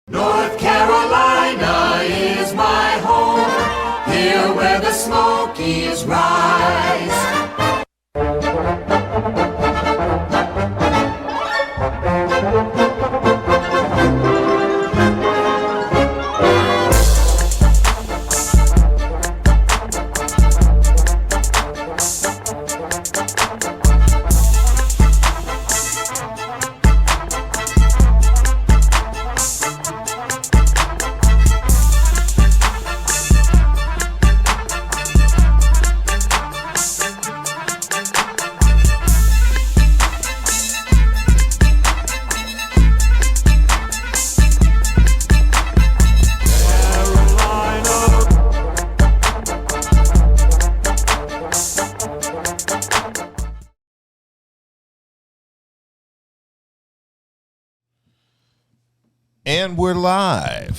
North Carolina is my home, here where the Smokies rise. And we're live.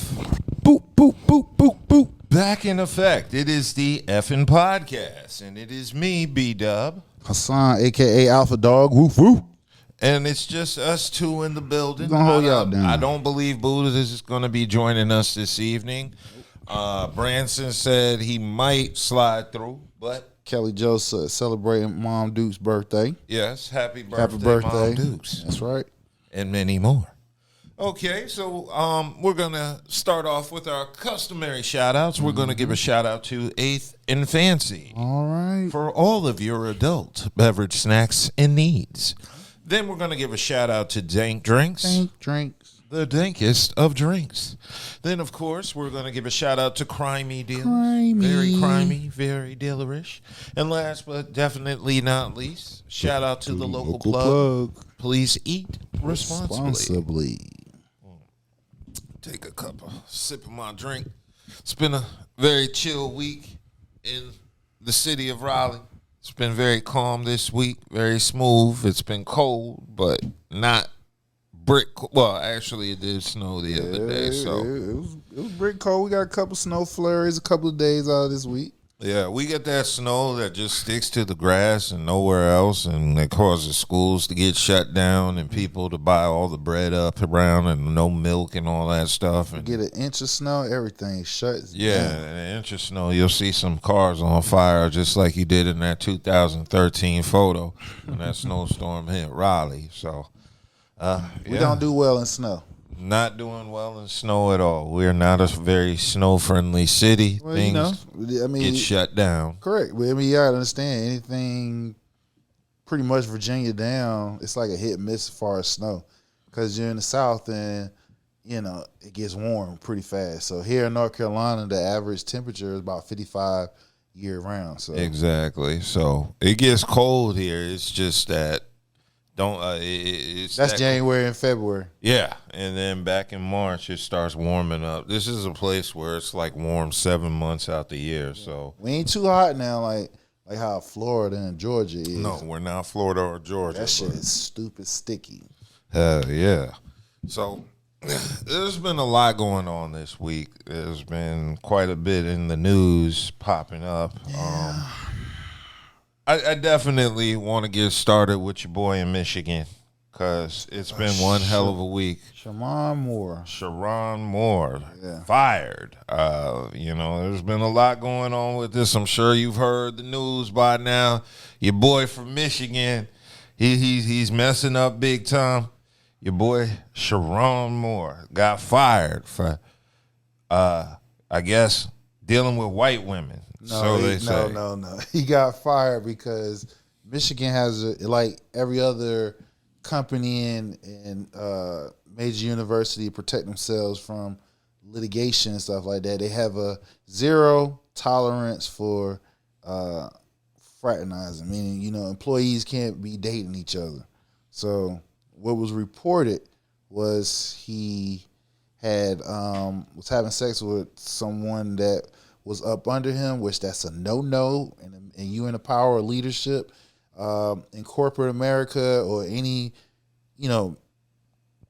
Boop, boop, boop, boop, boop. Back in effect. It is the effing podcast. And it is me, B-Dub. Hassan, a.k.a. Alpha Dog. Woof, woof. And it's just us two in the building. We're going to hold y'all down. I don't believe Buddha is going to be joining us this evening. Branson said he might slide through, but... Kelly Joseph celebrating Mom Duke's birthday. Yes, happy birthday, Mom Dukes. That's right. And many more. Okay, so we're going to start off with our customary shout-outs. We're going to give a shout-out to 8th and Fancy. All right. For all of your adult beverage snacks and needs. Then we're going to give a shout-out to Dank Drinks. Dank Drinks. The dankest of drinks. Then, of course, we're going to give a shout-out to Crimey Dealers. Crimey. Very crimey, very dealerish. And last but definitely not least, shout-out to the local plug. Please eat responsibly. Take a sip of my drink. It's been a very chill week in the city of Raleigh. It's been very calm this week, very smooth. It's been cold, but not brick. Well, actually, it did snow the other day. So it was brick cold. We got a couple snow flurries a couple of days out of this week. Yeah, we get that snow that just sticks to the grass and nowhere else, and it causes schools to get shut down and people to buy all the bread up around and no milk and all that stuff. And get an inch of snow, everything shuts down. An inch of snow, you'll see some cars on fire just like you did in that 2013 photo when that snowstorm hit Raleigh. So we don't do well in snow. Not doing well in snow at all. We're not a very snow-friendly city. Well, Things get shut down. Correct. But, you got to understand, anything pretty much Virginia down, it's like a hit and miss as far as snow. Because you're in the South and, it gets warm pretty fast. So here in North Carolina, the average temperature is about 55 year-round. So exactly. So it gets cold here. It's just that that's January and February. Yeah, and then back in March it starts warming up. This is a place where it's like warm 7 months out the year. So we ain't too hot now, like how Florida and Georgia is. No, we're not Florida or Georgia. That shit is stupid sticky. Yeah. So there's been a lot going on this week. There's been quite a bit in the news popping up. Yeah. I definitely want to get started with your boy in Michigan because it's been one hell of a week. Sharon Moore. Fired. There's been a lot going on with this. I'm sure you've heard the news by now. Your boy from Michigan, he's messing up big time. Your boy Sharon Moore got fired for, I guess, dealing with white women. No. He got fired because Michigan has, like every other company and major university, protect themselves from litigation and stuff like that. They have a zero tolerance for fraternizing, meaning, employees can't be dating each other. So what was reported was he had was having sex with someone that was up under him, which that's a no-no, and you in the power of leadership in corporate America or any,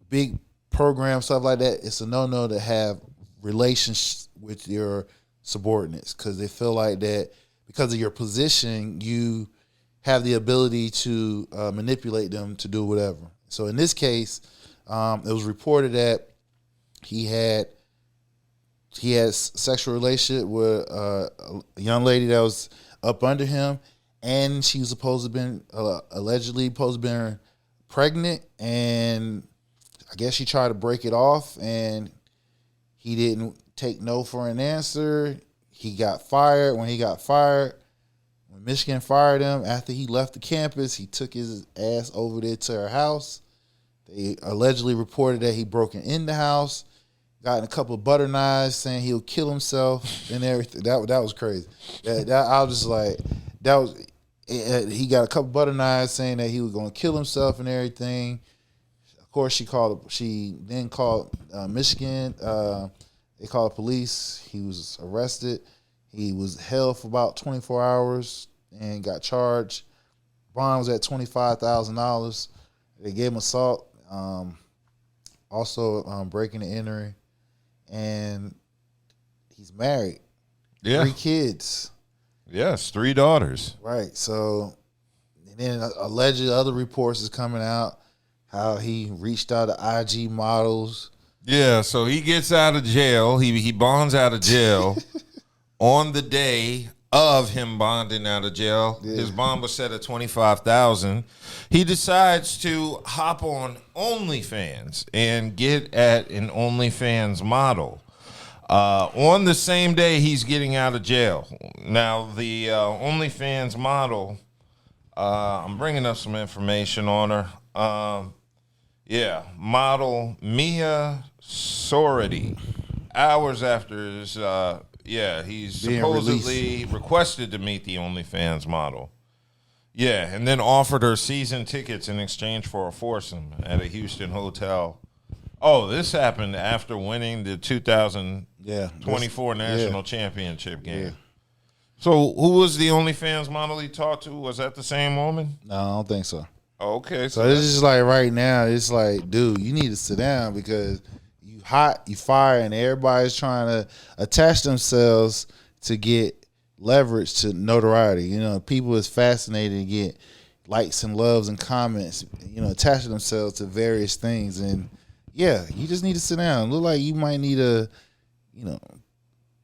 big program, stuff like that, it's a no-no to have relations with your subordinates because they feel like that because of your position, you have the ability to manipulate them to do whatever. So in this case, it was reported that he had sexual relationship with a young lady that was up under him, and she was supposed to been allegedly supposed to been pregnant, and I guess she tried to break it off, and he didn't take no for an answer. He got fired. When Michigan fired him after he left the campus, he took his ass over there to her house. They allegedly reported that he broke in the house, got in a couple of butter knives, saying he'll kill himself and everything. That was crazy. I was just like, that was. He got a couple of butter knives saying that he was going to kill himself and everything. Of course, she then called Michigan. They called the police. He was arrested. He was held for about 24 hours and got charged. Bond was at $25,000. They gave him assault, also breaking and entering, and he's married. Yeah. 3 kids. Yes, 3 daughters. Right. So, and then alleged other reports is coming out how he reached out to IG models. Yeah, so he gets out of jail. He bonds out of jail on the day of him bonding out of jail. Yeah. His bond was set at $25,000. He decides to hop on OnlyFans and get at an OnlyFans model. On the same day he's getting out of jail. Now, the OnlyFans model, I'm bringing up some information on her. Model Mia Sority. Hours after his, he's supposedly requested to meet the OnlyFans model. Yeah, and then offered her season tickets in exchange for a foursome at a Houston hotel. Oh, this happened after winning the 2024 national championship game. Yeah. So who was the OnlyFans model he talked to? Was that the same woman? No, I don't think so. Okay. So it's just like right now, it's like, dude, you need to sit down because you hot, you fire, and everybody's trying to attach themselves to get leverage to notoriety. You know, people is fascinated to get likes and loves and comments, you know, attaching themselves to various things. And yeah, you just need to sit down. Look like you might need to, you know,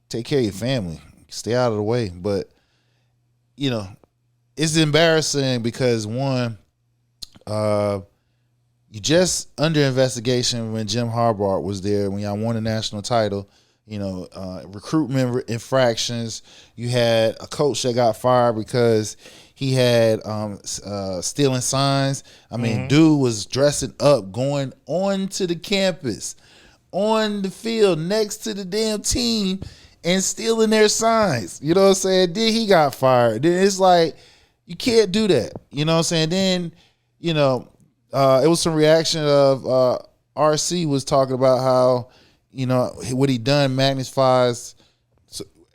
take care of your family. Stay out of the way. But, you know, it's embarrassing because, one, you just under investigation when Jim Harbaugh was there, when y'all won the national title, you know, recruitment infractions. You had a coach that got fired because he had stealing signs. I mean, dude was dressing up, going onto the campus, on the field next to the damn team and stealing their signs. You know what I'm saying? Then he got fired. Then it's like, you can't do that. You know what I'm saying? Then, you know, it was some reaction of RC was talking about how, you know, what he done magnifies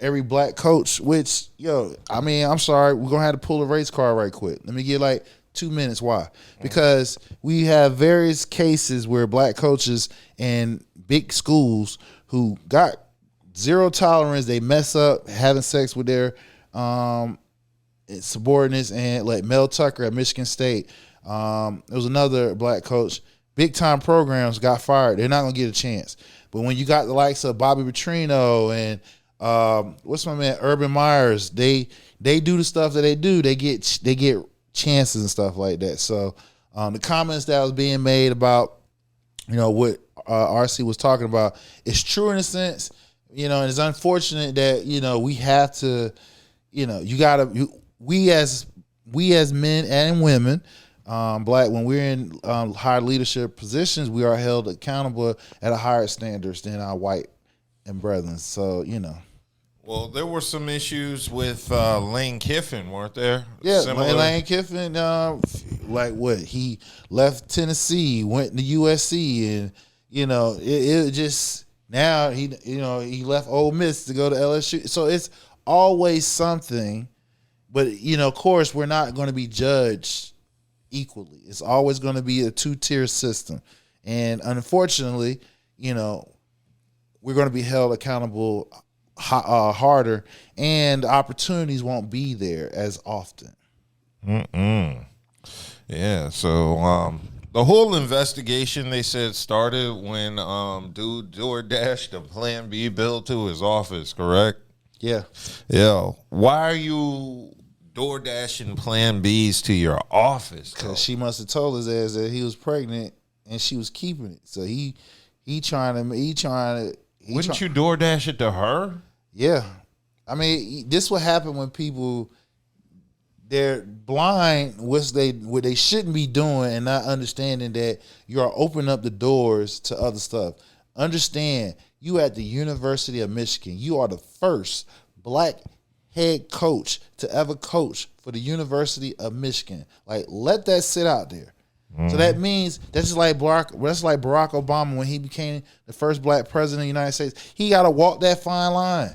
every black coach, which, yo, I mean, I'm sorry, we're going to have to pull a race card right quick. Let me get like 2 minutes. Why? Because we have various cases where black coaches in big schools who got zero tolerance, they mess up having sex with their subordinates, and like Mel Tucker at Michigan State. There was another black coach, big time programs got fired. They're not going to get a chance. But when you got the likes of Bobby Petrino and what's my man, Urban Myers, they do the stuff that they do. They get chances and stuff like that. So the comments that was being made about, you know, what RC was talking about is true in a sense, you know, and it's unfortunate that, you know, we have to, you know, we as men and women, black, when we're in higher leadership positions, we are held accountable at a higher standards than our white and brethren. So, you know. Well, there were some issues with Lane Kiffin, weren't there? Yeah, Lane Kiffin, like what? He left Tennessee, went to USC, and, you know, it just, now he, you know, he left Ole Miss to go to LSU. So it's always something, but, you know, of course, we're not going to be judged equally. It's always going to be a 2-tier system. And unfortunately, you know, we're going to be held accountable harder, and opportunities won't be there as often. Yeah, so The whole investigation, they said, started when dude DoorDashed a Plan B bill to his office, correct? Yeah. Yeah. Why are you DoorDashing Plan Bs to your office? Because she must have told his ass that he was pregnant and she was keeping it. So he trying to Wouldn't you DoorDash it to her? Yeah. I mean, this what happen when people they're blind what they shouldn't be doing and not understanding that you are opening up the doors to other stuff. Understand, you at the University of Michigan. You are the first black head coach to ever coach for the University of Michigan. Like, let that sit out there. So that means that's just like Barack Obama when he became the first black president of the United States. He got to walk that fine line.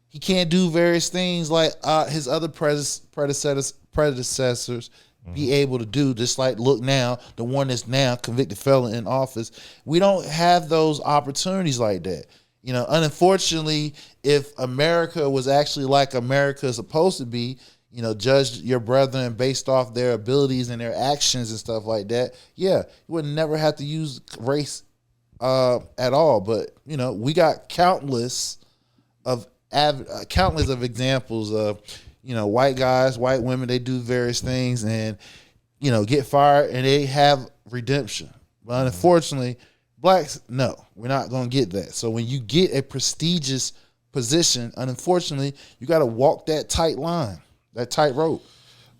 He can't do various things like his other predecessors be able to do. Just like, look now, the one that's now convicted felon in office. We don't have those opportunities like that. You know, unfortunately, if America was actually like America is supposed to be, you know, judge your brethren based off their abilities and their actions and stuff like that, yeah, you would never have to use race at all. But, you know, we got countless of examples of, you know, white guys, white women, they do various things and, you know, get fired and they have redemption. But unfortunately, blacks, no, we're not going to get that. So when you get a prestigious position, unfortunately, you got to walk that tight line, that tight rope.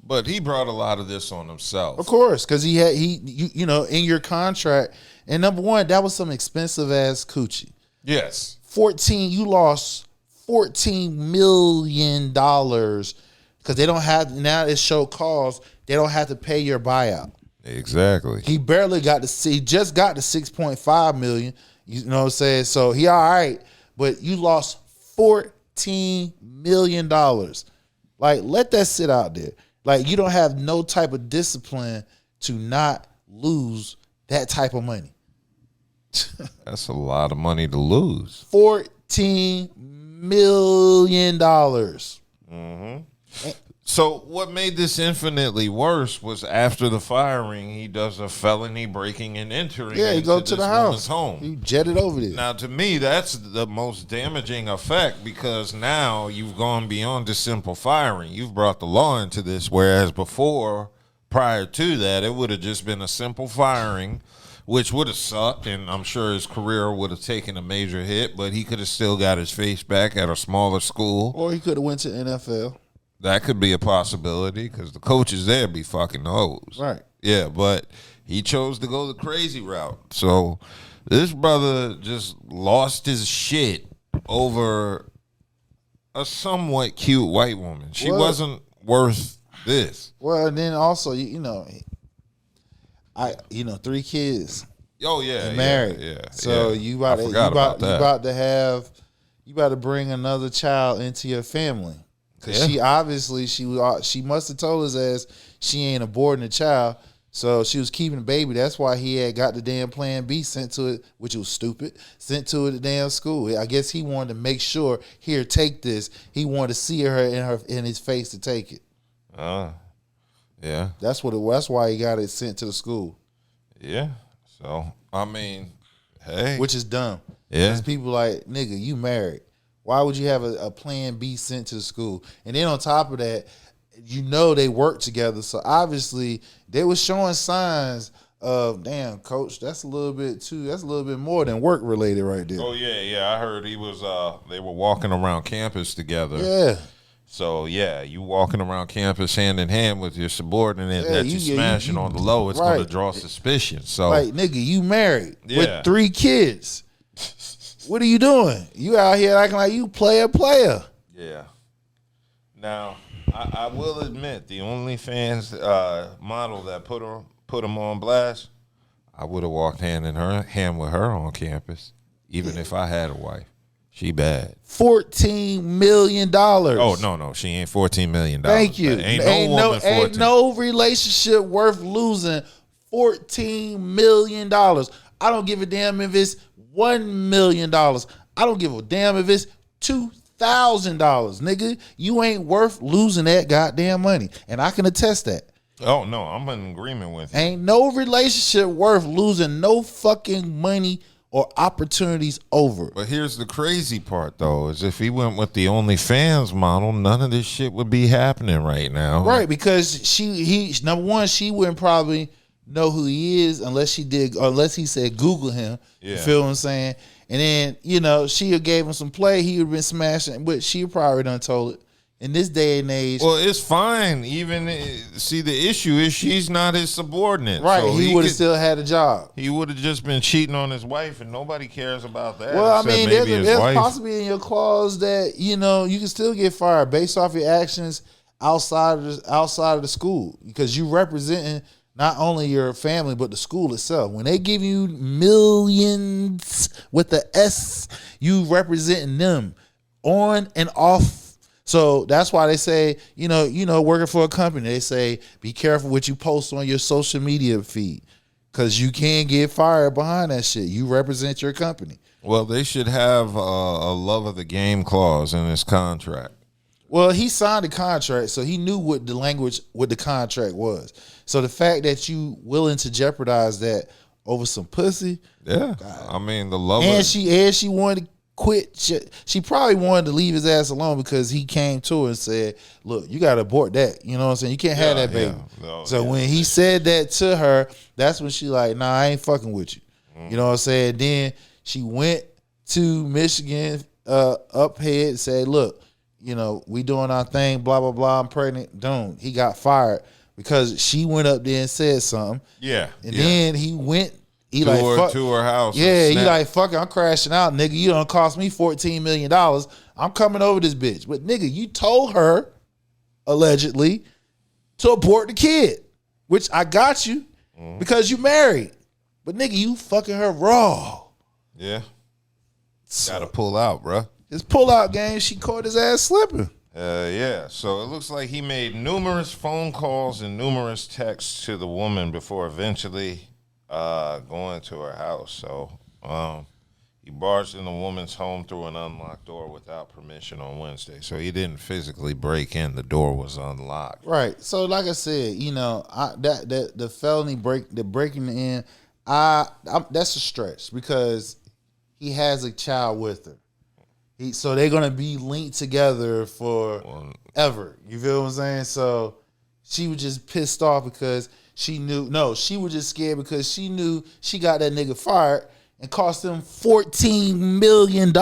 But he brought a lot of this on himself. Of course, because you know, in your contract, and number one, that was some expensive ass coochie. Yes. You lost $14 million because they don't have, now it's show cause, they don't have to pay your buyout. Exactly. He barely got he just got the 6.5 million. You know what I'm saying? So he all right, but you lost $14 million. Like, let that sit out there. Like, you don't have no type of discipline to not lose that type of money. That's a lot of money to lose. $14 million. So what made this infinitely worse was after the firing, he does a felony breaking and entering. Yeah, he go to the house. Home. He jetted over there. Now, to me, that's the most damaging effect because now you've gone beyond just simple firing. You've brought the law into this, whereas before, prior to that, it would have just been a simple firing, which would have sucked, and I'm sure his career would have taken a major hit, but he could have still got his face back at a smaller school. Or he could have went to NFL. That could be a possibility because the coaches there be fucking hoes. Right. Yeah, but he chose to go the crazy route. So this brother just lost his shit over a somewhat cute white woman. She wasn't worth this. Well, and then also, you know, 3 kids. Oh yeah, married. Yeah. So yeah. you about to bring another child into your family. Because she obviously, she must have told his ass she ain't aborting the child. So she was keeping the baby. That's why he had got the damn Plan B sent to it, which was stupid, sent to it at the damn school. I guess he wanted to make sure, here, take this. He wanted to see her in his face to take it. Yeah. That's what it was. That's why he got it sent to the school. Yeah. So, I mean, hey. Which is dumb. Yeah. Because people like, nigga, you married. Why would you have a Plan B sent to the school? And then on top of that, you know they work together. So obviously they were showing signs of, damn, coach, that's a little bit more than work related right there. Oh yeah. I heard he was they were walking around campus together. Yeah. So yeah, you walking around campus hand in hand with your subordinate that you smashing on the low, it's gonna draw suspicion. So like, nigga, you married with 3 kids. What are you doing? You out here acting like you player. Yeah. Now, I will admit, the OnlyFans model that put him on blast, I would have walked hand in hand with her on campus, even if I had a wife. She bad. $14 million. Oh no, she ain't $14 million. Thank you. Ain't no relationship worth losing $14 million. I don't give a damn if it's $1 million. I don't give a damn if it's $2,000, nigga. You ain't worth losing that goddamn money, and I can attest that. Oh no, I'm in agreement with you. Ain't no relationship worth losing no fucking money or opportunities over. But here's the crazy part, though, is if he went with the OnlyFans model, none of this shit would be happening right now. Right, because number one, she wouldn't probably know who he is unless he said Google him. Yeah. You feel what I'm saying? And then, she gave him some play, he would have been smashing, but she probably done told it. In this day and age, Well, it's fine. See, the issue is she's not his subordinate. right? So he would have still had a job. He would have just been cheating on his wife, and nobody cares about that. Well, I except mean, maybe his there's wife. possibly in your clause that you can still get fired based off your actions outside of the school, because you representing not only your family but the school itself. When they give you millions with the S, you representing them on and off. So that's why they say, working for a company, they say, be careful what you post on your social media feed, because you can get fired behind that shit. You represent your company. Well, they should have a love of the game clause in his contract. Well, he signed a contract, so he knew what the contract was. So the fact that you willing to jeopardize that over some pussy, Yeah, God. I mean, the love and she wanted to quit. She probably wanted to leave his ass alone because he came to her and said, "Look, you got to abort that. You know what I'm saying? You can't have that baby." Yeah. No, so when he said that to her, that's when she like, "Nah, I ain't fucking with you." You know what I'm saying? Then she went to Michigan up head and said, "Look, we doing our thing, blah, blah, blah. I'm pregnant." Dude, he got fired because she went up there and said something. Yeah. And then he went, to her house. Yeah, he like, fuck it, I'm crashing out, nigga. You done cost me $14 million. I'm coming over this bitch. But nigga, you told her, allegedly, to abort the kid, which I got you because you married. But nigga, you fucking her raw. Yeah. Gotta pull out, bruh. His pull-out game, she caught his ass slipping. Yeah, so it looks like he made numerous phone calls and numerous texts to the woman before eventually going to her house. So he barged in the woman's home through an unlocked door without permission on Wednesday. So he didn't physically break in; the door was unlocked. Right. So like I said, the felony breaking in, that's a stretch because he has a child with her. So they're gonna be linked together forever. You feel what I'm saying? So she was just pissed off because she was just scared because she knew she got that nigga fired and cost him $14 million.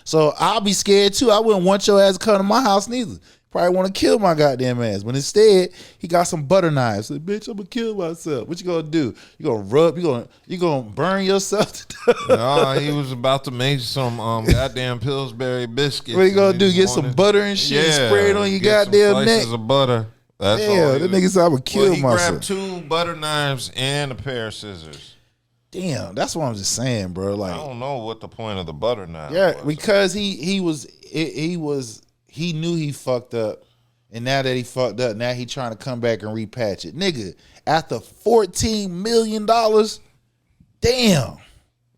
So I'll be scared too. I wouldn't want your ass to come to my house neither. Probably want to kill my goddamn ass. But instead, he got some butter knives. Said, bitch, I'm gonna kill myself. What you gonna do? You gonna burn yourself to death? No, he was about to make some goddamn Pillsbury biscuits. What you gonna do? Get some butter and shit and spray it on your goddamn some neck? slices of butter. That's all. Yeah, that nigga said I'm gonna kill he myself. grabbed 2 butter knives and a pair of scissors. Damn, that's what I'm just saying, bro. Like, I don't know what the point of the butter knife yeah, was. because he knew he fucked up, and now that he fucked up, now he trying to come back and repatch it. Nigga, after $14 million, damn.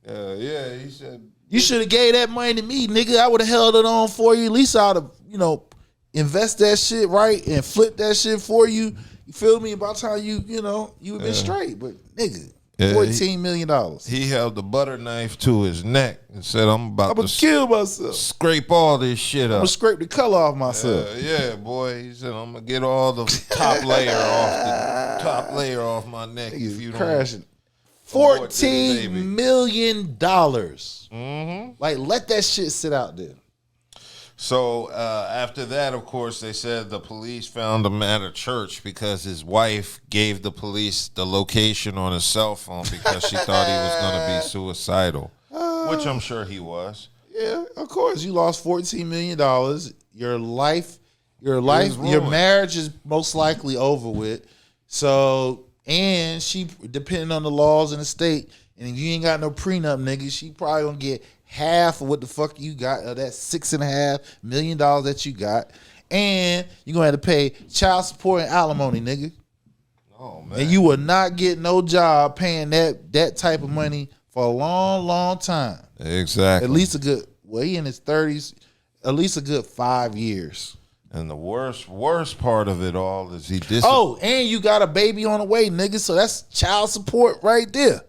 Yeah, he said You should have gave that money to me, nigga. I would have held it on for you. At least I'd have, invest that shit right and flip that shit for you. You feel me? By the time you would been straight. But nigga, $14 million. He held the butter knife to his neck and said, I'm about gonna to kill myself. Scrape all this shit up. I'm gonna scrape the color off myself. Yeah, boy. He said, I'm gonna get all the top layer off my neck if you crashing. don't. $14 million. Mm-hmm. Like, let that shit sit out there. So after that, of course, they said the police found him at a church because his wife gave the police the location on his cell phone because she thought he was going to be suicidal, which I'm sure he was. Yeah, of course. You lost $14 million. Your marriage is most likely over with. So, and she, depending on the laws in the state, and if you ain't got no prenup, nigga, she probably gonna get half of what the fuck you got, of that $6.5 million that you got, and you're gonna have to pay child support and alimony, nigga. Oh man! And you will not get no job paying that type of money for a long, long time. Exactly. At least he in his 30s. At least a good 5 years. And the worst part of it all is he Oh, and you got a baby on the way, nigga. So that's child support right there.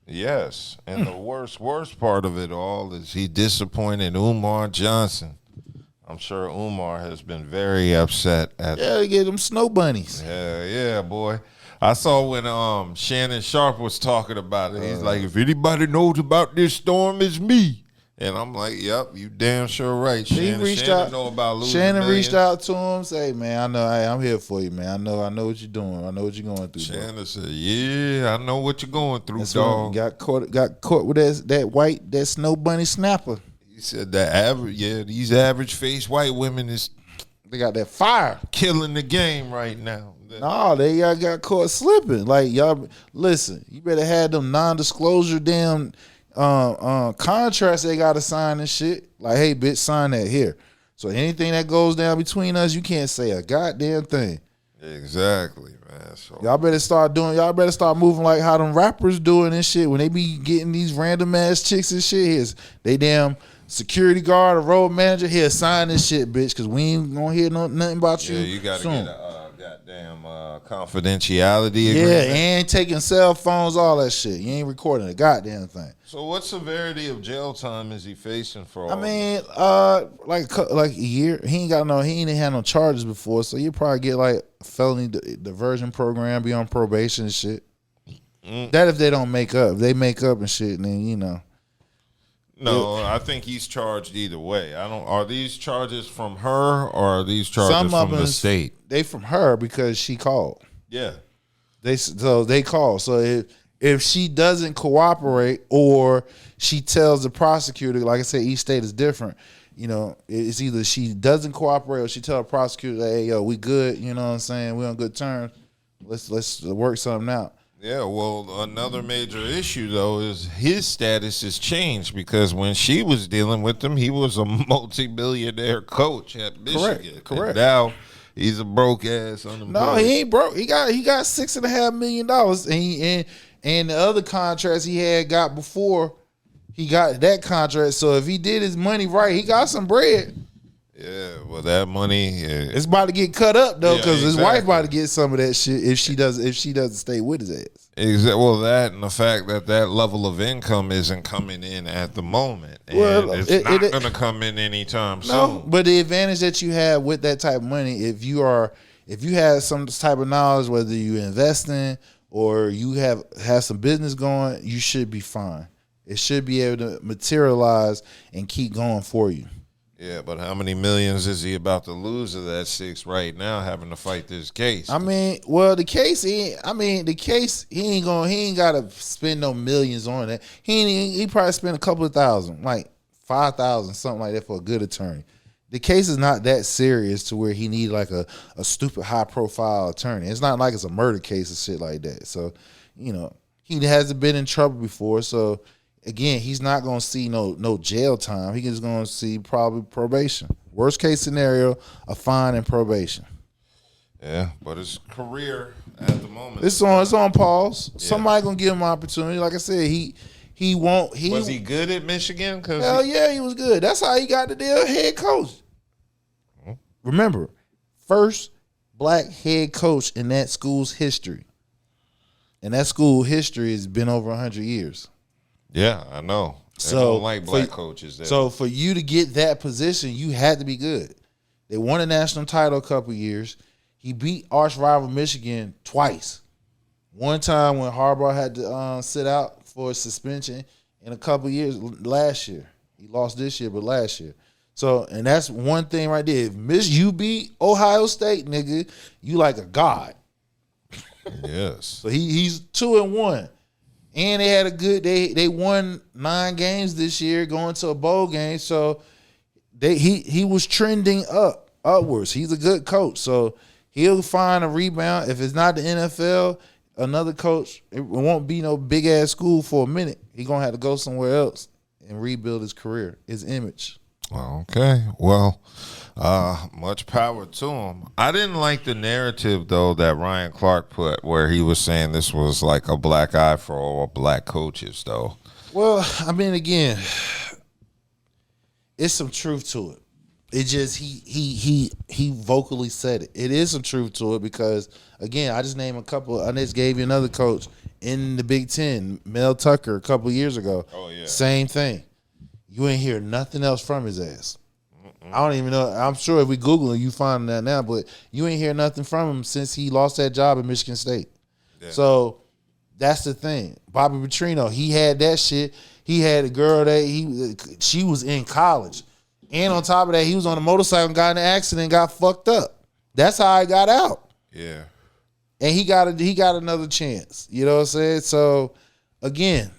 Yes, and the worst part of it all is he disappointed Umar Johnson. I'm sure Umar has been very upset at. Yeah, they get them snow bunnies. Yeah, boy. I saw when Shannon Sharp was talking about it. He's like, if anybody knows about this storm, it's me. And I'm like, yep, you damn sure right. Shannon know about losing Shannon millions. reached out to him, say, man, I know, I'm here for you, man. I know what you're doing. I know what you're going through. Shannon bro. said, yeah, I know what you're going through, That's dog. Got caught with that snow bunny snapper. He said these average face white women is They got that fire. killing the game right now. No, they got caught slipping. Like, y'all, listen, you better have them non-disclosure damn contracts they got to sign and shit. Like, hey, bitch, sign that here. So anything that goes down between us, you can't say a goddamn thing. Exactly, man. So Y'all better start moving like how them rappers doing and shit when they be getting these random ass chicks and shit. Here's they damn security guard or road manager here sign this shit, bitch, because we ain't gonna hear nothing about you. yeah, you gotta soon. get a goddamn confidentiality Yeah, agreement. and taking cell phones, all that shit. You ain't recording a goddamn thing. So what severity of jail time is he facing for all I mean, this? like a year. He ain't had no charges before, so you probably get like felony diversion program, be on probation and shit. That if they don't make up. If they make up and shit, then you know. No, I think he's charged either way. Are these charges from her or are these charges from the state? They from her because she called. Yeah. They call. So if she doesn't cooperate or she tells the prosecutor, like I said, each state is different. You know, it's either she doesn't cooperate or she tell the prosecutor, hey, yo, we good. You know what I'm saying? We on good terms. Let's work something out. Yeah, well, another major issue, though, is his status has changed because when she was dealing with him, he was a multi-billionaire coach at Michigan. Correct. And now he's a broke-ass unemployed. No, he ain't broke. He got $6.5 million, and the other contracts he had got before he got that contract. So if he did his money right, he got some bread. Yeah, well, that money It's about to get cut up though, because his wife exactly. about to get some of that shit if she doesn't stay with his ass. Well, that and the fact that level of income isn't coming in at the moment, and Well, it's it- not it- going to come in anytime No, soon. but the advantage that you have with that type of money, if you have some type of knowledge, whether you investing or you have some business going, you should be fine. It should be able to materialize and keep going for you. Yeah, but how many millions is he about to lose of that $6 right now, having to fight this case? I mean, well, the case he ain't gotta spend no millions on that. He probably spend a couple of thousand, like 5,000, something like that for a good attorney. The case is not that serious to where he need like a stupid high profile attorney. It's not like it's a murder case or shit like that. So, you know, he hasn't been in trouble before. So again, he's not gonna see no jail time. He's just gonna see probably probation. Worst case scenario, a fine and probation. Yeah, but his career at the moment. It's on pause. Somebody gonna give him an opportunity. Like I said, he won't. Was he good at Michigan? Hell yeah, he was good. That's how he got the deal head coach. Remember, first black head coach in that school's history, and that school history has been over 100 years. Yeah, I know. They So don't like black coaches there. So for you to get that position, you had to be good. They won a national title a couple years. He beat arch rival Michigan twice. One time when Harbaugh had to sit out for suspension, in a couple years last year. He lost this year, but last year. So, and that's one thing right there. If you beat Ohio State, nigga, you like a god. Yes. So he's 2-1. And they had a good they won 9 games this year going to a bowl game. So he was trending upwards. He's a good coach. So he'll find a rebound. If it's not the NFL, another coach, it won't be no big ass school for a minute. He's gonna have to go somewhere else and rebuild his career, his image. Okay. Well, much power to him. I didn't like the narrative though that Ryan Clark put where he was saying this was like a black eye for all black coaches though. Well, I mean, again, it's some truth to it. It just he vocally said it. It is some truth to it because again, I just named a couple. I just gave you another coach in the Big Ten, Mel Tucker, a couple years ago. Oh yeah, same thing. You ain't hear nothing else from his ass. I don't even know. I'm sure if we Google it, you find that now, but you ain't hear nothing from him since he lost that job at Michigan State. Yeah. So that's the thing. Bobby Petrino, he had that shit. He had a girl that she was in college. And on top of that, he was on a motorcycle and got in an accident and got fucked up. That's how I got out. Yeah. And he got another chance. You know what I'm saying? So, again,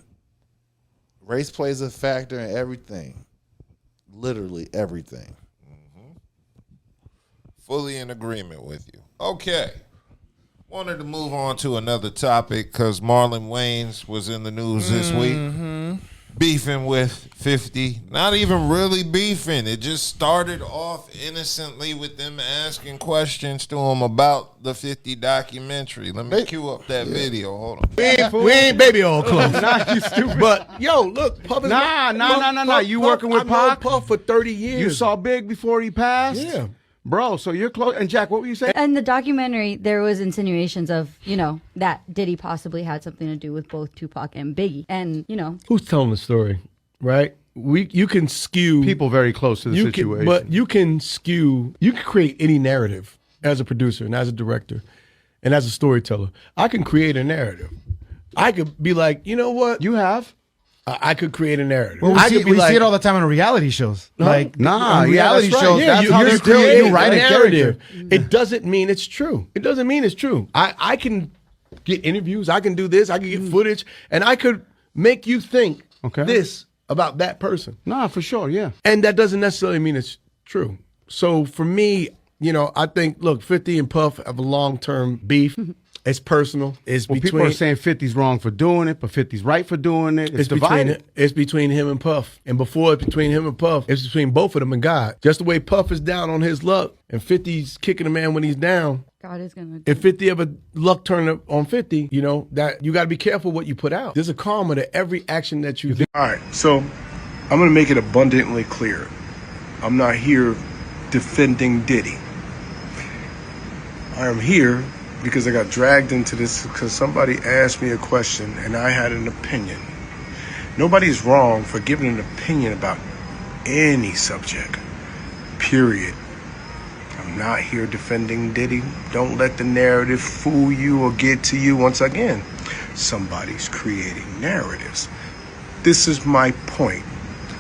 race plays a factor in everything. Literally everything. Mm-hmm. Fully in agreement with you. Okay. Wanted to move on to another topic because Marlon Wayans was in the news this week. Beefing with 50. Not even really beefing. It just started off innocently with them asking questions to him about the 50 documentary. Let me cue up that video. Hold on. We ain't baby all close. Nah, you stupid. But yo, look, Puff is Nah. You working with Pac? Puff for 30 years. You saw Big before he passed? Yeah. Bro, so you're close. And Jack, what were you saying? In the documentary, there was insinuations of, that Diddy possibly had something to do with both Tupac and Biggie. And, Who's telling the story, right? You can skew. People very close to the situation. But you can create any narrative as a producer and as a director and as a storyteller. I can create a narrative. I could be like, you know what? You have. I could create a narrative. Well, we see it all the time on reality shows. Reality shows. Yeah, That's how you're they create. You write a narrative. It doesn't mean it's true. It doesn't mean it's true. I can get interviews. I can do this. I can get footage, and I could make you think this about that person. Nah, for sure, yeah. And that doesn't necessarily mean it's true. So for me, I think, look, 50 and Puff have a long-term beef. It's personal. People are saying 50's wrong for doing it, but 50's right for doing it. It's divided. It's between him and Puff. And before it's between him and Puff, it's between both of them and God. Just the way Puff is down on his luck and 50's kicking a man when he's down. God is going to. If 50 ever luck turn on 50, that you got to be careful what you put out. There's a karma to every action that you do. All right, so I'm going to make it abundantly clear. I'm not here defending Diddy. I am here because I got dragged into this because somebody asked me a question and I had an opinion. Nobody's wrong for giving an opinion about any subject, period. I'm not here defending Diddy. Don't let the narrative fool you or get to you. Once again, somebody's creating narratives. This is my point.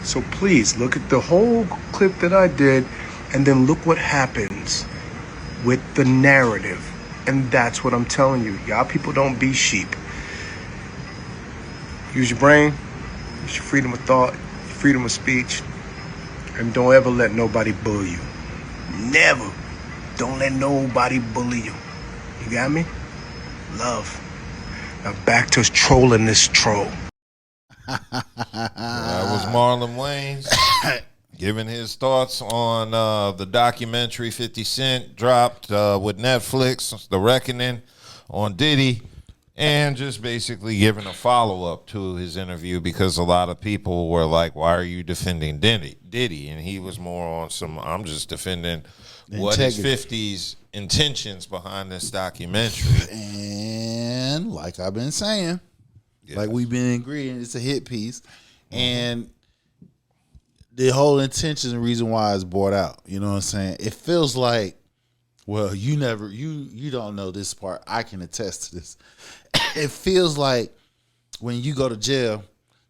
So please look at the whole clip that I did and then look what happens with the narrative. And that's what I'm telling you. Y'all people don't be sheep. Use your brain, use your freedom of thought, freedom of speech, and don't ever let nobody bully you. Never. Don't let nobody bully you. You got me? Love. Now back to trolling this troll. That was Marlon Wayans giving his thoughts on the documentary 50 Cent dropped with Netflix, The Reckoning, on Diddy, and just basically giving a follow-up to his interview because a lot of people were like, why are you defending Diddy? And he was more on some, I'm just defending what is 50's intentions behind this documentary. And like I've been saying, like we've been agreeing, it's a hit piece. And the whole intention and reason why it's brought out, you know what I'm saying? It feels like, well, you don't know this part. I can attest to this. It feels like when you go to jail,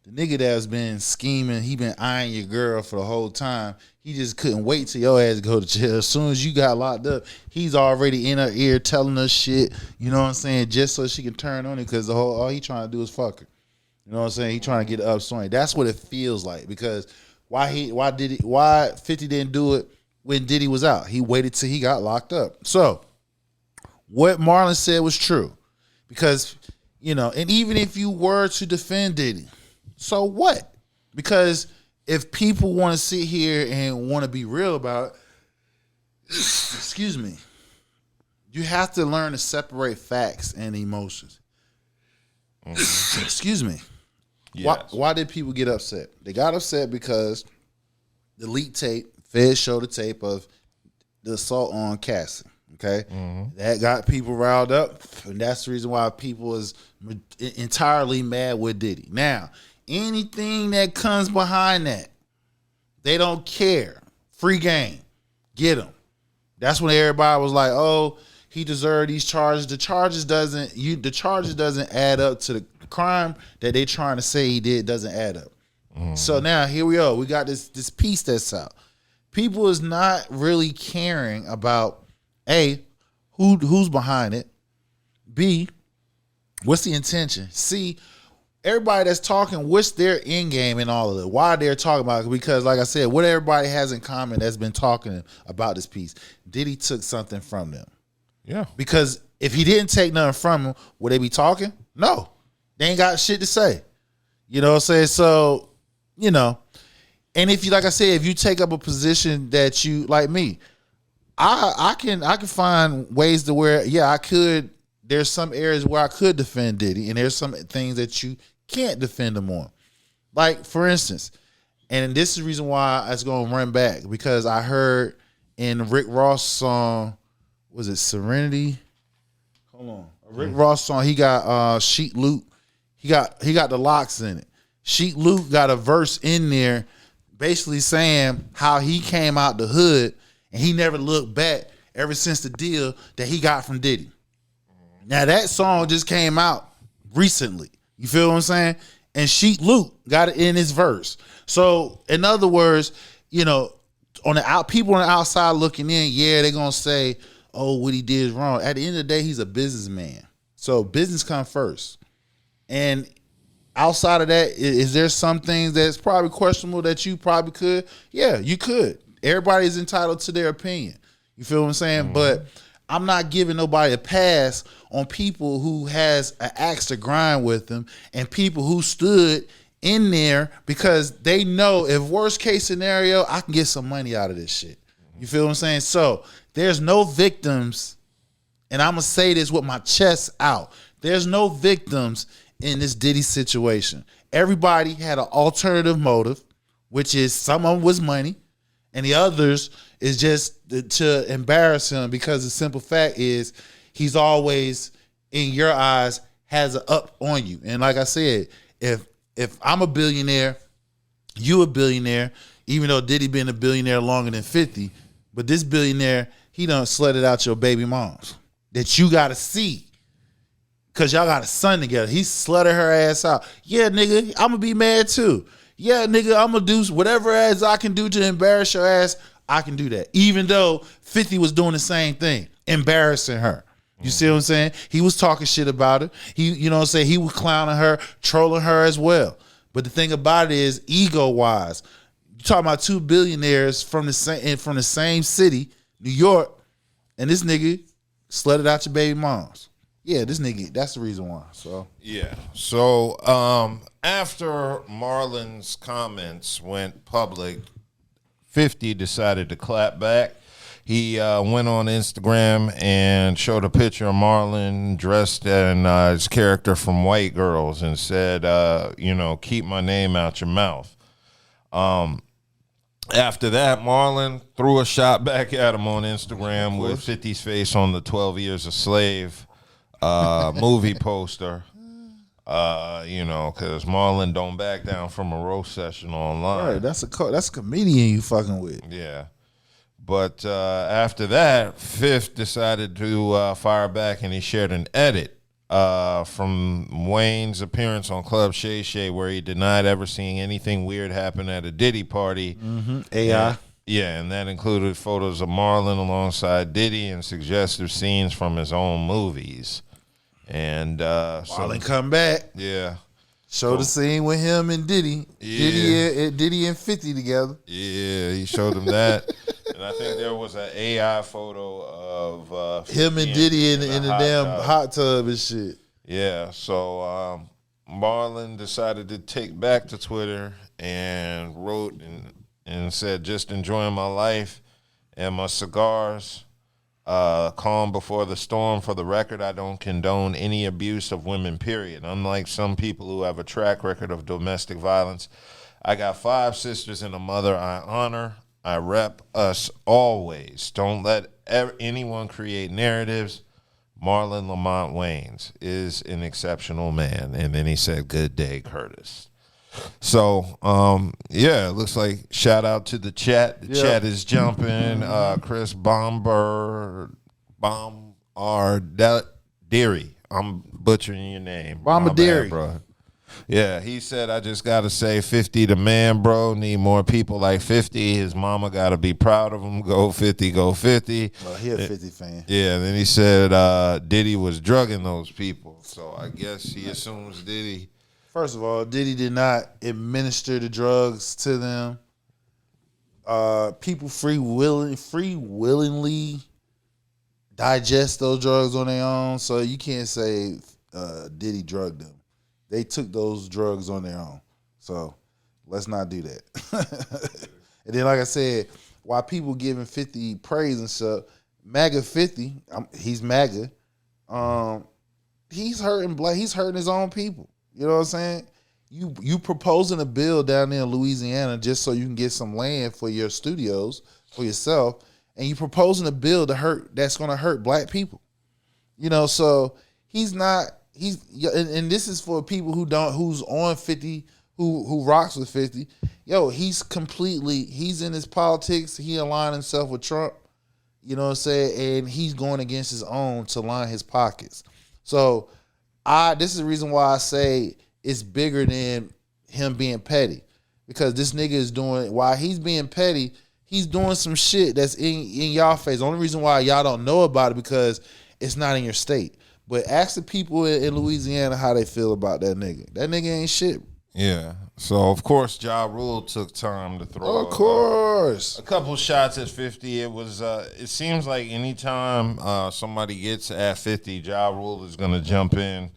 the nigga that's been scheming, he been eyeing your girl for the whole time. He just couldn't wait till your ass to go to jail. As soon as you got locked up, he's already in her ear telling her shit, you know what I'm saying, just so she can turn on it because all he trying to do is fuck her. You know what I'm saying? He trying to get her up swing. That's what it feels like because why 50 didn't do it when Diddy was out? He waited till he got locked up. So what Marlon said was true because, and even if you were to defend Diddy, so what? Because if people want to sit here and want to be real about it, excuse me, you have to learn to separate facts and emotions. Excuse me. Yes. Why did people get upset? They got upset because the leak tape Feds showed the tape of the assault on Cassie. Okay, that got people riled up, and that's the reason why people is entirely mad with Diddy. Now, anything that comes behind that, they don't care. Free game, get him. That's when everybody was like, "Oh, he deserved these charges." The charges doesn't add up to the crime that they trying to say he did. Doesn't add up. So now here we are. We got this piece that's out. People is not really caring about A, who's behind it. B, what's the intention? C, everybody that's talking, what's their end game in all of it? Why they're talking about it? Because, like I said, what everybody has in common that's been talking about this piece, Diddy took something from them. Yeah. Because if he didn't take nothing from them, would they be talking? No. They ain't got shit to say. You know what I'm saying? So, and if you, like I said, if you take up a position that you, like me, I can find ways to where, I could. There's some areas where I could defend Diddy, and there's some things that you can't defend him on. Like, for instance, and this is the reason why I was going to run back, because I heard in Rick Ross' song, was it Serenity? Hold on. A Rick Ross song, he got Sheet Luke. He got the locks in it. Sheet Luke got a verse in there basically saying how he came out the hood and he never looked back ever since the deal that he got from Diddy. Now that song just came out recently. You feel what I'm saying? And Sheet Luke got it in his verse. So in other words, on the people on the outside looking in, they're gonna say, "Oh, what he did is wrong." At the end of the day, he's a businessman. So business comes first. And outside of that, is there some things that's probably questionable that you probably could? Yeah, you could. Everybody is entitled to their opinion. You feel what I'm saying? But I'm not giving nobody a pass on people who has an axe to grind with them and people who stood in there because they know if worst case scenario, I can get some money out of this shit. You feel what I'm saying? So there's no victims, and I'm going to say this with my chest out. There's no victims in this Diddy situation. Everybody had an alternative motive, which is some of them was money, and the others is just to embarrass him, because the simple fact is he's always, in your eyes, has an up on you. And like I said, if I'm a billionaire, you a billionaire, even though Diddy been a billionaire longer than 50, but this billionaire, he done slutted out your baby moms that you got to see. Because y'all got a son together. He slutted her ass out. Yeah, nigga, I'm going to be mad too. Yeah, nigga, I'm going to do whatever ass I can do to embarrass your ass. I can do that. Even though 50 was doing the same thing, embarrassing her. You see what I'm saying? He was talking shit about her. You know what I'm saying? He was clowning her, trolling her as well. But the thing about it is, ego-wise, you're talking about two billionaires from the same city, New York, and this nigga slutted out your baby moms. Yeah, this nigga, that's the reason why. So yeah. So after Marlon's comments went public, 50 decided to clap back. He went on Instagram and showed a picture of Marlon dressed in his character from White Girls and said, keep my name out your mouth. After that, Marlon threw a shot back at him on Instagram with 50's face on the 12 Years a Slave movie poster. Because Marlon don't back down from a roast session online. Right, that's a comedian you fucking with. Yeah. But after that, Fifth decided to fire back, and he shared an edit from Wayne's appearance on Club Shay Shay, where he denied ever seeing anything weird happen at a Diddy party. AI. And that included photos of Marlon alongside Diddy and suggestive scenes from his own movies. And Marlon come back. Yeah. Show the scene with him and Diddy. Yeah. Diddy and 50 together. Yeah, he showed them that. And I think there was an AI photo of him and Diddy in the damn hot tub and shit. Yeah, so Marlon decided to take back to Twitter and wrote and said, just enjoying my life and my cigars. Calm before the storm. For the record, I don't condone any abuse of women, period. Unlike some people who have a track record of domestic violence, I got 5 sisters and a mother I honor. I rep us always. Don't let anyone create narratives. Marlon Lamont Wayans is an exceptional man. And then he said, good day, Curtis. So, yeah, it looks like shout out to the chat. The chat is jumping. Chris Deary. I'm butchering your name. Bombardiri, bro. Yeah, he said, I just got to say 50 the man, bro. Need more people like 50. His mama got to be proud of him. Go 50, go 50. Well, he a 50 fan. Yeah, then he said Diddy was drugging those people. So I guess he assumes Diddy. First of all, Diddy did not administer the drugs to them. People willingly digest those drugs on their own. So you can't say Diddy drugged them. They took those drugs on their own. So let's not do that. And then, like I said, while people giving 50 praise and stuff, MAGA 50, he's MAGA. He's hurting black. He's hurting his own people. You know what I'm saying? You proposing a bill down there in Louisiana just so you can get some land for your studios for yourself, and you proposing a bill that's going to hurt black people. You know, so he's not. And this is for people who's on 50, who rocks with 50. Yo, he's in his politics. He aligned himself with Trump. You know what I'm saying? And he's going against his own to line his pockets. So this is the reason why I say it's bigger than him being petty. Because this nigga is doing, while he's being petty, he's doing some shit that's in y'all face. The only reason why y'all don't know about it because it's not in your state. But ask the people in Louisiana how they feel about that nigga. That nigga ain't shit. Yeah. So, of course, Ja Rule took time to throw Of course. a couple shots at 50. It was. It seems like anytime somebody gets at 50, Ja Rule is going to jump in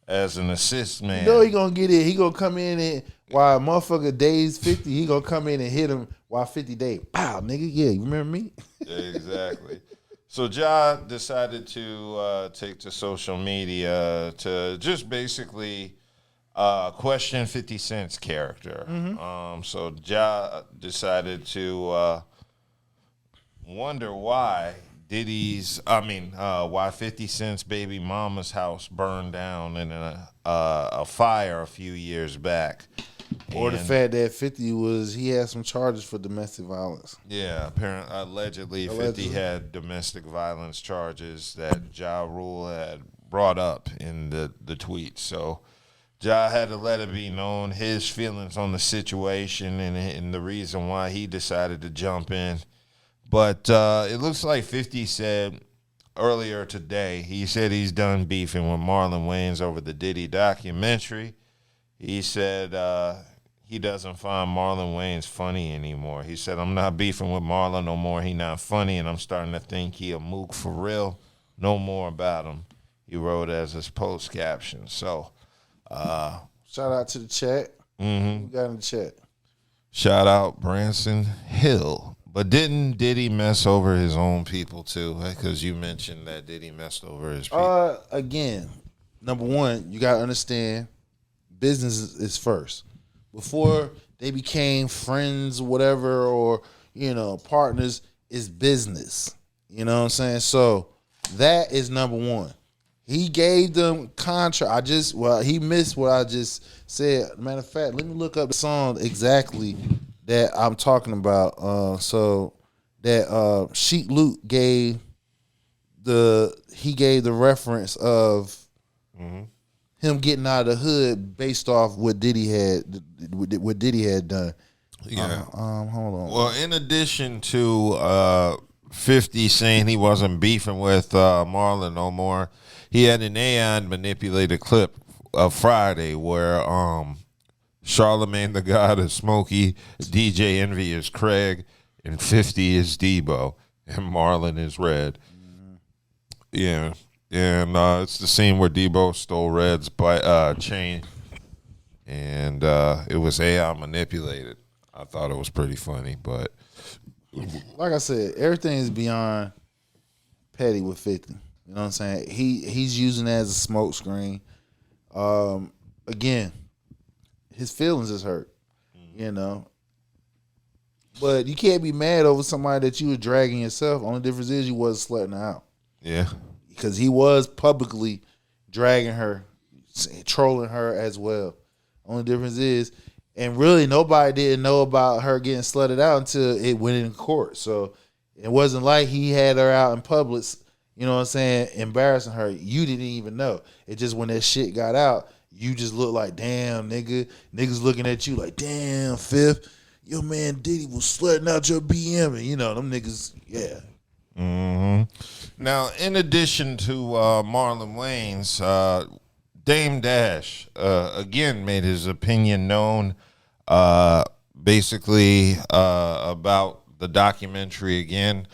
as an assist man. You know he going to get it. He going to come in and while a motherfucker days 50, he going to come in and hit him while 50 days. Pow, nigga. Yeah, you remember me? Yeah, exactly. So Ja decided to take to social media to just basically question 50 Cent's character. So Ja decided to wonder why why 50 Cent's baby mama's house burned down in a fire a few years back. Or the fact that 50 he had some charges for domestic violence. Yeah, apparently, allegedly 50 had domestic violence charges that Ja Rule had brought up in the tweet. So Ja had to let it be known his feelings on the situation and the reason why he decided to jump in. But it looks like 50 said earlier today, he said he's done beefing with Marlon Wayans over the Diddy documentary. He said he doesn't find Marlon Wayans funny anymore. He said, I'm not beefing with Marlon no more. He not funny, and I'm starting to think he a mook for real. No more about him. He wrote as his post caption. So, shout out to the chat. We got in the chat. Shout out Branson Hill. But didn't Diddy mess over his own people too? Because you mentioned that Diddy messed over his people. Again, number one, you got to understand business is first. Before they became friends or whatever, or, partners, is business. You know what I'm saying? So that is number one. He gave them contract. He missed what I just said. Matter of fact, let me look up the song exactly that I'm talking about. So that Sheik Luke gave the reference of him getting out of the hood based off what Diddy had done. Yeah. Hold on. Well, in addition to 50 saying he wasn't beefing with Marlon no more, he had an AI manipulated clip of Friday where Charlemagne the God is Smokey, DJ Envy is Craig, and 50 is Debo, and Marlon is Red. Yeah. And it's the scene where Debo stole Red's chain, and it was AI manipulated. I thought it was pretty funny, but like I said, everything is beyond petty with 50. You know what I'm saying? He's using it as a smoke screen. Again, his feelings is hurt. But you can't be mad over somebody that you were dragging yourself. Only difference is you wasn't slutting her out. Yeah. Because he was publicly dragging her, trolling her as well. Only difference is, and really nobody didn't know about her getting slutted out until it went in court. So it wasn't like he had her out in public, you know what I'm saying, embarrassing her. You didn't even know. It just when that shit got out, you just looked like, damn, nigga. Niggas looking at you like, damn, Fifth, your man Diddy was slutting out your BM. And, you know, them niggas, yeah. Mm-hmm. Now, in addition to Marlon Wayans, Dame Dash again made his opinion known, basically about the documentary again.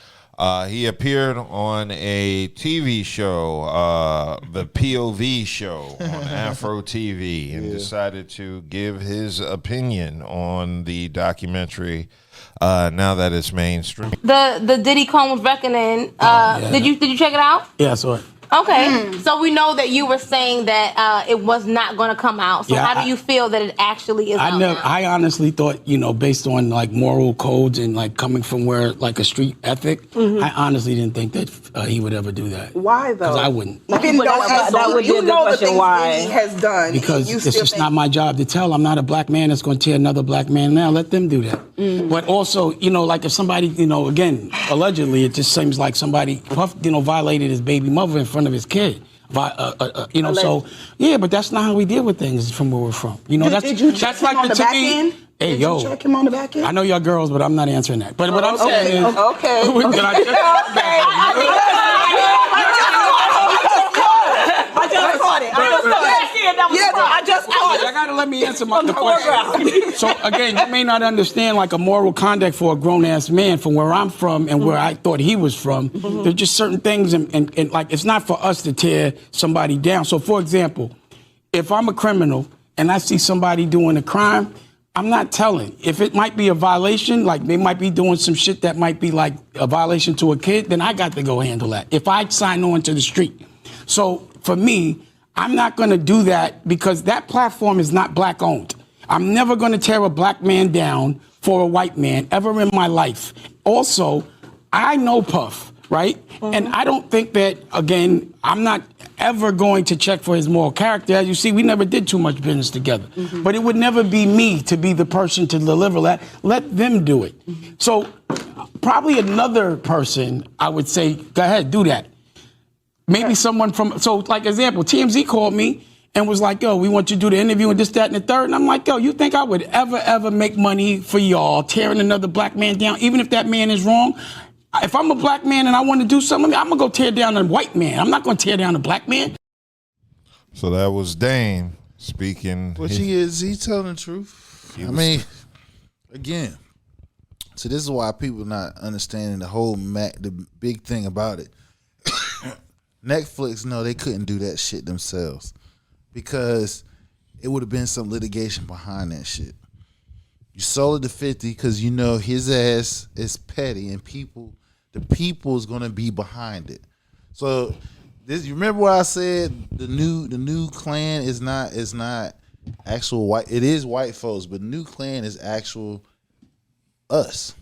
He appeared on a TV show, the POV show on Afro TV, and decided to give his opinion on the documentary now that it's mainstream. The Diddy Combs Reckoning. Did you check it out? Yeah, I saw it. Okay, so we know that you were saying that it was not going to come out. So how do you feel that it actually is out now? I honestly thought, based on like moral codes and like coming from where like a street ethic, I honestly didn't think that he would ever do that. Why though? Because I wouldn't. Even though that would be a good question. Why? He has done because it's just not my job to tell. I'm not a black man that's going to tear another black man down. Let them do that. But also, like if somebody, again, allegedly, it just seems like somebody, violated his baby mother in front of his kid. So yeah, but that's not how we deal with things from where we're from. Did you check him on the back end? Hey, Did you check him on the back end? I know y'all girls, but I'm not answering that. But what I'm saying is, I just caught it. I gotta let me answer the question. So again, you may not understand like a moral conduct for a grown ass man from where I'm from and where I thought he was from. There's just certain things and like it's not for us to tear somebody down. So for example, if I'm a criminal and I see somebody doing a crime, I'm not telling. If it might be a violation, like they might be doing some shit that might be like a violation to a kid, then I got to go handle that. If I sign on to the street. So for me, I'm not going to do that because that platform is not black owned. I'm never going to tear a black man down for a white man ever in my life. Also, I know Puff, right? And I don't think that, again, I'm not ever going to check for his moral character. As you see, we never did too much business together. But it would never be me to be the person to deliver that. Let them do it. So probably another person, I would say, go ahead, do that. Maybe someone from, so like example, TMZ called me and was like, yo, we want you to do the interview and this, that, and the third. And I'm like, yo, you think I would ever make money for y'all tearing another black man down, even if that man is wrong? If I'm a black man and I want to do something, I'm going to go tear down a white man. I'm not going to tear down a black man. So that was Dame speaking. But he's telling the truth. I mean, again, so this is why people not understanding the big thing about it. Netflix, no, they couldn't do that shit themselves because it would have been some litigation behind that shit. You sold it to 50 because you know his ass is petty and the people is gonna be behind it. So you remember what I said? The new clan is not actual white. It is white folks, but the new clan is actual us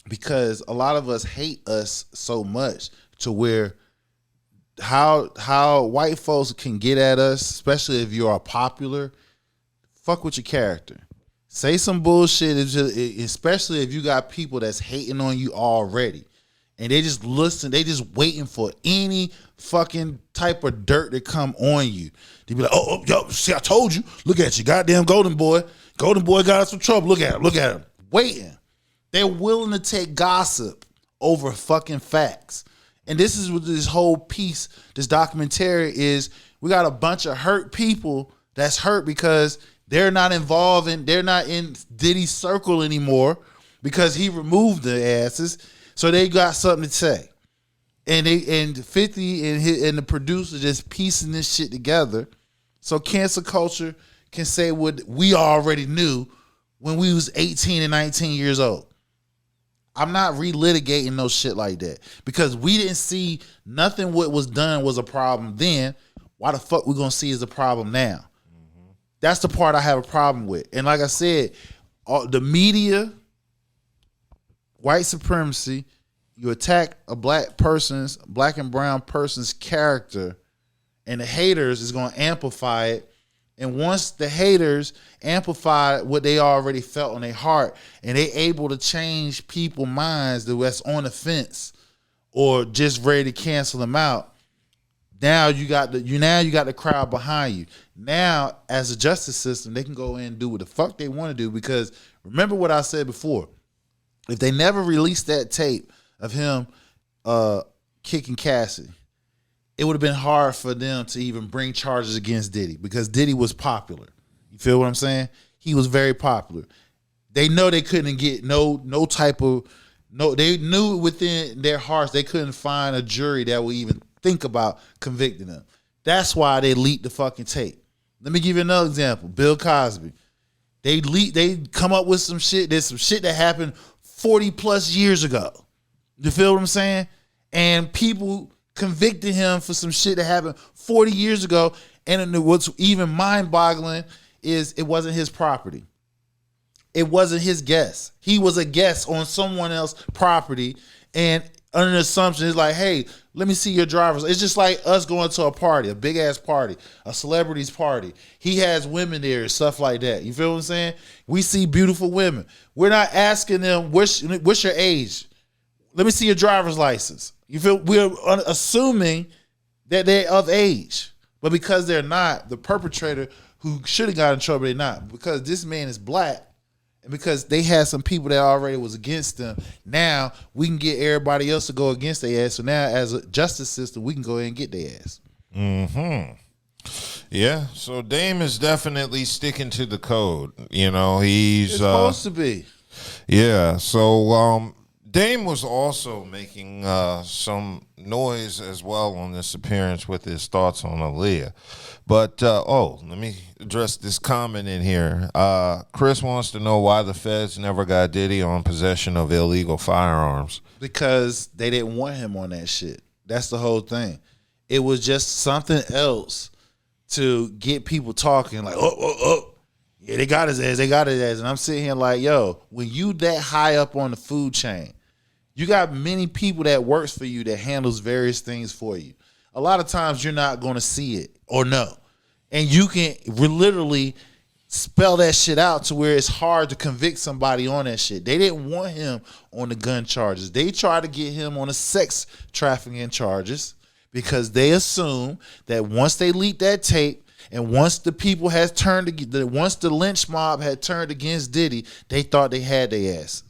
because a lot of us hate us so much to where. How white folks can get at us, especially if you are popular, fuck with your character. Say some bullshit, especially if you got people that's hating on you already. And they just waiting for any fucking type of dirt to come on you. They be like, oh, yo, see, I told you. Look at you, goddamn Golden Boy. Golden Boy got us some trouble. Look at him. Waiting. They're willing to take gossip over fucking facts. And this is what this whole piece, this documentary is. We got a bunch of hurt people that's hurt because they're not in Diddy's circle anymore because he removed the asses. So they got something to say. And 50 and the producer just piecing this shit together. So cancel culture can say what we already knew when we was 18 and 19 years old. I'm not relitigating no shit like that because we didn't see nothing what was done was a problem then. Why the fuck we gonna see is a problem now? That's the part I have a problem with. And like I said, the media white supremacy. You attack a black and brown person's character, and the haters is going to amplify it. And once the haters amplify what they already felt in their heart, and they able to change people's minds that's on the fence or just ready to cancel them out, now you got the crowd behind you. Now, as a justice system, they can go in and do what the fuck they want to do. Because remember what I said before: if they never released that tape of him kicking Cassie, it would have been hard for them to even bring charges against Diddy, because Diddy was popular. You feel what I'm saying? He was very popular. They know they couldn't get no type of they knew within their hearts they couldn't find a jury that would even think about convicting them. That's why they leaked the fucking tape. Let me give you another example. Bill Cosby. They come up with some shit. There's some shit that happened 40 plus years ago. You feel what I'm saying? And people convicted him for some shit that happened 40 years ago. And what's even mind-boggling is it wasn't his property. It wasn't his guest. He was a guest on someone else's property, and under the assumption it's like, hey, let me see your driver's. It's just like us going to a party, a big ass party, a celebrity's party. He has women there, stuff like that. You feel what I'm saying? We see beautiful women. We're not asking them, what's your age? Let me see your driver's license. You feel? We're assuming that they're of age, but because they're not, the perpetrator who should have got in trouble, they're not. Because this man is black, and because they had some people that already was against them, now we can get everybody else to go against their ass. So now, as a justice system, we can go ahead and get their ass. Mm-hmm. Yeah. So Dame is definitely sticking to the code. You know, he's supposed to be. Yeah. So Dame was also making some noise as well on this appearance with his thoughts on Aaliyah. But, let me address this comment in here. Chris wants to know why the feds never got Diddy on possession of illegal firearms. Because they didn't want him on that shit. That's the whole thing. It was just something else to get people talking like, yeah, they got his ass. And I'm sitting here like, yo, when you that high up on the food chain, you got many people that works for you that handles various things for you. A lot of times you're not going to see it or know. And you can literally spell that shit out to where it's hard to convict somebody on that shit. They didn't want him on the gun charges. They tried to get him on the sex trafficking charges because they assume that once they leaked that tape and once the people has once the lynch mob had turned against Diddy, they thought they had their asses.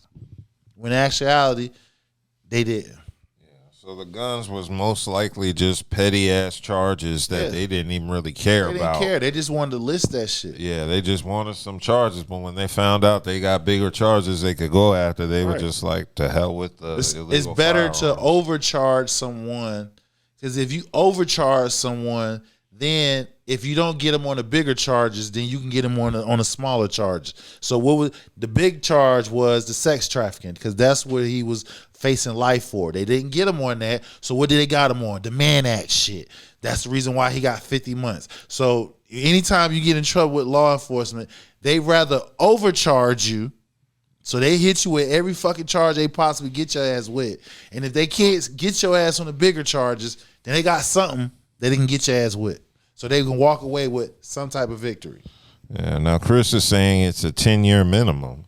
When in actuality, they didn't. So the guns was most likely just petty ass charges that they didn't even really care about. They didn't care. They just wanted to list that shit. Yeah, they just wanted some charges, but when they found out they got bigger charges they could go after, they were just like, to hell with the illegal It's better firearms. to overcharge someone, because if you overcharge someone, then if you don't get them on the bigger charges, then you can get them on the smaller charges. So what was the big charge was the sex trafficking, because that's what he was facing life for. They didn't get him on that. So what did they got him on? The Mann Act shit. That's the reason why he got 50 months. So anytime you get in trouble with law enforcement, they rather overcharge you. So they hit you with every fucking charge they possibly get your ass with. And if they can't get your ass on the bigger charges, then they got something that they can get your ass with. So they can walk away with some type of victory. Yeah, now Chris is saying it's a 10-year minimum.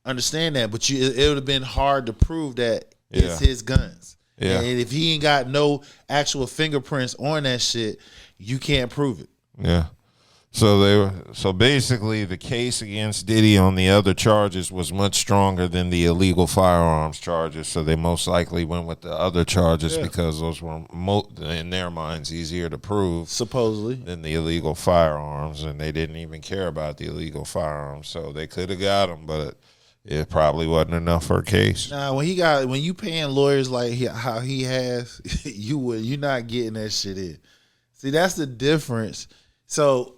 Understand that, but it would have been hard to prove that it's his guns. Yeah. And if he ain't got no actual fingerprints on that shit, you can't prove it. Yeah. So basically the case against Diddy on the other charges was much stronger than the illegal firearms charges. So they most likely went with the other charges because those were in their minds easier to prove, supposedly, than the illegal firearms, and they didn't even care about the illegal firearms. So they could have got them, but it probably wasn't enough for a case. Nah, when you paying lawyers like how he has, you're not getting that shit in. See, that's the difference. So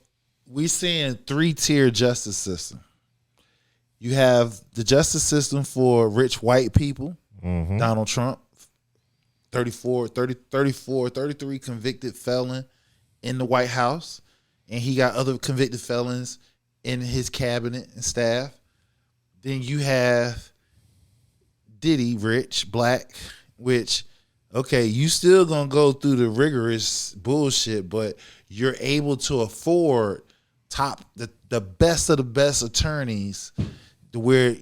we seeing 3-tier justice system. You have the justice system for rich white people. Mm-hmm. Donald Trump, 33 convicted felon in the White House, and he got other convicted felons in his cabinet and staff. Then you have Diddy, rich, black, which, okay, you still gonna go through the rigorous bullshit, but you're able to afford the best of the best attorneys to where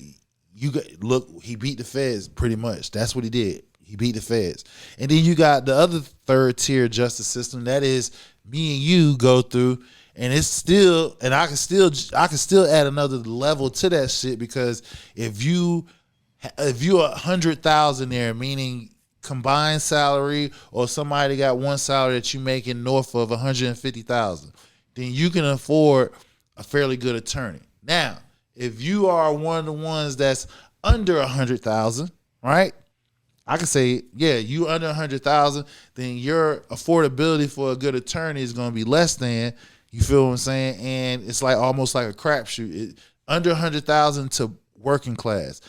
you got, look, he beat the feds pretty much. That's what he did. He beat the feds. And then you got the other third tier justice system that is me and you go through, and it's still, and I can still add another level to that shit, because if you're 100,000 there, meaning combined salary, or somebody got one salary that you making north of 150,000, then you can afford a fairly good attorney. Now, if you are one of the ones that's under 100,000, right? I can say, yeah, you under 100,000, then your affordability for a good attorney is going to be less than, you feel what I'm saying? And it's like almost like a crapshoot. Under 100,000 to working class.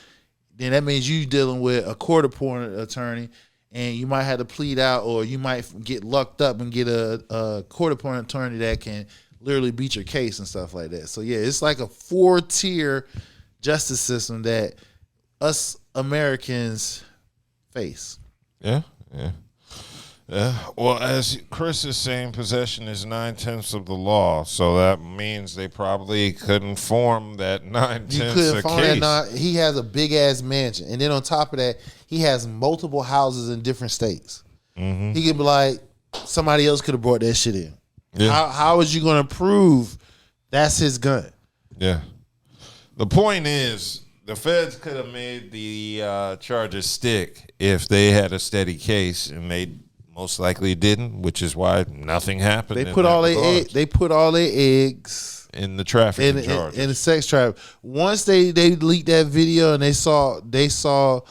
Then that means you dealing with a court-appointed attorney, and you might have to plead out, or you might get lucked up and get a court-appointed attorney that can literally beat your case and stuff like that. So yeah, it's like a 4-tier justice system that us Americans face. Yeah. Well, as Chris is saying, possession is 9/10 of the law, so that means they probably couldn't form that 9/10 case. He has a big ass mansion, and then on top of that, he has multiple houses in different states. Mm-hmm. He could be like, somebody else could have brought that shit in. Yeah. How is you going to prove that's his gun? Yeah. The point is, the feds could have made the charges stick if they had a steady case, and they most likely didn't, which is why nothing happened. They put all their eggs in the trafficking charges, in the sex traffic. Once they leaked that video and they saw the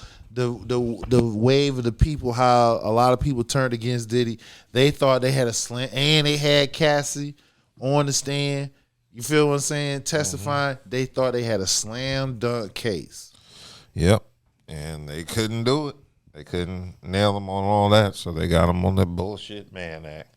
wave of the people, how a lot of people turned against Diddy. They thought they had a slam, and they had Cassie on the stand. You feel what I'm saying? Testifying. Mm-hmm. They thought they had a slam dunk case. Yep, and they couldn't do it. They couldn't nail them on all that, so they got them on the bullshit Mann Act.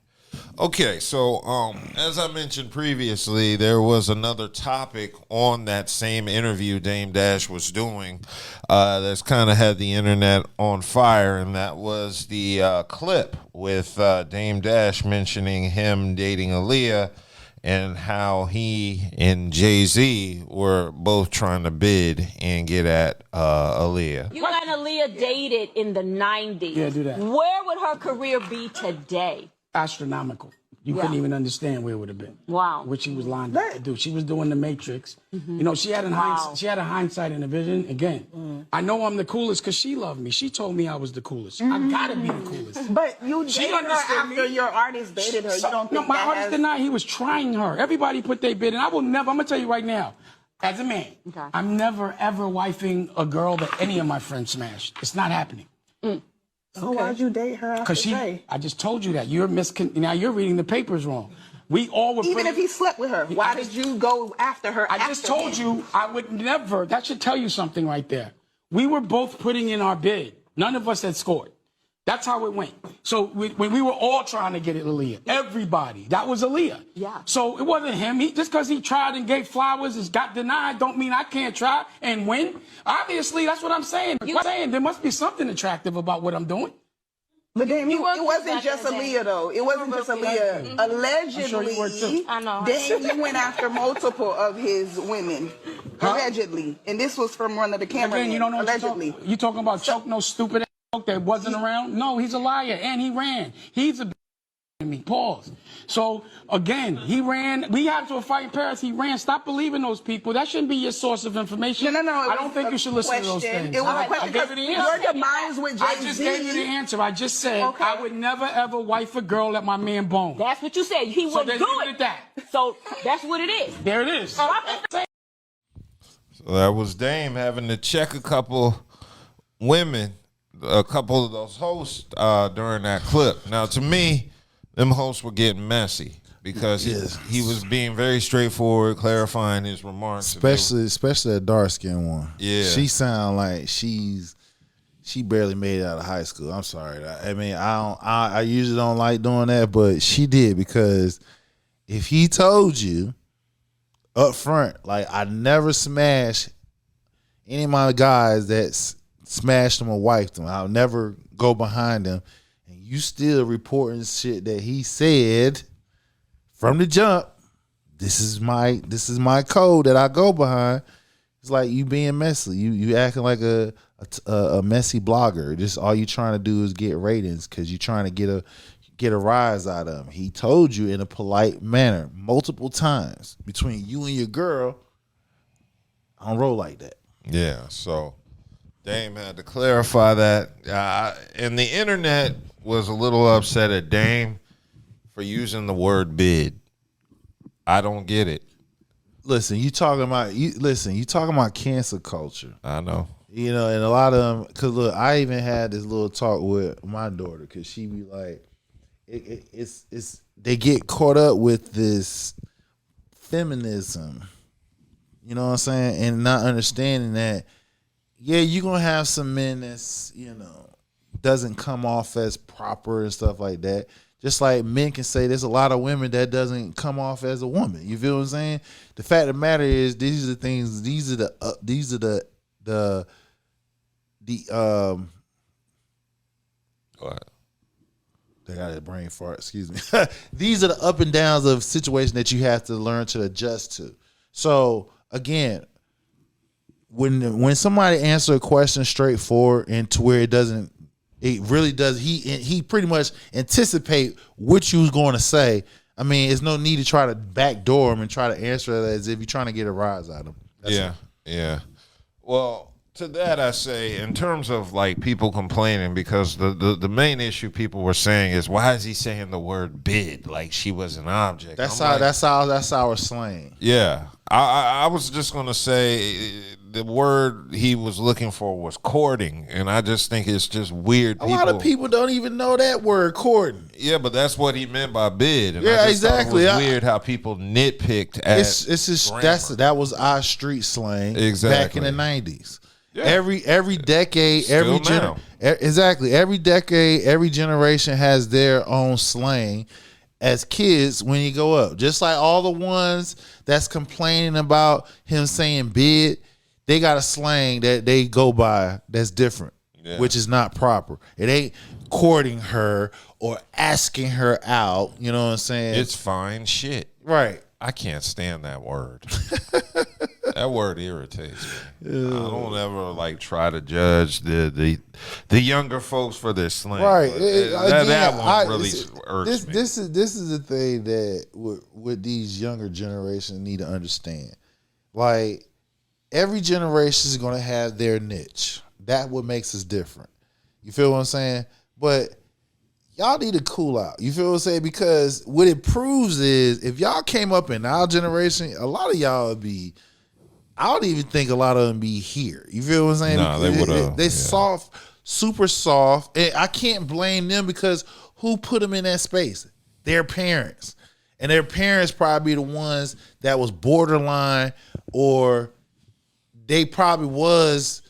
Okay, so as I mentioned previously, there was another topic on that same interview Dame Dash was doing that's kind of had the internet on fire, and that was the clip with Dame Dash mentioning him dating Aaliyah, and how he and Jay-Z were both trying to bid and get at Aaliyah. You and Aaliyah dated in the 90s. Yeah, do that. Where would her career be today? Astronomical. You couldn't even understand where it would have been. Wow. What she was lined up to do. She was doing the Matrix. Mm-hmm. You know, she had a hindsight and a vision. Again, I know I'm the coolest because she loved me. She told me I was the coolest. I gotta be the coolest. But you dated her after your artist dated her. You don't think my artist did not. He was trying her. Everybody put their bid in. I'm gonna tell you right now, as a man, I'm never ever wifing a girl that any of my friends smashed. It's not happening. So why'd you date her after Jay? I just told you that. Now you're reading the papers wrong. We all were. Even if he slept with her, why did you go after her? I just told you I would never. That should tell you something right there. We were both putting in our bid. None of us had scored. That's how it went. So when we were all trying to get at Aaliyah, everybody, that was Aaliyah. Yeah. So it wasn't him. Just because he tried and gave flowers and got denied don't mean I can't try and win. Obviously, that's what I'm saying. There must be something attractive about what I'm doing. But then it wasn't just Aaliyah, though. It wasn't just Aaliyah. Allegedly, Dame went after multiple of his women. Allegedly. And this was from one of the cameras. Again, you don't know allegedly. You talking about choke no stupid ass that wasn't around? No, he's a liar, and he ran. He's a me. Pause. So again, he ran. We got to a fight in Paris. He ran. Stop believing those people. That shouldn't be your source of information. No. I don't think you should listen to those things. It was a question. I gave you the answer. Your demise with Jay-Z. I just gave you the answer. I just said I would never ever wife a girl that my man boned. That's what you said. He would do it. That. So that's what it is. There it is. So that was Dame having to check a couple women, a couple of those hosts during that clip. Now, to me, them hosts were getting messy because he was being very straightforward, clarifying his remarks. Especially that dark skinned one. Yeah, she sound like she barely made it out of high school. I'm sorry. I mean, I usually don't like doing that, but she did, because if he told you up front, like, I never smash any of my guys that smash them or wife them. I'll never go behind them. And you still reporting shit that he said from the jump. This is my code that I go behind. It's like you being messy. You acting like a messy blogger. Just all you trying to do is get ratings because you trying to get a rise out of him. He told you in a polite manner multiple times between you and your girl, I don't roll like that. Yeah, so Dame had to clarify that. And the internet was a little upset at Dame for using the word bid. I don't get it. Listen, you talking about cancel culture. I know. You know, and a lot of them, because look, I even had this little talk with my daughter because she be like, it's they get caught up with this feminism, you know what I'm saying, and not understanding that, yeah, you're gonna have some men that's, you know, doesn't come off as proper and stuff like that. Just like men can say there's a lot of women that doesn't come off as a woman. You feel what I'm saying? The fact of the matter is these are the things, these are the what? They got a brain fart, excuse me. These are the up and downs of situation that you have to learn to adjust to. So again, when somebody answer a question straightforward and to where it really does, he pretty much anticipate what you was going to say. I mean, there's no need to try to backdoor him and try to answer it as if you're trying to get a rise out of him. Yeah. Well, to that I say, in terms of like people complaining, because the main issue people were saying is, why is he saying the word bid like she was an object? That's our slang. Yeah, I was just gonna say the word he was looking for was courting, and I just think it's just weird. A lot of people don't even know that word, courting. Yeah, but that's what he meant by bid. And yeah, I just exactly. Thought it was weird how people nitpicked at that was our street slang back in the 90s. Yeah. Every decade, Still every decade, every generation has their own slang as kids when you go up. Just like all the ones that's complaining about him saying bid, they got a slang that they go by that's different, which is not proper. It ain't courting her or asking her out. You know what I'm saying? It's fine shit. Right. I can't stand that word. That word irritates me. I don't ever like try to judge the younger folks for their slang. Right. That one really irks me. This is the thing that with these younger generations need to understand. Like, every generation is going to have their niche. That's what makes us different. You feel what I'm saying? But y'all need to cool out. You feel what I'm saying? Because what it proves is if y'all came up in our generation, a lot of y'all would be, I don't even think a lot of them be here. You feel what I'm saying? No, they would have. They soft, super soft. And I can't blame them because who put them in that space? Their parents. And their parents probably the ones that was borderline, or they probably was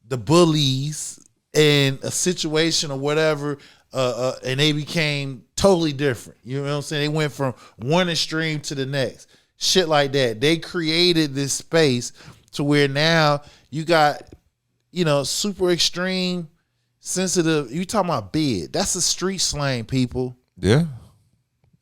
the bullies in a situation or whatever, and they became totally different. You know what I'm saying? They went from one extreme to the next. Shit like that. They created this space to where now you got, you know, super extreme, sensitive. You talking about bid. That's a street slang, people. Yeah.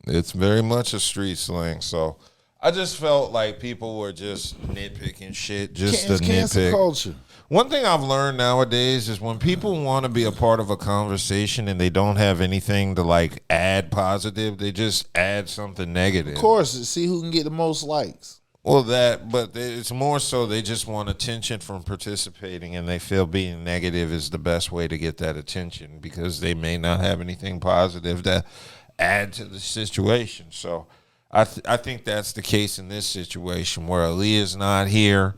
It's very much a street slang. So I just felt like people were just nitpicking shit just to cancel nitpick. Culture. One thing I've learned nowadays is when people want to be a part of a conversation and they don't have anything to like add positive, they just add something negative. Of course, see who can get the most likes. Well, but it's more so they just want attention from participating, and they feel being negative is the best way to get that attention because they may not have anything positive to add to the situation. So I think that's the case in this situation where Aaliyah's not here.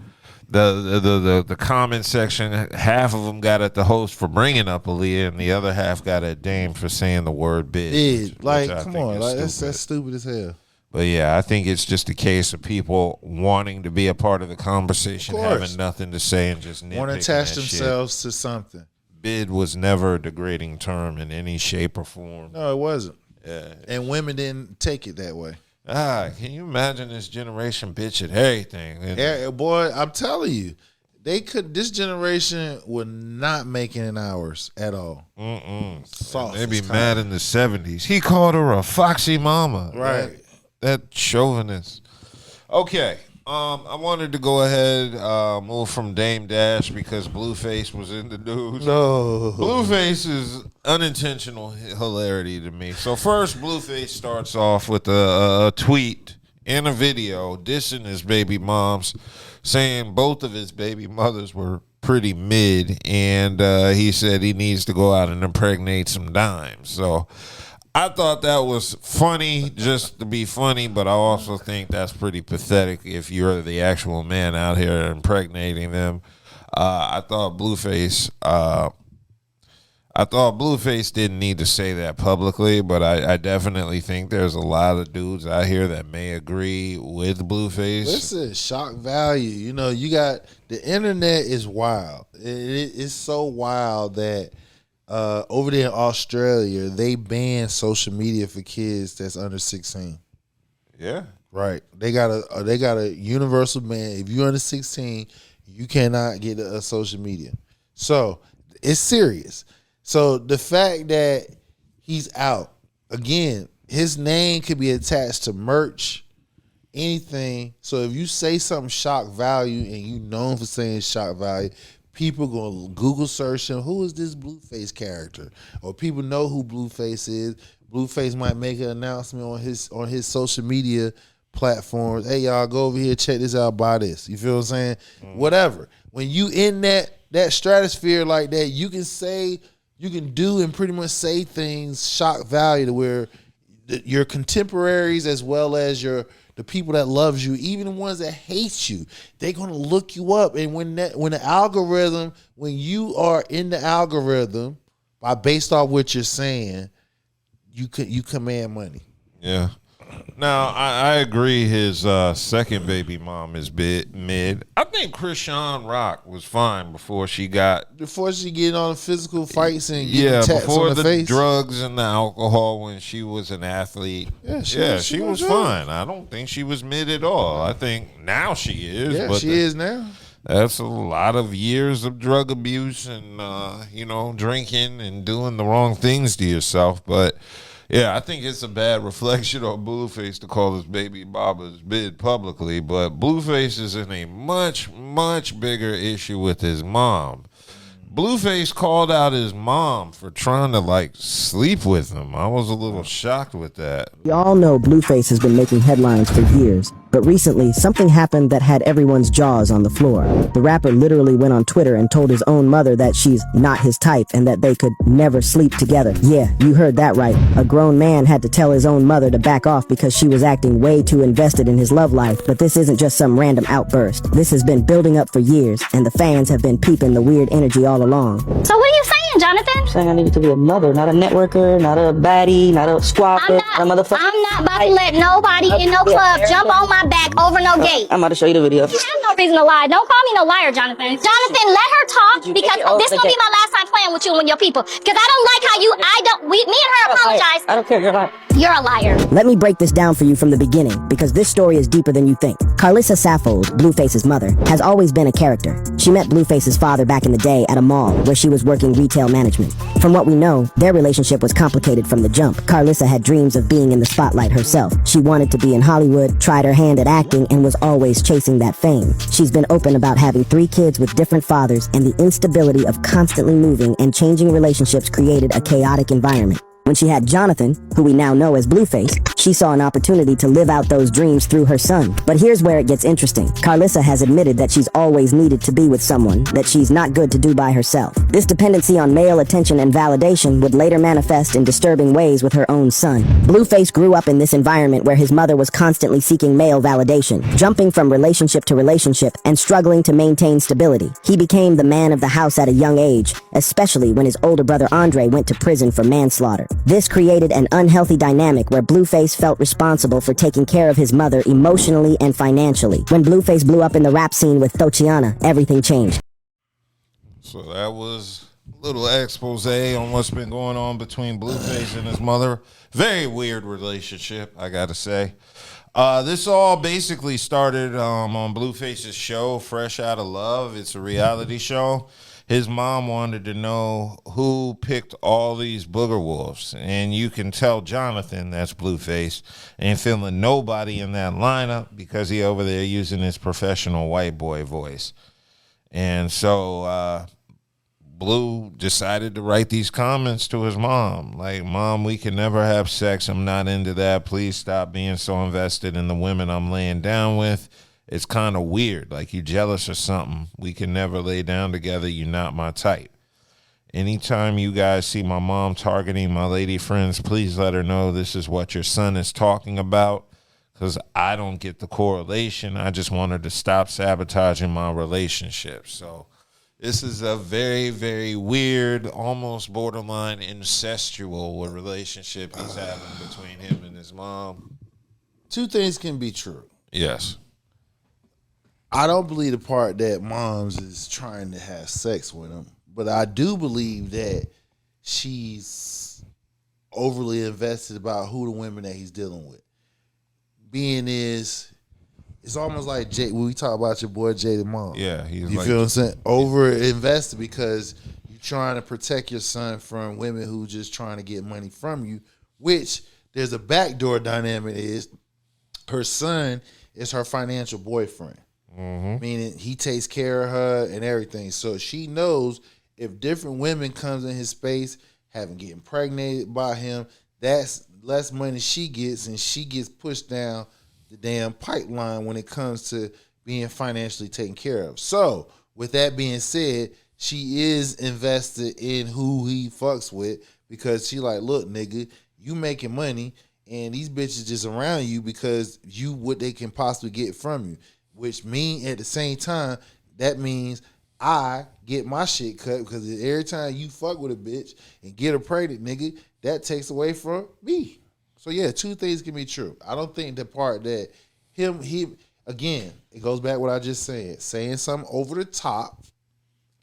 The comment section, half of them got at the host for bringing up Aaliyah, and the other half got at Dame for saying the word bid. Like, come on, like that's stupid as hell. But yeah, I think it's just a case of people wanting to be a part of the conversation, having nothing to say, and just nitpicking. Want to attach that themselves shit. to something. Bid was never a degrading term in any shape or form. No, it wasn't. Yeah. And women didn't take it that way. Can you imagine this generation bitch at everything? Boy, I'm telling you, This generation would not make it in hours at all. Soft They be as mad in the 70s. He called her a foxy mama. Right. That chauvinist. Okay. I wanted to go ahead, move from Dame Dash because Blueface was in the news. No. Blueface is unintentional hilarity to me. So first, Blueface starts off with a tweet and a video dissing his baby moms, saying both of his baby mothers were pretty mid, and he said he needs to go out and impregnate some dimes. So I thought that was funny just to be funny, but I also think that's pretty pathetic if you're the actual man out here impregnating them. I thought Blueface didn't need to say that publicly, but I definitely think there's a lot of dudes out here that may agree with Blueface. Listen, shock value. You know, you got the internet is wild. It's so wild that over there in Australia, they ban social media for kids that's under 16. Yeah. Right. They got a universal ban. If you're under 16, you cannot get a social media. So it's serious. So the fact that he's out, again, his name could be attached to merch, anything. So if you say something shock value and you known for saying shock value, people gonna Google search him. Who is this Blueface character? Or people know who Blueface is. Blueface might make an announcement on his social media platforms. Hey y'all, go over here, check this out, buy this. You feel what I'm saying? Whatever. When you in that stratosphere like that, you can do and pretty much say things shock value to where your contemporaries as well as the people that loves you, even the ones that hate you, they're gonna look you up. And when you are in the algorithm, based off what you're saying, you command money. Yeah. Now, I agree his second baby mom is mid. I think Krishan Rock was fine before she get on physical fights and getting tats before on the face. Drugs and the alcohol when she was an athlete. She was fine. I don't think she was mid at all. I think now she is. Yeah, but she is now. That's a lot of years of drug abuse and drinking and doing the wrong things to yourself. But yeah, I think it's a bad reflection on Blueface to call his baby Baba's bid publicly, but Blueface is in a much, much bigger issue with his mom. Blueface called out his mom for trying to sleep with him. I was a little shocked with that. We all know Blueface has been making headlines for years, but recently something happened that had everyone's jaws on the floor. The rapper literally went on Twitter and told his own mother that she's not his type and that they could never sleep together. Yeah, you heard that right. A grown man had to tell his own mother to back off because she was acting way too invested in his love life. But this isn't just some random outburst. This has been building up for years, and the fans have been peeping the weird energy all along. So what are you saying, Jonathan? I'm saying I need you to be a mother, not a networker, not a baddie, not a squawker, not a motherfucker. I'm not about to let nobody in no club jump on my back over no gate. I'm about to show you the video. You have no reason to lie. Don't call me no liar, Jonathan. Jonathan, let her talk because this gonna be my last time playing with you and your people. Because I don't like how me and her apologize. I don't care, you're a liar. You're a liar. Let me break this down for you from the beginning, because this story is deeper than you think. Carlissa Saffold, Blueface's mother, has always been a character. She met Blueface's father back in the day at a mall where she was working retail management. From what we know, their relationship was complicated from the jump. Carlissa had dreams of being in the spotlight herself. She wanted to be in Hollywood, tried her hand at acting, and was always chasing that fame. She's been open about having 3 kids with different fathers, and the instability of constantly moving and changing relationships created a chaotic environment. When she had Jonathan, who we now know as Blueface, she saw an opportunity to live out those dreams through her son. But here's where it gets interesting. Carlissa has admitted that she's always needed to be with someone, that she's not good to do by herself. This dependency on male attention and validation would later manifest in disturbing ways with her own son. Blueface grew up in this environment where his mother was constantly seeking male validation, jumping from relationship to relationship and struggling to maintain stability. He became the man of the house at a young age, especially when his older brother Andre went to prison for manslaughter. This created an unhealthy dynamic where Blueface felt responsible for taking care of his mother emotionally and financially. When Blueface blew up in the rap scene with Thotiana, everything changed. So that was a little expose on what's been going on between Blueface and his mother. Very weird relationship, I gotta say. This all basically started on Blueface's show, Fresh Out of Love. It's a reality show. His mom wanted to know who picked all these booger wolves. And you can tell Jonathan, that's Blueface, ain't feeling nobody in that lineup because he over there using his professional white boy voice. And so Blue decided to write these comments to his mom. Like, Mom, we can never have sex. I'm not into that. Please stop being so invested in the women I'm laying down with. It's kind of weird, like you jealous or something. We can never lay down together. You're not my type. Anytime you guys see my mom targeting my lady friends, please let her know this is what your son is talking about, because I don't get the correlation. I just want her to stop sabotaging my relationship. So this is a very, very weird, almost borderline incestual relationship he's having between him and his mom. Two things can be true. Yes. I don't believe the part that moms is trying to have sex with him, but I do believe that she's overly invested about who the women that he's dealing with. Being it's almost like when we talk about your boy Jada mom. Yeah, you feel what I'm saying? Over invested because you're trying to protect your son from women who just trying to get money from you. Which there's a backdoor dynamic is her son is her financial boyfriend. Mm-hmm. Meaning he takes care of her and everything. So she knows if different women comes in his space, having getting pregnant by him, that's less money she gets, and she gets pushed down the damn pipeline when it comes to being financially taken care of. So with that being said, she is invested in who he fucks with because she like, look, nigga, you making money and these bitches just around you because you what they can possibly get from you. Which mean at the same time, that means I get my shit cut because every time you fuck with a bitch and get her pregnant, nigga, that takes away from me. So yeah, two things can be true. I don't think the part that he again, it goes back to what I just said. Saying something over the top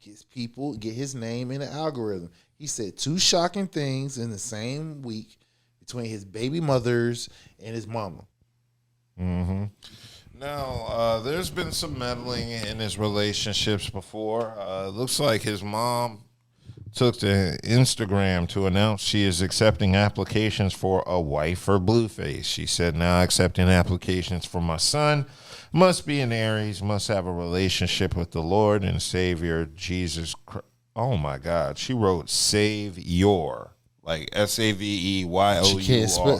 get his name in the algorithm. He said two shocking things in the same week between his baby mothers and his mama. Mm-hmm. Now, there's been some meddling in his relationships before. Looks like his mom took to Instagram to announce she is accepting applications for a wife for Blueface. She said, now accepting applications for my son. Must be an Aries, must have a relationship with the Lord and Savior, Jesus Christ. Oh, my God. She wrote save your, like SAVEYOUR.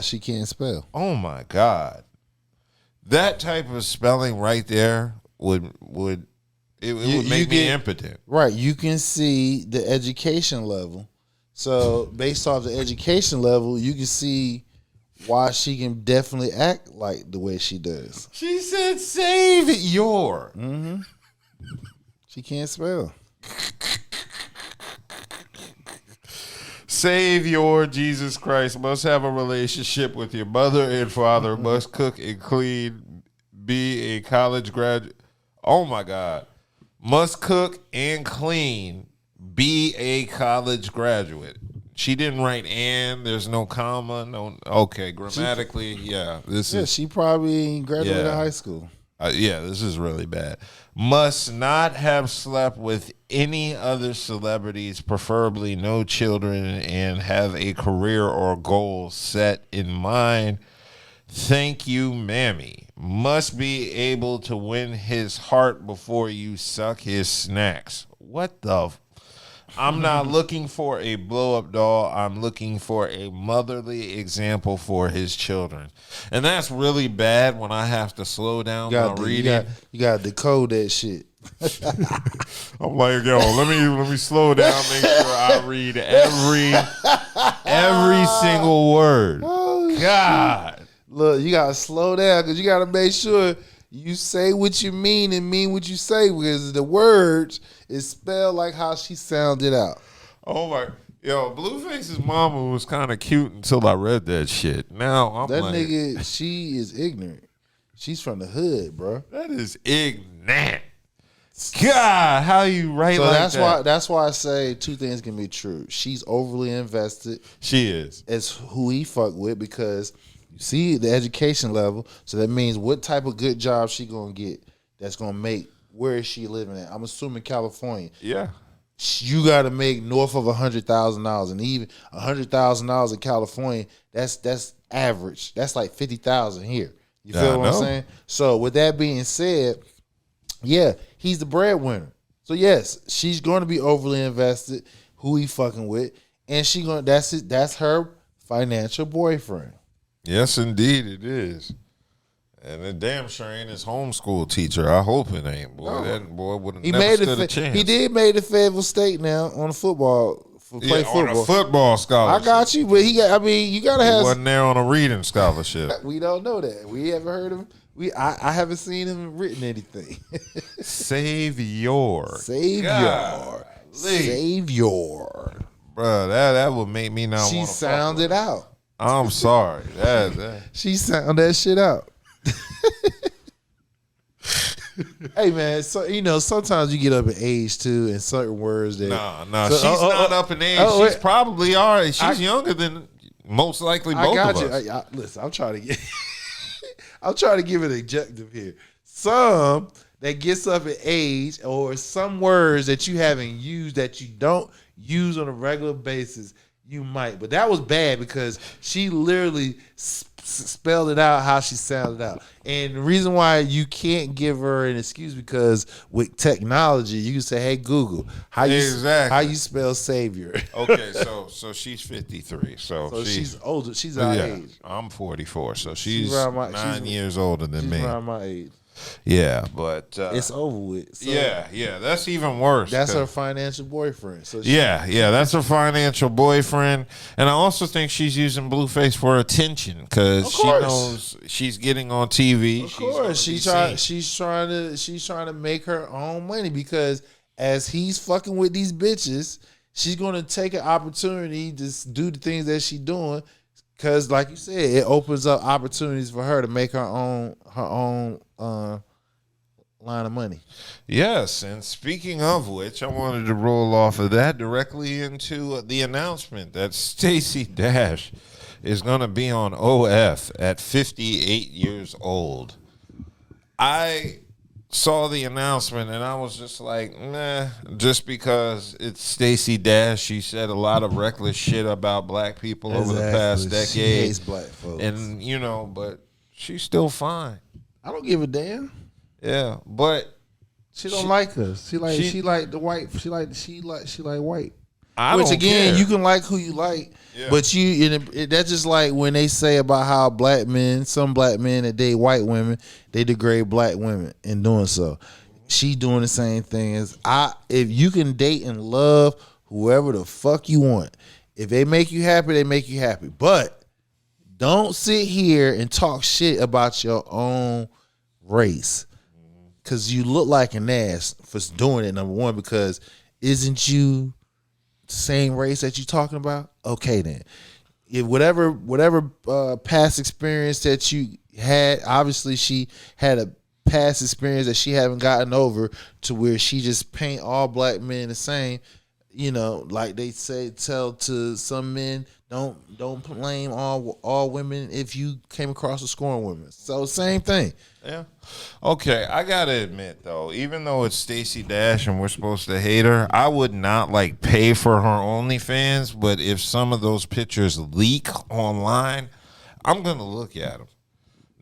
She can't spell. Oh, my God. That type of spelling right there would make me impotent. Right. You can see the education level. So based off the education level, you can see why she can definitely act like the way she does. She said save your. Mm-hmm. She can't spell. Save your Jesus Christ, must have a relationship with your mother and father, must cook and clean, be a college graduate. Oh my God. Must cook and clean, be a college graduate. She didn't write and, there's no comma, no. Okay, grammatically, she probably graduated high school. This is really bad. Must not have slept with any other celebrities, preferably no children, and have a career or goal set in mind. Thank you, Mammy. Must be able to win his heart before you suck his snacks. What the? I'm not looking for a blow-up doll. I'm looking for a motherly example for his children. And that's really bad when I have to slow down my reading. You got to decode that shit. I'm like, yo, let me slow down, make sure I read every single word. Oh, God. Shit. Look, you got to slow down because you got to make sure you say what you mean and mean what you say because the words is spelled like how she sounded out. Oh my, yo, Blueface's mama was kind of cute until I read that shit. Now I'm that like, nigga, she is ignorant. She's from the hood, bro. That is ignorant. God, how you write so like that's that? That's why I say two things can be true. She's overly invested. She is. As who he fuck with because You see the education level, so that means what type of good job she gonna get that's gonna make where is she living at? I'm assuming California. Yeah. You got to make north of $100,000, and even $100,000 in California, that's average. That's like 50,000 here. You feel what I'm saying? So with that being said, yeah, he's the breadwinner. So yes, she's going to be overly invested. Who he fucking with, and she gonna that's her financial boyfriend. Yes, indeed, it is. And it damn sure ain't his homeschool teacher. I hope it ain't, boy. No. That boy would have never stood a chance. He did made the Fayetteville State now on the football play football. On a football scholarship. I got you, but he got. I mean, you gotta have. He wasn't there on a reading scholarship. We don't know that. We haven't heard him. I haven't seen him written anything. Savior. Bro, that would make me not want to. She sounded out. I'm sorry. She sounded that shit out. Hey man, so sometimes you get up in age too, and certain words that she's not up in age. She's probably already. She's younger than most likely both of us. Listen, I'm trying to get. I'm trying to give it an adjective here. Some that gets up in age, or some words that you haven't used that you don't use on a regular basis, you might. But that was bad because she literally spelled it out how she sounded out. And the reason why you can't give her an excuse because with technology, you can say, "Hey Google, how you spell savior?" Okay, so she's 53. So she's older. She's our age. I'm 44, so she's 9 years older than me. She's around my age. Yeah, but it's over with. So yeah, that's even worse. That's her financial boyfriend. So that's her financial boyfriend, and I also think she's using Blueface for attention because she knows she's getting on TV. Of course, she's trying to make her own money because as he's fucking with these bitches, she's gonna take an opportunity to do the things that she's doing. Because, like you said, it opens up opportunities for her to make her own line of money. Yes, and speaking of which, I wanted to roll off of that directly into the announcement that Stacey Dash is going to be on OF at 58 years old. I saw the announcement and I was just like, nah, just because it's Stacey Dash, she said a lot of reckless shit about black people over the past decade. She hates black folks. And, but she's still fine. I don't give a damn. Yeah, but she don't like us. She like the white. She like white. Which again, you can like who you like, but that's just like when they say about how some black men that date white women, they degrade black women in doing so. She doing the same thing as if you can date and love whoever the fuck you want. If they make you happy, they make you happy. But don't sit here and talk shit about your own race. Because you look like an ass for doing it, number one, because isn't you the same race that you talking about? Okay, then. If whatever past experience that you had, obviously she had a past experience that she haven't gotten over to where she just paint all black men the same. Like they tell to some men, don't blame all women if you came across a scorn woman. So same thing. Yeah. Okay, I gotta admit though, even though it's Stacey Dash and we're supposed to hate her, I would not pay for her OnlyFans. But if some of those pictures leak online, I'm gonna look at them.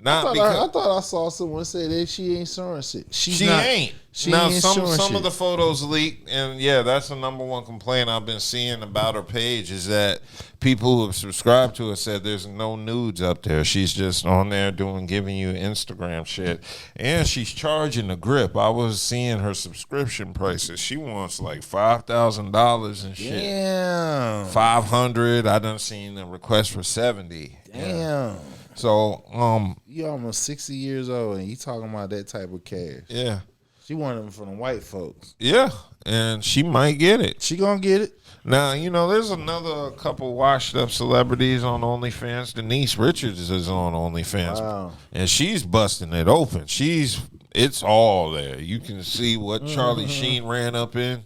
I thought I saw someone say that she ain't showing shit. She ain't. Now some of the photos leaked, and that's the number one complaint I've been seeing about her page is that people who have subscribed to her said there's no nudes up there. She's just on there giving you Instagram shit, and she's charging a grip. I was seeing her subscription prices. She wants like $5,000 and shit. Damn. 500. I done seen a request for 70. Damn. Yeah. So you almost 60 years old and you talking about that type of cash. Yeah. She wanted them from the white folks. Yeah, and she might get it. She gonna get it. Now, there's another couple washed up celebrities on OnlyFans. Denise Richards is on OnlyFans. Wow. And she's busting it open. It's all there. You can see what Charlie Sheen ran up in.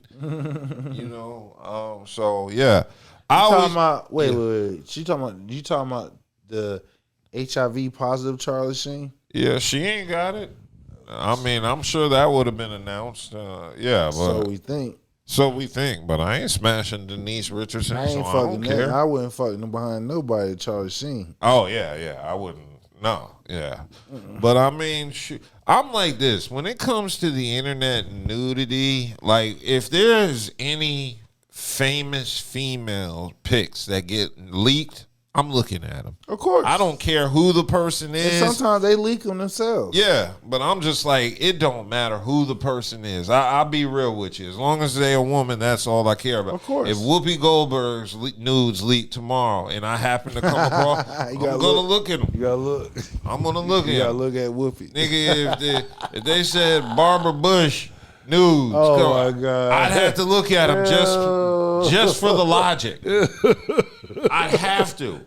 So yeah. Wait. You talking about the HIV positive Charlie Sheen? Yeah, she ain't got it. I mean, I'm sure that would have been announced. Yeah, but So we think. So we think, but I ain't smashing Denise Richardson. I ain't so I fucking don't care. I wouldn't fucking behind nobody, Charlie Sheen. Oh yeah, I wouldn't. No, yeah. But I mean, I'm like this. When it comes to the internet nudity, like if there's any famous female pics that get leaked, I'm looking at them. Of course. I don't care who the person is. And sometimes they leak them themselves. Yeah, but I'm just like, it don't matter who the person is. I'll be real with you. As long as they're a woman, that's all I care about. Of course. If Whoopi Goldberg's nudes leak tomorrow and I happen to come across, I'm going to look at them. You got to look. I'm going to look at them. You got to look at Whoopi. Nigga, if they said Barbara Bush nudes, oh my God, I'd have to look at them just for the logic. I'd have to.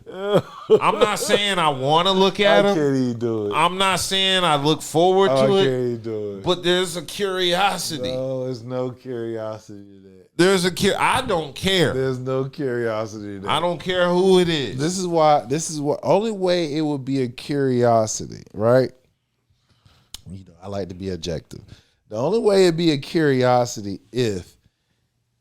I'm not saying I want to look at them. I can't even do it. I'm not saying I look forward to it. I can't even do it. But there's a curiosity. No, there's no curiosity to that. There's I don't care. There's no curiosity to that. I don't care who it is. This is what only way it would be a curiosity, right? You know, I like to be objective. The only way it'd be a curiosity if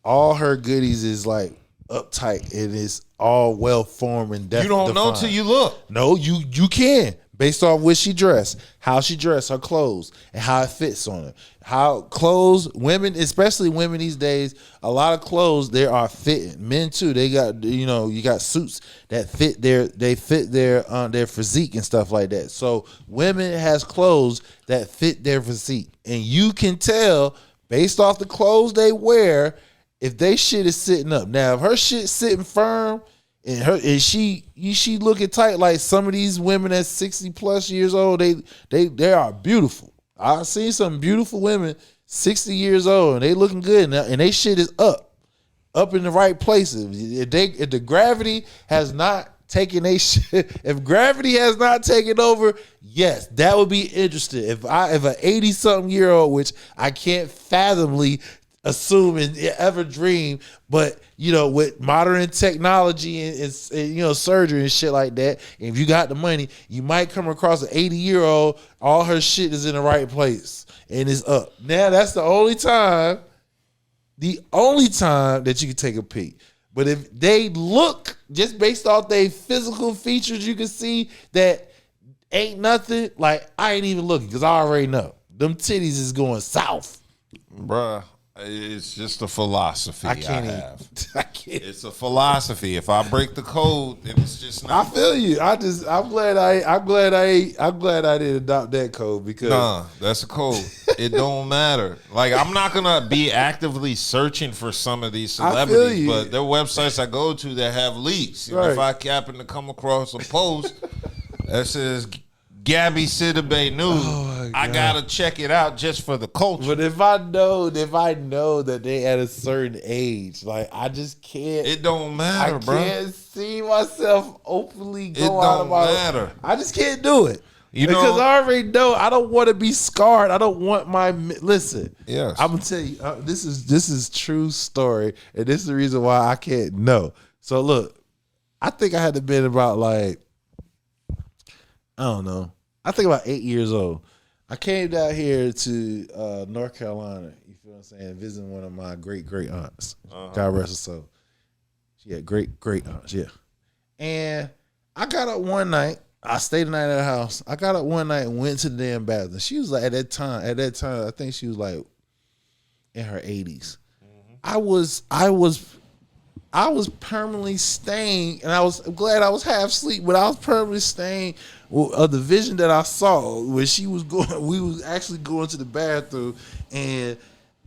all her goodies is like uptight and it's all well formed and defined. You don't know till you look. No, you can. Based off what she dressed, how she dressed, her clothes, and how it fits on her. How clothes, women, especially women these days, a lot of clothes they are fitting. Men too, they got you got suits that fit their physique and stuff like that. So women has clothes that fit their physique, and you can tell based off the clothes they wear if they shit is sitting up. Now if her shit sitting firm. And she looking tight like some of these women at 60 plus years old. They are beautiful. I've seen some beautiful women 60 years old and they looking good and they shit is up in the right places. If the gravity has not taken if gravity has not taken over, yes, that would be interesting. If an 80-something-year-old, which I can't fathomly assume and ever dream, but with modern technology and surgery and shit like that, if you got the money, you might come across an 80-year-old, all her shit is in the right place and it's up. Now that's the only time that you can take a peek. But if they look just based off their physical features, you can see that ain't nothing. Like I ain't even looking because I already know them titties is going south, bruh. It's just a philosophy I have. I can't. It's a philosophy. If I break the code, then it's just not. I feel you. I'm glad I didn't adopt that code because that's a code. It don't matter. Like I'm not gonna be actively searching for some of these celebrities, but there are websites I go to that have leaks. Right. If I happen to come across a post that says Gabby Sidibe news, I gotta check it out just for the culture. But if I know that they at a certain age, like I just can't. It don't matter, bro. I can't see myself openly go it out don't of my. Matter. I just can't do it. Because I already know I don't want to be scarred. I don't want my listen. Yes, I'm gonna tell you. This is true story, and this is the reason why I can't know. So look, I think I had to been about like I don't know. I think about 8 years old. I came down here to North Carolina, you feel what I'm saying, visiting one of my great aunts. God rest her soul. She had great aunts, yeah. And I got up one night, I stayed the night at her house. I got up one night and went to the damn bathroom. She was like, at that time, I think she was like in her 80s. I was permanently staying, and I'm glad I was half asleep, but I was permanently staying of the vision that I saw when she was going. We was actually going to the bathroom, and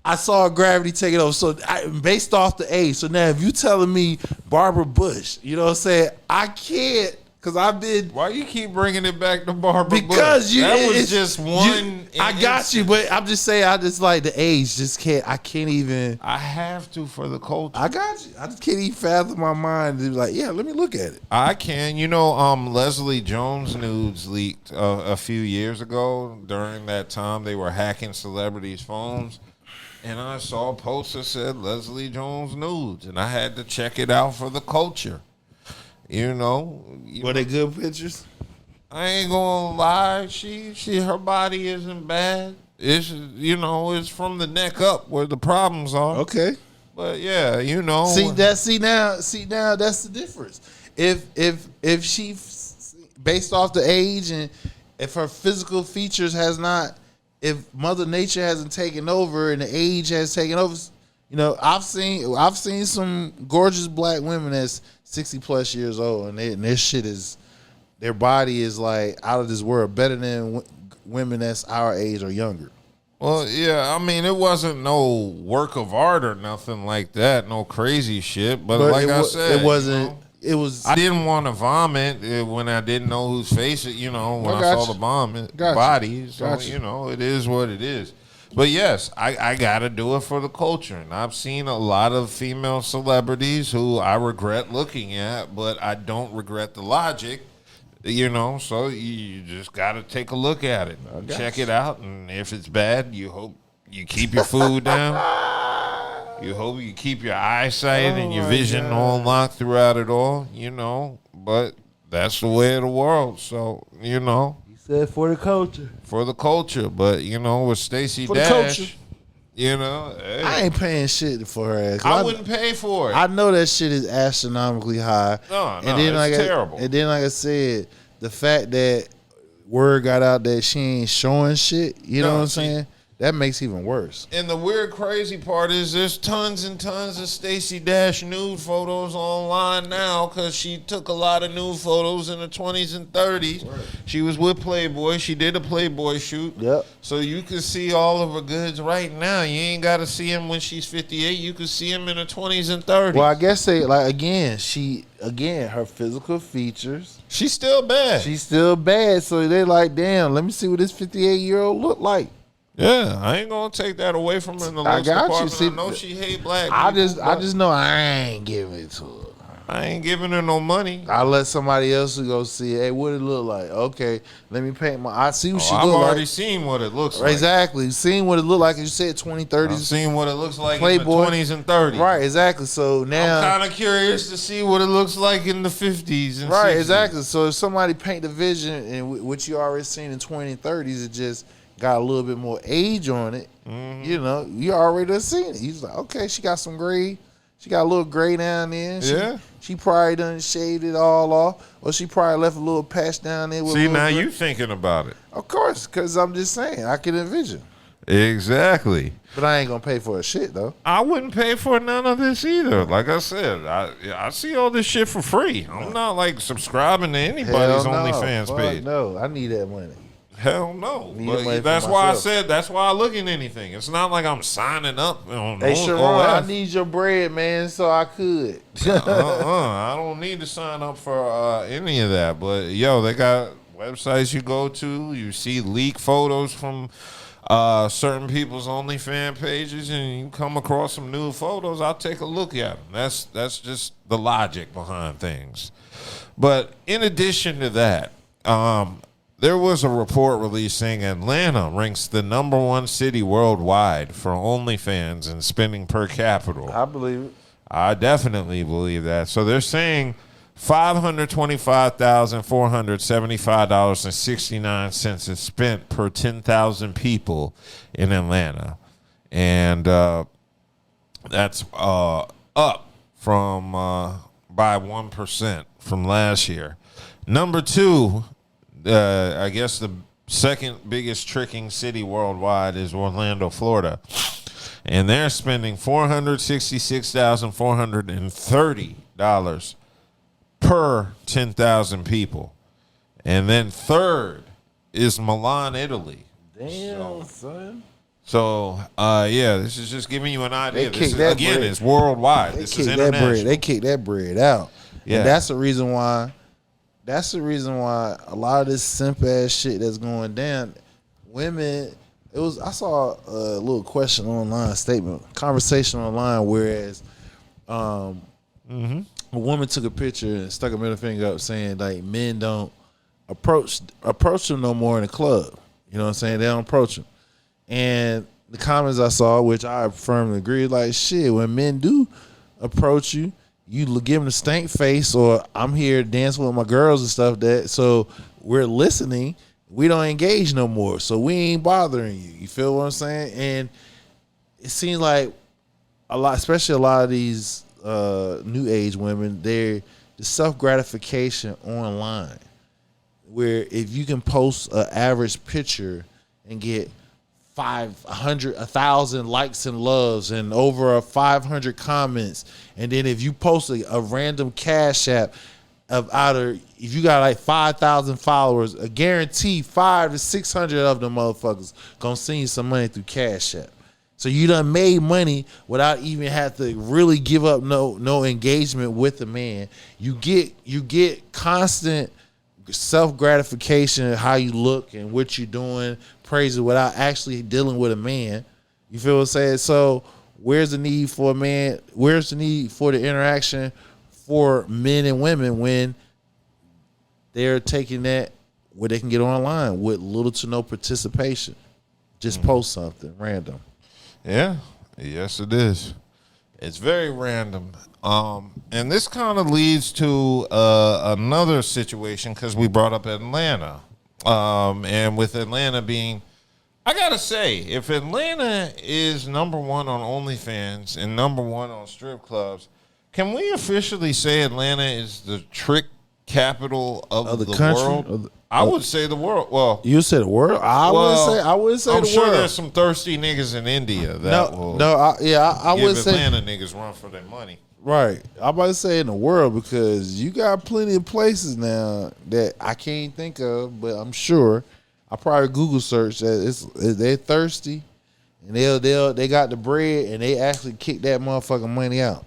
I saw gravity take it over. So based off the age, so now if you telling me Barbara Bush, you know what I'm saying, I can't. Because I've been. Why you keep bringing it back to Barbara Bush? Because that was just one. I got you, but I'm just saying, I just like the age. Just can't. I can't even. I have to for the culture. I got you. I just can't even fathom my mind to be like, yeah, let me look at it. I can. Leslie Jones nudes leaked a few years ago. During that time, they were hacking celebrities' phones. And I saw a post that said Leslie Jones nudes. And I had to check it out for the culture. Were they good pictures? I ain't gonna lie. Her body isn't bad. It's it's from the neck up where the problems are. Okay. But yeah, See now that's the difference. If she, based off the age and if her physical features if Mother Nature hasn't taken over and the age has taken over, I've seen some gorgeous black women that's 60 plus years old and their shit is, their body is like out of this world, better than women that's our age or younger. Well, yeah, I mean, it wasn't no work of art or nothing like that, no crazy shit. But like I said, it wasn't. It was. I didn't want to vomit when I didn't know whose face it. When I saw the body. So it is what it is. But yes, I got to do it for the culture, and I've seen a lot of female celebrities who I regret looking at, but I don't regret the logic. So you just got to take a look at it, check it out, and if it's bad, you hope you keep your food down. You hope you keep your eyesight and your vision on lock throughout it all, but that's the way of the world. So, He said for the culture. For the culture, but, with Stacey Dash, hey, I ain't paying shit for her ass. I wouldn't pay for it. I know that shit is astronomically high. No, it's terrible. And then, like I said, the fact that word got out that she ain't showing shit, you know what I'm saying? That makes it even worse. And the weird, crazy part is there's tons and tons of Stacey Dash nude photos online now because she took a lot of nude photos in her 20s and 30s. Right. She was with Playboy. She did a Playboy shoot. Yep. So you can see all of her goods right now. You ain't got to see him when she's 58. You can see him in her 20s and 30s. Well, I guess her physical features. She's still bad. So they like, damn, let me see what this 58-year-old look like. Yeah, I ain't gonna take that away from her in the looks department. See, I know she hate black people. I just know I ain't giving it to her. I ain't giving her no money. I let somebody else go see it. Hey, what it look like? Okay, let me paint my. I see what she look like. I've already seen what it looks like. Exactly, seen what it look like. You said 20, 30s. I've seen what it looks like Playboy. In the 20s and 30s. Right, exactly. So now I'm kind of curious to see what it looks like in the 50s and 60s. Right, exactly. So if somebody paint the vision and what you already seen in 20 and 30s, it just got a little bit more age on it. Mm-hmm. You already done seen it. He's like, okay, she got some gray. She got a little gray down there. She probably done shaved it all off, or she probably left a little patch down there. See, now you thinking about it. Of course, because I'm just saying, I can envision. Exactly. But I ain't going to pay for a shit, though. I wouldn't pay for none of this either. Like I said, I see all this shit for free. I'm not, subscribing to anybody's OnlyFans page. No, I need that money. Hell no. But that's why I said, that's why I look at anything. It's not like I'm signing up on Hey, Sharon, I need your bread, man, so I could. I don't need to sign up for any of that. But, they got websites you go to. You see leak photos from certain people's OnlyFans pages, and you come across some new photos. I'll take a look at them. That's just the logic behind things. But in addition to that, there was a report released saying Atlanta ranks the #1 city worldwide for OnlyFans and spending per capita. I believe it. I definitely believe that. So they're saying $525,475.69 is spent per 10,000 people in Atlanta. And that's up from by 1% from last year. Number 2, I guess the second biggest tricking city worldwide is Orlando, Florida. And they're spending $466,430 per 10,000 people. And then third is Milan, Italy. Damn, son. So, this is just giving you an idea. This is, again, it's worldwide. This is international. They kick that bread out. Yeah. And that's the reason why a lot of this simp ass shit that's going down, women, I saw a little question online, conversation online, whereas a woman took a picture and stuck a middle finger up saying like men don't approach them no more in the club. You know what I'm saying? They don't approach them. And the comments I saw, which I firmly agree, like shit, when men do approach you, you give them the stank face, or I'm here dancing with my girls and stuff. So we're listening. We don't engage no more, so we ain't bothering you. You feel what I'm saying? And it seems like a lot, especially a lot of these new age women, they're the self gratification online, where if you can post an average picture and get 500, 1,000 likes and loves and over 500 comments, and then if you post a random Cash App if you got like 5,000 followers, a guarantee 500 to 600 of them motherfuckers gonna send you some money through Cash App. So you done made money without even have to really give up no engagement with the man. You get constant self gratification, how you look and what you're doing, praise without actually dealing with a man. You feel what I'm saying? So where's the need for a man? Where's the need for the interaction for men and women when they're taking that where they can get online with little to no participation? Just post something random. Yeah, yes it is. It's very random. And this kind of leads to another situation because we brought up Atlanta. And with Atlanta being, I gotta say, if Atlanta is number one on OnlyFans and number one on strip clubs, can we officially say Atlanta is the trick capital of the country? world? I would say the world. Well, you said the world. I wouldn't say I'm the sure world. there's some thirsty niggas in India that will I give would say Atlanta niggas run for their money. Right. I'm about to say in the world because you got plenty of places now that I can't think of, but I'm sure I probably Google search that they're thirsty and they got the bread and they actually kick that motherfucking money out.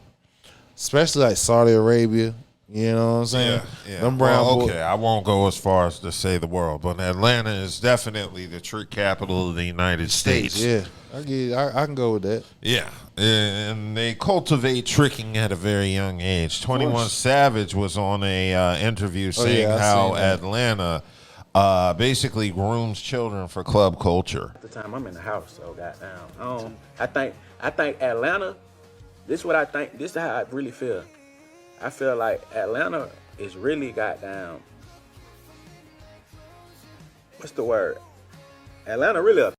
Especially like Saudi Arabia, you know what I'm saying? Yeah. Them brown boys. Okay, I won't go as far as to say the world, but Atlanta is definitely the trick capital of the United States. Yeah, I can go with that. Yeah, and they cultivate tricking at a very young age. 21 Savage was on a interview saying how Atlanta basically grooms children for club culture. At the time I'm in the house, so goddamn. I think Atlanta. This is what I think. This is how I really feel. I feel like Atlanta is really goddamn. What's the word? Atlanta really a.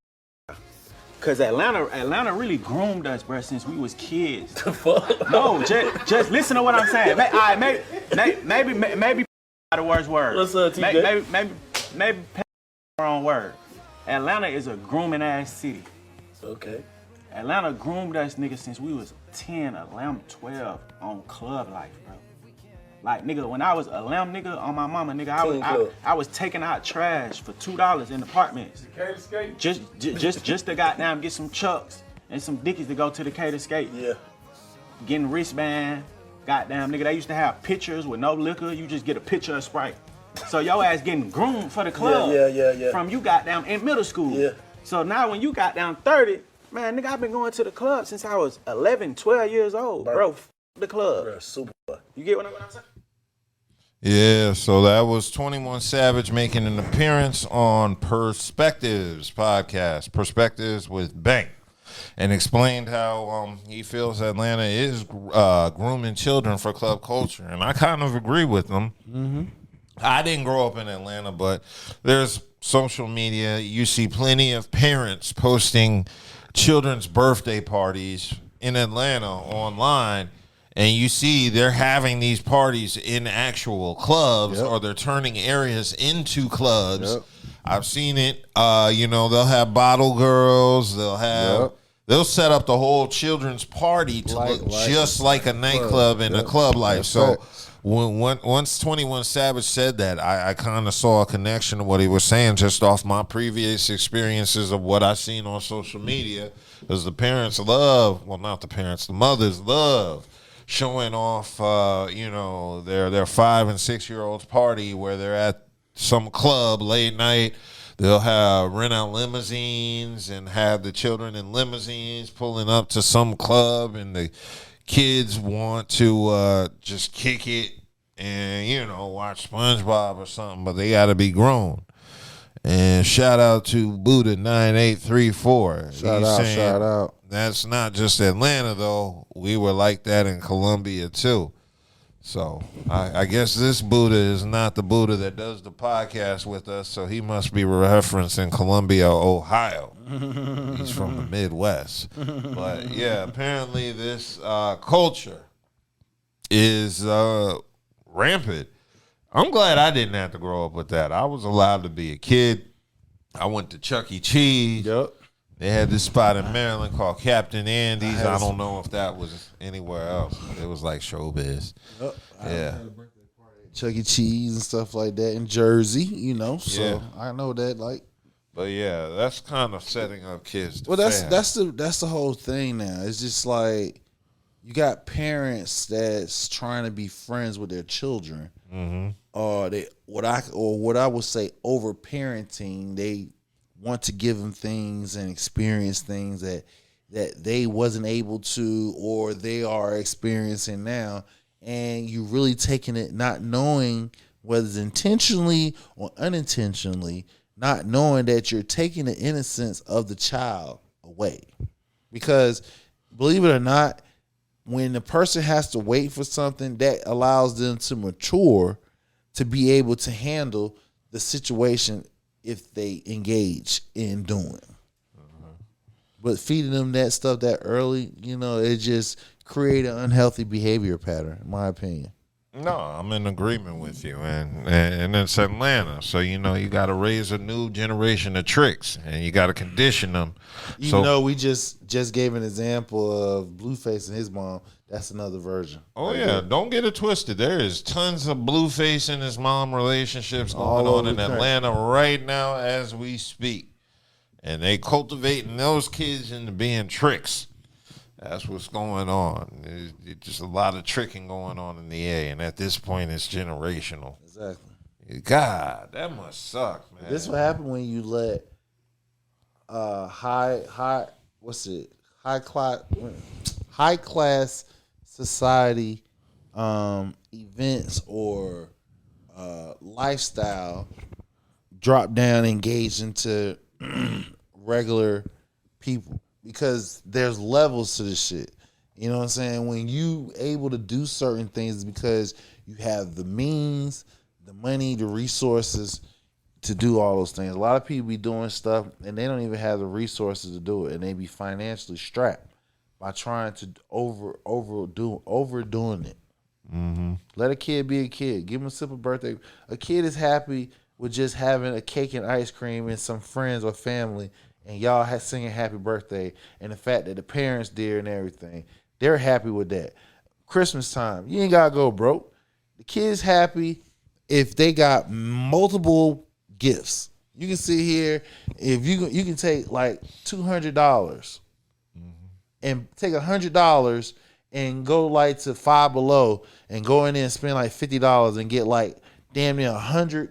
Cause Atlanta really groomed us, bro, since we was kids. The fuck? No, just listen to what I'm saying. Maybe the worst word. What's up, TJ? Maybe wrong word. Atlanta is a grooming ass city. Okay. Atlanta groomed us niggas since we was 10, 11, 12 on club life, bro. Like, nigga, when I was a lamb nigga on my mama, nigga, I was taking out trash for $2 in apartments. Just to goddamn get some chucks and some dickies to go to the cater skate. Yeah. Getting wristband, goddamn, nigga, they used to have pictures with no liquor. You just get a picture of Sprite. So your ass getting groomed for the club. Yeah. From you goddamn in middle school. Yeah. So now when you got down 30, man, nigga, I've been going to the club since I was 11, 12 years old, bro. The club. Bro, super. You get what I'm saying? Yeah, so that was 21 Savage making an appearance on Perspectives podcast, Perspectives with Bank, and explained how he feels Atlanta is grooming children for club culture. And I kind of agree with him. Mm-hmm. I didn't grow up in Atlanta, but there's social media. You see plenty of parents posting children's birthday parties in Atlanta online, and you see they're having these parties in actual clubs, or they're turning areas into clubs. I've seen it. They'll have bottle girls. They'll set up the whole children's party to look just like a nightclub and a club life. So once 21 Savage said that, I kind of saw a connection to what he was saying just off my previous experiences of what I've seen on social media. Because the parents love, well, not the parents, the mothers love showing off, their 5 and 6 year olds party where they're at some club late night. They'll have rent out limousines and have the children in limousines pulling up to some club, and the kids want to just kick it and, watch SpongeBob or something, but they got to be grown. And shout out to Buddha 9834. Shout out. That's not just Atlanta, though. We were like that in Colombia, too. So I guess this Buddha is not the Buddha that does the podcast with us, so he must be referencing Columbia, Ohio. He's from the Midwest. But yeah, apparently this culture is rampant. I'm glad I didn't have to grow up with that. I was allowed to be a kid. I went to Chuck E. Cheese. Yep. They had this spot in Maryland called Captain Andy's. I don't know if that was anywhere else. It was like showbiz. Yep. Yeah. Chuck E. Cheese and stuff like that in Jersey, you know. So Yeah. I know that, like. But yeah, that's kind of setting up kids to Well, that's fail. the whole thing now. It's just like you got parents that's trying to be friends with their children, or what I would say over parenting. They want to give them things and experience things that they wasn't able to, or they are experiencing now, and you really taking it not knowing whether it's intentionally or unintentionally, not knowing that you're taking the innocence of the child away. Because believe it or not, when the person has to wait for something, that allows them to mature to be able to handle the situation if they engage in doing. But feeding them that stuff that early, you know, it just create an unhealthy behavior pattern, in my opinion. No, I'm in agreement with you, and it's Atlanta, so you know you got to raise a new generation of tricks, and you got to condition them. Even though we just gave an example of Blueface and his mom, that's another version. Oh yeah, don't get it twisted. There is tons of Blueface and his mom relationships going on in Atlanta right now as we speak, and they cultivating those kids into being tricks. That's what's going on. There's just a lot of tricking going on in the A, and at this point, it's generational. Exactly. God, that must suck, man. This what happened when you let high class society events or lifestyle drop down, engage into regular people. Because there's levels to this shit. You know what I'm saying? When you able to do certain things because you have the means, the money, the resources to do all those things. A lot of people be doing stuff and they don't even have the resources to do it, and they be financially strapped by trying to overdoing it. Let a kid be a kid. Give them a simple birthday. A kid is happy with just having a cake and ice cream and some friends or family, and y'all singing happy birthday, and the fact that the parents there and everything, they're happy with that. Christmas time, you ain't gotta go broke. The kids happy if they got multiple gifts. You can sit here, if you can take like $200 and take $100 and go like to Five Below and go in there and spend like $50 and get like damn near 100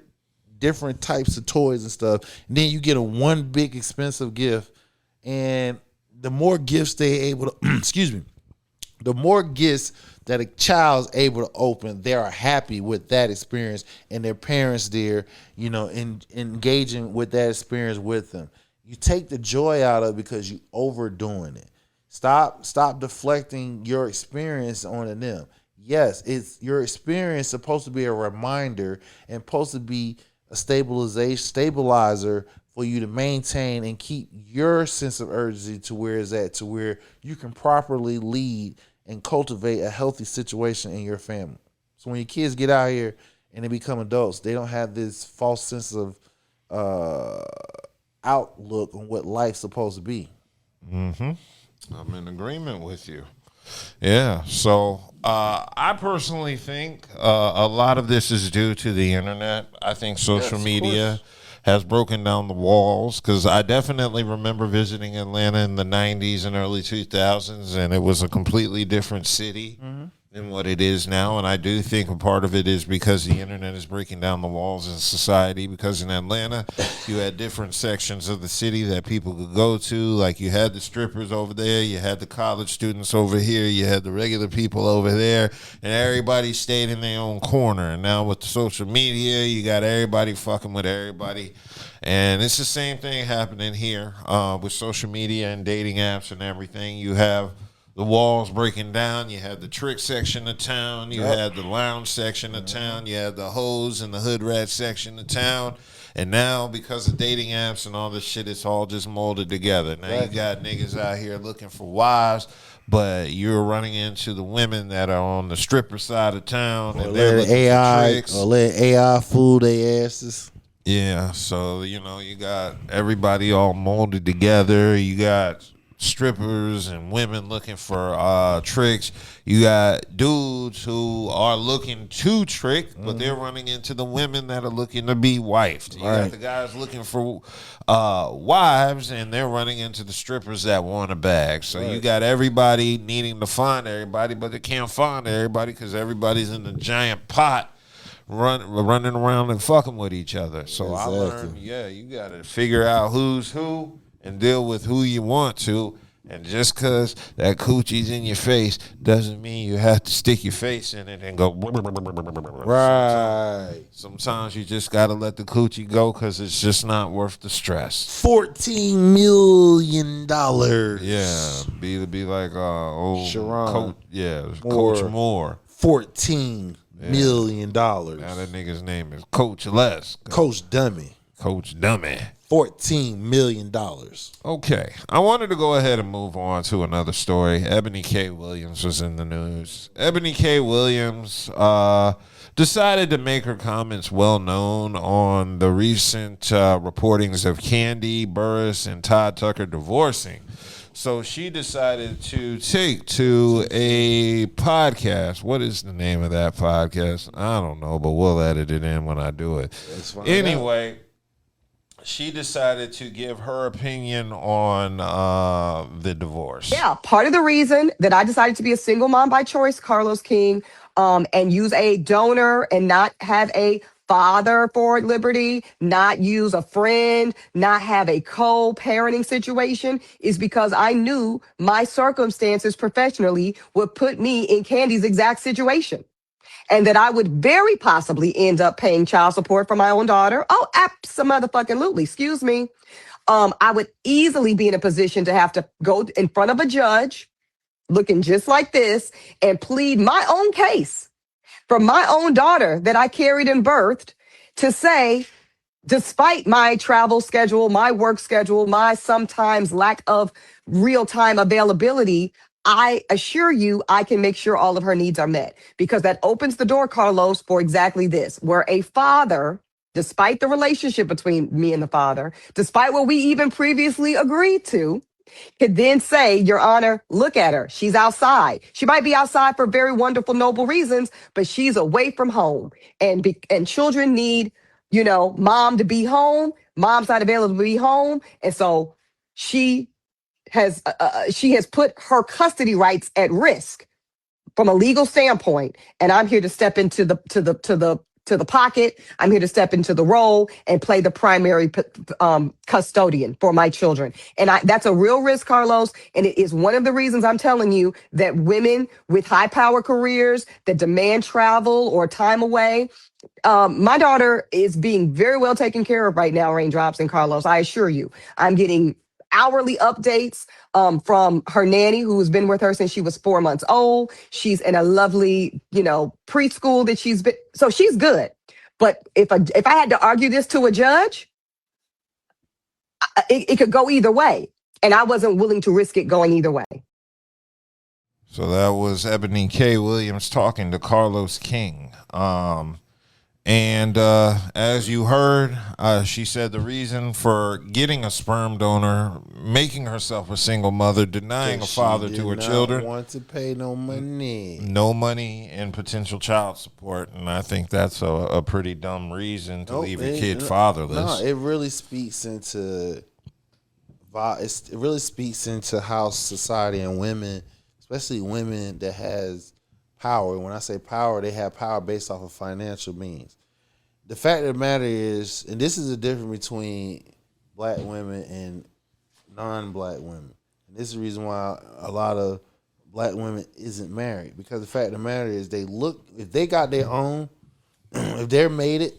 different types of toys and stuff, and then you get a one big expensive gift. And the more gifts they able to the more gifts that a child's able to open, they are happy with that experience, and their parents there, you know, engaging with that experience with them. You take the joy out of it because you overdoing it. Stop deflecting your experience on them. Yes, it's your experience supposed to be a reminder and supposed to be a stabilizer for you to maintain and keep your sense of urgency to where it's at, to where you can properly lead and cultivate a healthy situation in your family. So when your kids get out here and they become adults, they don't have this false sense of outlook on what life's supposed to be. I'm in agreement with you. Yeah, so I personally think a lot of this is due to the internet. I think social media has broken down the walls, because I definitely remember visiting Atlanta in the 90s and early 2000s, and it was a completely different city than what it is now. And I do think a part of it is because the internet is breaking down the walls in society, because in Atlanta you had different sections of the city that people could go to. Like you had the strippers over there, you had the college students over here, you had the regular people over there, and everybody stayed in their own corner. And now with the social media, you got everybody fucking with everybody. And it's the same thing happening here with social media and dating apps and everything. You have the walls breaking down. You had the trick section of town. You had the lounge section of town. You had the hoes and the hood rat section of town. And now, because of dating apps and all this shit, it's all just molded together. Now you got niggas out here looking for wives, but you're running into the women that are on the stripper side of town. Or and they're looking for tricks. Or let AI fool their asses. Yeah, so, you got everybody all molded together. You got strippers and women looking for tricks. You got dudes who are looking to trick, but they're running into the women that are looking to be wifed. You got the guys looking for wives, and they're running into the strippers that want a bag. So you got everybody needing to find everybody, but they can't find everybody because everybody's in a giant pot running around and fucking with each other. So I learned, you got to figure out who's who and deal with who you want to. And just because that coochie's in your face doesn't mean you have to stick your face in it and go. Right. Sometimes you just got to let the coochie go because it's just not worth the stress. $14 million. Yeah. Be like old Sharon. Coach Moore. $14 million. Now that nigga's name is Coach Les. Coach Dummy. $14 million. Okay. I wanted to go ahead and move on to another story. Ebony K. Williams was in the news. Ebony K. Williams decided to make her comments well known on the recent reportings of Kandi Burruss and Todd Tucker divorcing. So she decided to take to a podcast. What is the name of that podcast? I don't know, but we'll edit it in when I do it. Anyway, she decided to give her opinion on the divorce. Yeah, part of the reason that I decided to be a single mom by choice, Carlos King, and use a donor and not have a father for Liberty, not use a friend, not have a co-parenting situation is because I knew my circumstances professionally would put me in Candy's exact situation. And that I would very possibly end up paying child support for my own daughter. Oh, absolutely. Excuse me. I would easily be in a position to have to go in front of a judge looking just like this and plead my own case for my own daughter that I carried and birthed to say, despite my travel schedule, my work schedule, my sometimes lack of real-time availability, I assure you I can make sure all of her needs are met, because that opens the door, Carlos, for exactly this, where a father, despite the relationship between me and the father, despite what we even previously agreed to, could then say, Your Honor, look at her. She's outside. She might be outside for very wonderful, noble reasons, but she's away from home. And children need, mom to be home. Mom's not available to be home. And so she has put her custody rights at risk from a legal standpoint. And I'm here to step into the pocket. I'm here to step into the role and play the primary custodian for my children. And that's a real risk, Carlos. And it is one of the reasons I'm telling you that women with high power careers that demand travel or time away, my daughter is being very well taken care of right now, Raindrops and Carlos. I assure you, I'm getting hourly updates from her nanny, who has been with her since she was 4 months old. She's in a lovely, preschool that she's been. So she's good. But if I had to argue this to a judge, it could go either way. And I wasn't willing to risk it going either way. So that was Ebony K. Williams talking to Carlos King. And as you heard, she said the reason for getting a sperm donor, making herself a single mother, denying a father to her children. Want to pay no money. No money and potential child support. And I think that's a pretty dumb reason to leave your kid fatherless. No, it really speaks into how society and women, especially women that has power. When I say power, they have power based off of financial means. The fact of the matter is, and this is the difference between black women and non-black women. And this is the reason why a lot of black women isn't married. Because the fact of the matter is, if they got their own, if they're made it,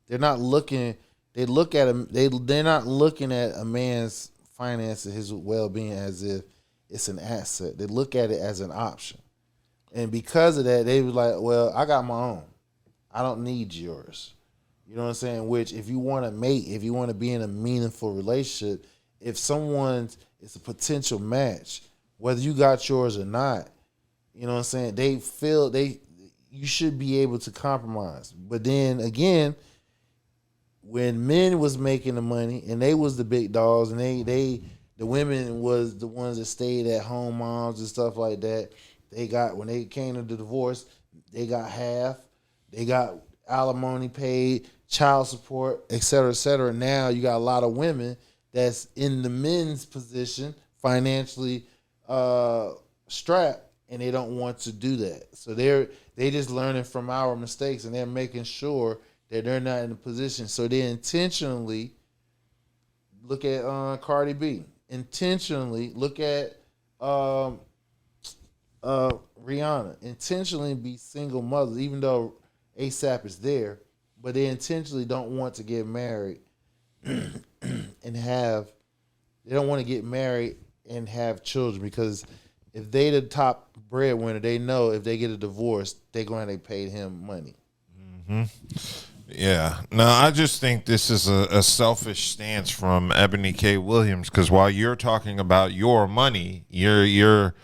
they're not looking. They're not looking at a man's finances, his well-being, as if it's an asset. They look at it as an option. And because of that, they was like, well, I got my own. I don't need yours. You know what I'm saying? Which, if you want to mate, if you want to be in a meaningful relationship, if someone is a potential match, whether you got yours or not, you know what I'm saying? They feel you should be able to compromise. But then again, when men was making the money and they was the big dogs, and the women was the ones that stayed at home, moms and stuff like that. When they came to the divorce, they got half. They got alimony paid, child support, et cetera, et cetera. Now you got a lot of women that's in the men's position, financially strapped, and they don't want to do that. So they just learning from our mistakes, and they're making sure that they're not in a position. So they intentionally look at Cardi B. Intentionally look at Rihanna. Intentionally be single mothers, even though ASAP is there, but they intentionally don't want to get married and they don't want to get married and have children, because if they the top breadwinner, they know if they get a divorce, they're going to pay him money. Mm-hmm. Yeah. No, I just think this is a selfish stance from Ebony K. Williams, because while you're talking about your money, you're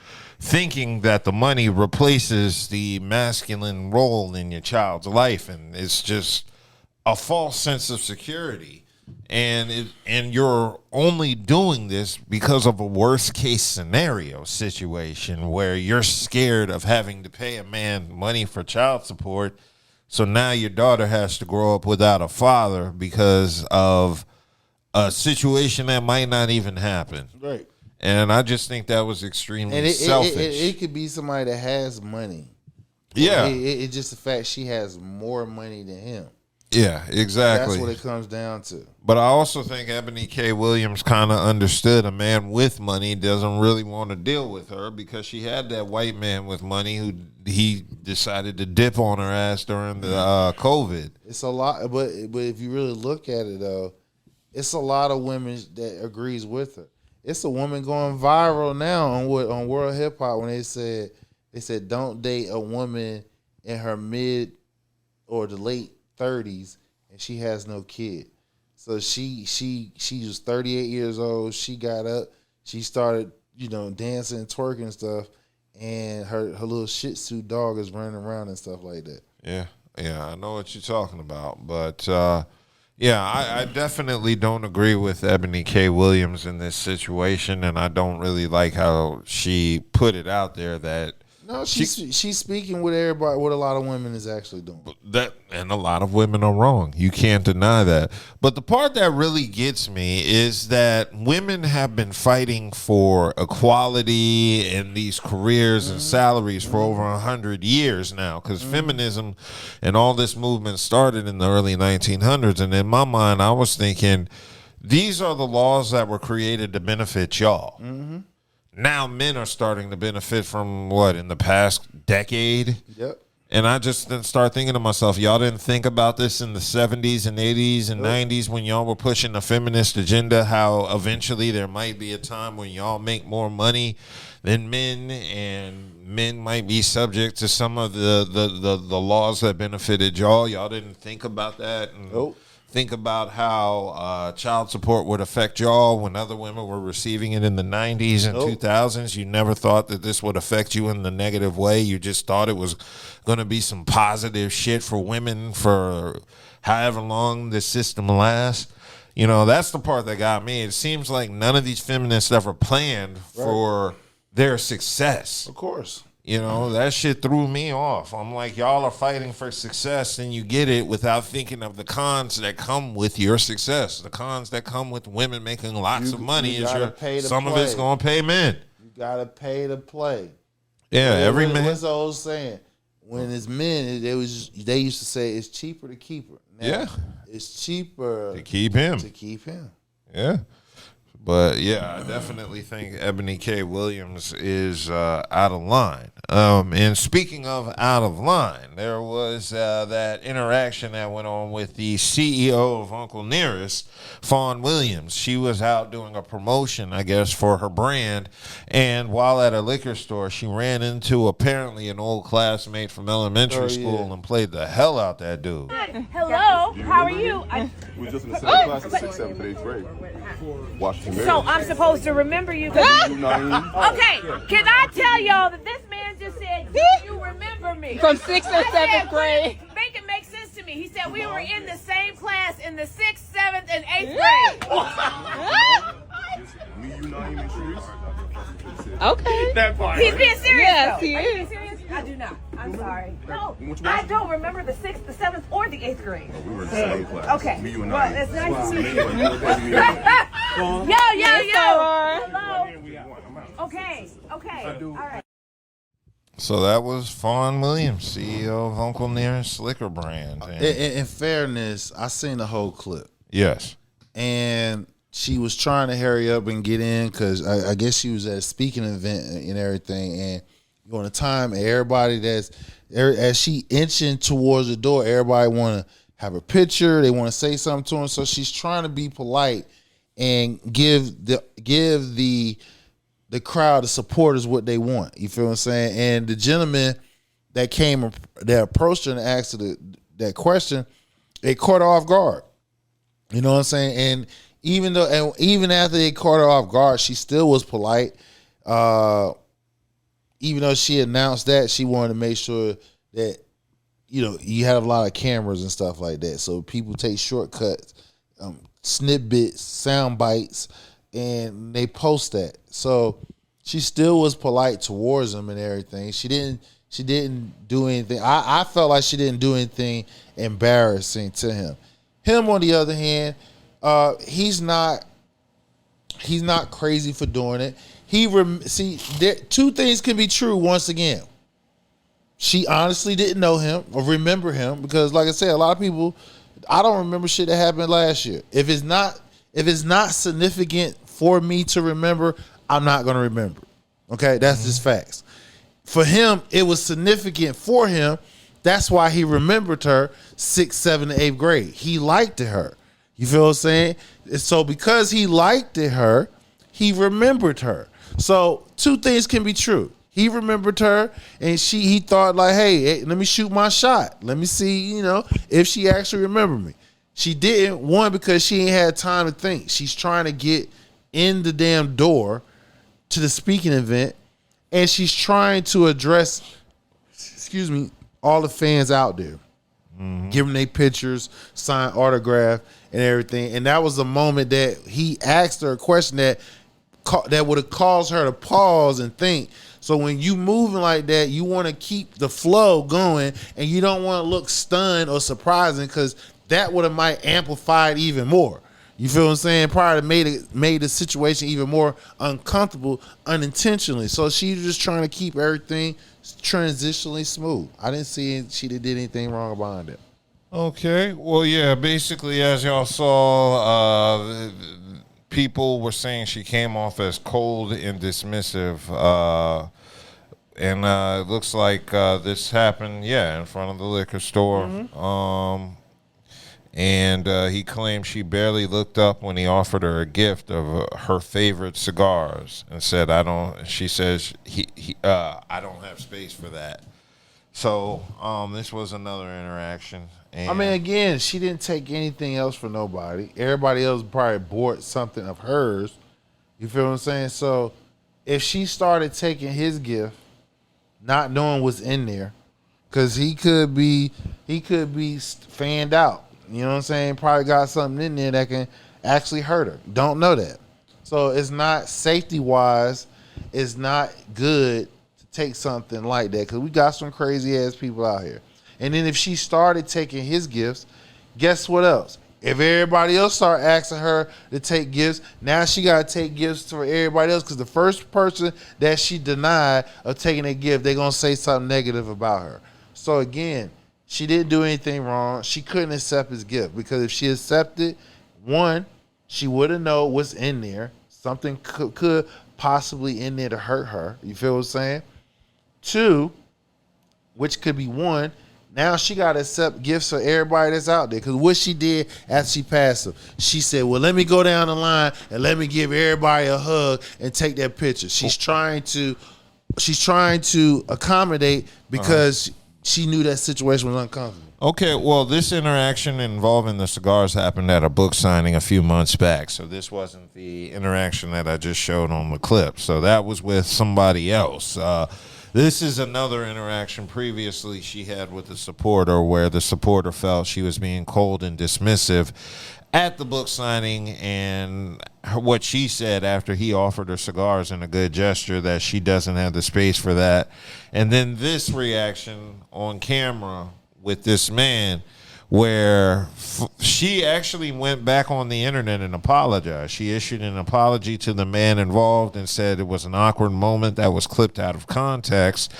thinking that the money replaces the masculine role in your child's life, and it's just a false sense of security. And you're only doing this because of a worst case scenario situation where you're scared of having to pay a man money for child support. So now your daughter has to grow up without a father because of a situation that might not even happen. Right. And I just think that was extremely selfish. It could be somebody that has money. Yeah. It's just the fact she has more money than him. Yeah, exactly. That's what it comes down to. But I also think Ebony K. Williams kind of understood a man with money doesn't really want to deal with her, because she had that white man with money who he decided to dip on her ass during the COVID. It's a lot, but if you really look at it though, it's a lot of women that agrees with her. It's a woman going viral now on World Hip Hop when they said don't date a woman in her mid or the late 30s and she has no kid. So she was 38 years old. She got up, she started dancing and twerking and stuff, and her little Shih Tzu dog is running around and stuff like that. Yeah, I know what you're talking about, but I definitely don't agree with Ebony K. Williams in this situation, and I don't really like how she put it out there that. No, she's speaking with everybody. What a lot of women is actually doing. And a lot of women are wrong. You can't deny that. But the part that really gets me is that women have been fighting for equality in these careers and salaries for over 100 years now. Because feminism and all this movement started in the early 1900s. And in my mind, I was thinking, these are the laws that were created to benefit y'all. Mm-hmm. Now men are starting to benefit from what, in the past decade? Yep. And I just then start thinking to myself, y'all didn't think about this in the 70s and 80s and 90s when y'all were pushing the feminist agenda, how eventually there might be a time when y'all make more money than men, and men might be subject to some of the laws that benefited y'all. Y'all didn't think about that. And think about how child support would affect y'all when other women were receiving it in the 90s and 2000s. You never thought that this would affect you in the negative way. You just thought it was going to be some positive shit for women for however long this system lasts. That's the part that got me. It seems like none of these feminists ever planned for their success. Of course. That shit threw me off. I'm like, y'all are fighting for success and you get it without thinking of the cons that come with your success. The cons that come with women making lots of money is some of it's going to pay men. You got to pay to play. Yeah, every man. What's the old saying? When it's men, they used to say it's cheaper to keep her. Now, it's cheaper to keep him. To keep him. Yeah. But yeah, I definitely think Ebony K. Williams is out of line. And speaking of out of line, there was that interaction that went on with the CEO of Uncle Nearest, Fawn Williams. She was out doing a promotion, I guess, for her brand. And while at a liquor store, she ran into apparently an old classmate from elementary school and played the hell out that dude. Hello, how are you? We're just in the same class as 6th, 7th, 8th grade. Washington. So I'm supposed to remember you. Okay, can I tell y'all that this man just said, "Do you remember me?" From 6th and 7th grade. Make it make sense to me. He said we were in the same class in the 6th, 7th, and 8th grade. Me, you, Naeem, and Sharice. Okay. That part. He's being serious. Yes, though. he Are you is. being serious? I do not. I'm sorry. No, Which one? I don't remember the 6th, the 7th, or the 8th grade. We were in the same class. Okay. Me, you, and Well, Naeem. it's nice to meet you. Yo, Yo. Hello. Okay. All right. So that was Fawn Williams, CEO of Uncle Nearest Liquor Brand. And In fairness, I seen the whole clip. yes. And she was trying to hurry up and get in because I guess she was at a speaking event and everything. And on the time, and everybody as she inching towards the door, everybody want to have a picture. They want to say something to her. So she's trying to be polite and give the crowd, the supporters, what they want. You feel what I'm saying? And the gentleman that approached her and asked her that question, it caught her off guard. You know what I'm saying? And even after they caught her off guard, she still was polite. Even though she announced that, she wanted to make sure that, you had a lot of cameras and stuff like that. So people take shortcuts, snippets, sound bites, and they post that. So she still was polite towards him and everything. She didn't do anything. I felt like she didn't do anything embarrassing to him. Him, on the other hand, he's not crazy for doing it. Two things can be true once again. She honestly didn't know him or remember him because, like I said, a lot of people, I don't remember shit that happened last year. If it's not significant for me to remember, I'm not going to remember. Okay, that's just facts. For him, it was significant for him. That's why he remembered her 6th, 7th, 8th grade. He liked her. You feel what I'm saying? So because he liked her, he remembered her. So two things can be true. He remembered her, and he thought like, hey, let me shoot my shot. Let me see, if she actually remembered me. She didn't. One, because she ain't had time to think. She's trying to get in the damn door to the speaking event, and she's trying to address, all the fans out there. Give them their pictures, sign autograph, and everything. And that was the moment that he asked her a question that would have caused her to pause and think. So when you moving like that, you want to keep the flow going, and you don't want to look stunned or surprising because that would have might amplify it even more. You feel what I'm saying? Probably made the situation even more uncomfortable unintentionally. So she was just trying to keep everything transitionally smooth. I didn't see she did anything wrong behind it. Okay. Well, yeah, basically, as y'all saw, people were saying she came off as cold and dismissive. And it looks like this happened, in front of the liquor store. And he claimed she barely looked up when he offered her a gift of her favorite cigars and said, she says, I don't have space for that. So this was another interaction. And I mean, again, she didn't take anything else for nobody. Everybody else probably bought something of hers. You feel what I'm saying? So if she started taking his gift, not knowing what's in there, because he could be fanned out. You know what I'm saying? Probably got something in there that can actually hurt her. Don't know that. So it's not safety-wise, it's not good to take something like that because we got some crazy-ass people out here. And then if she started taking his gifts, guess what else? If everybody else start asking her to take gifts, now she got to take gifts for everybody else because the first person that she denied of taking a gift, they're going to say something negative about her. So again, she didn't do anything wrong. She couldn't accept his gift because if she accepted, one, she would have known what's in there. Something could possibly in there to hurt her. You feel what I'm saying? 2, which could be 1. Now she got to accept gifts for everybody that's out there. Because what she did after she passed him, she said, well, let me go down the line and let me give everybody a hug and take that picture. She's trying to accommodate because she knew that situation was uncomfortable. Okay, well, this interaction involving the cigars happened at a book signing a few months back. So this wasn't the interaction that I just showed on the clip. So that was with somebody else. This is another interaction previously she had with a supporter where the supporter felt she was being cold and dismissive at the book signing, and what she said after he offered her cigars in a good gesture that she doesn't have the space for that. And then this reaction on camera with this man where she actually went back on the internet and apologized. She issued an apology to the man involved and said it was an awkward moment that was clipped out of context.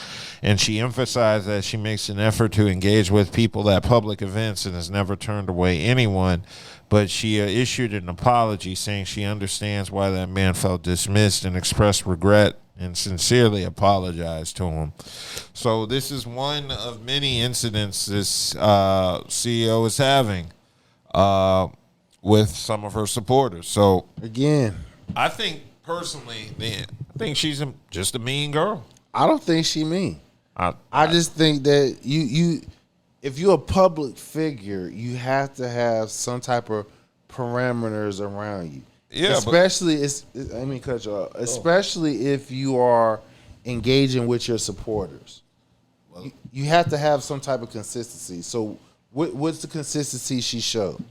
And she emphasized that she makes an effort to engage with people at public events and has never turned away anyone. But she issued an apology saying she understands why that man felt dismissed and expressed regret and sincerely apologized to him. So this is one of many incidents this CEO is having with some of her supporters. So again, I think personally, I think she's just a mean girl. I don't think she mean. I just think that you if you're a public figure, you have to have some type of parameters around you. Yeah, especially let me cut you off. Especially if you are engaging with your supporters, you have to have some type of consistency. So, what's the consistency she showed?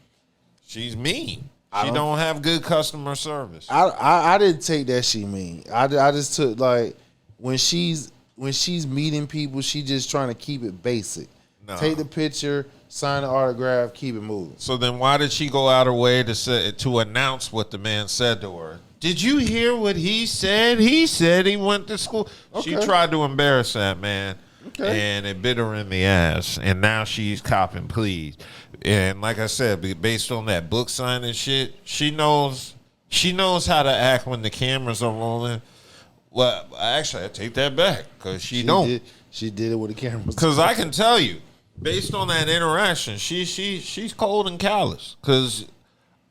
She's mean. She don't have good customer service. I didn't take that she mean. I just took like when she's meeting people, she just trying to keep it basic. No. Take the picture, sign the autograph, keep it moving. So then why did she go out her way to announce what the man said to her? Did you hear what he said? He said he went to school. Okay. She tried to embarrass that man, and it bit her in the ass. And now she's copping pleas. And like I said, based on that book signing shit, she knows how to act when the cameras are rolling. Well, actually, I take that back because she don't. She did it with the cameras. Because I can tell you, based on that interaction, she's cold and callous. Because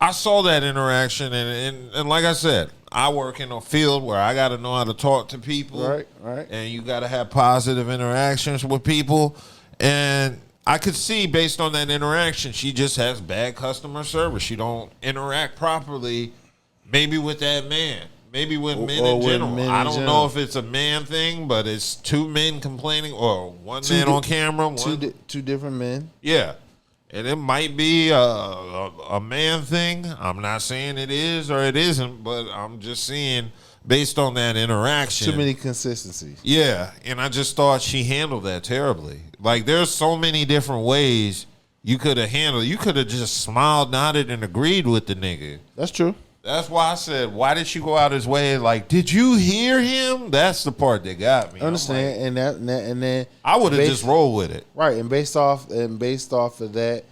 I saw that interaction, and like I said, I work in a field where I got to know how to talk to people. Right. And you got to have positive interactions with people. And I could see, based on that interaction, she just has bad customer service. She don't interact properly, maybe with that man. Maybe with men in general. I don't know if it's a man thing, but it's two men complaining or one man on camera. Two different men. Yeah. And it might be a man thing. I'm not saying it is or it isn't, but I'm just saying based on that interaction. Too many consistencies. Yeah. And I just thought she handled that terribly. Like, there's so many different ways you could have handled it. You could have just smiled, nodded, and agreed with the nigga. That's true. That's why I said, why did she go out his way? Like, did you hear him? That's the part that got me. I understand, like, and then I would have just rolled with it, right? And based off of that,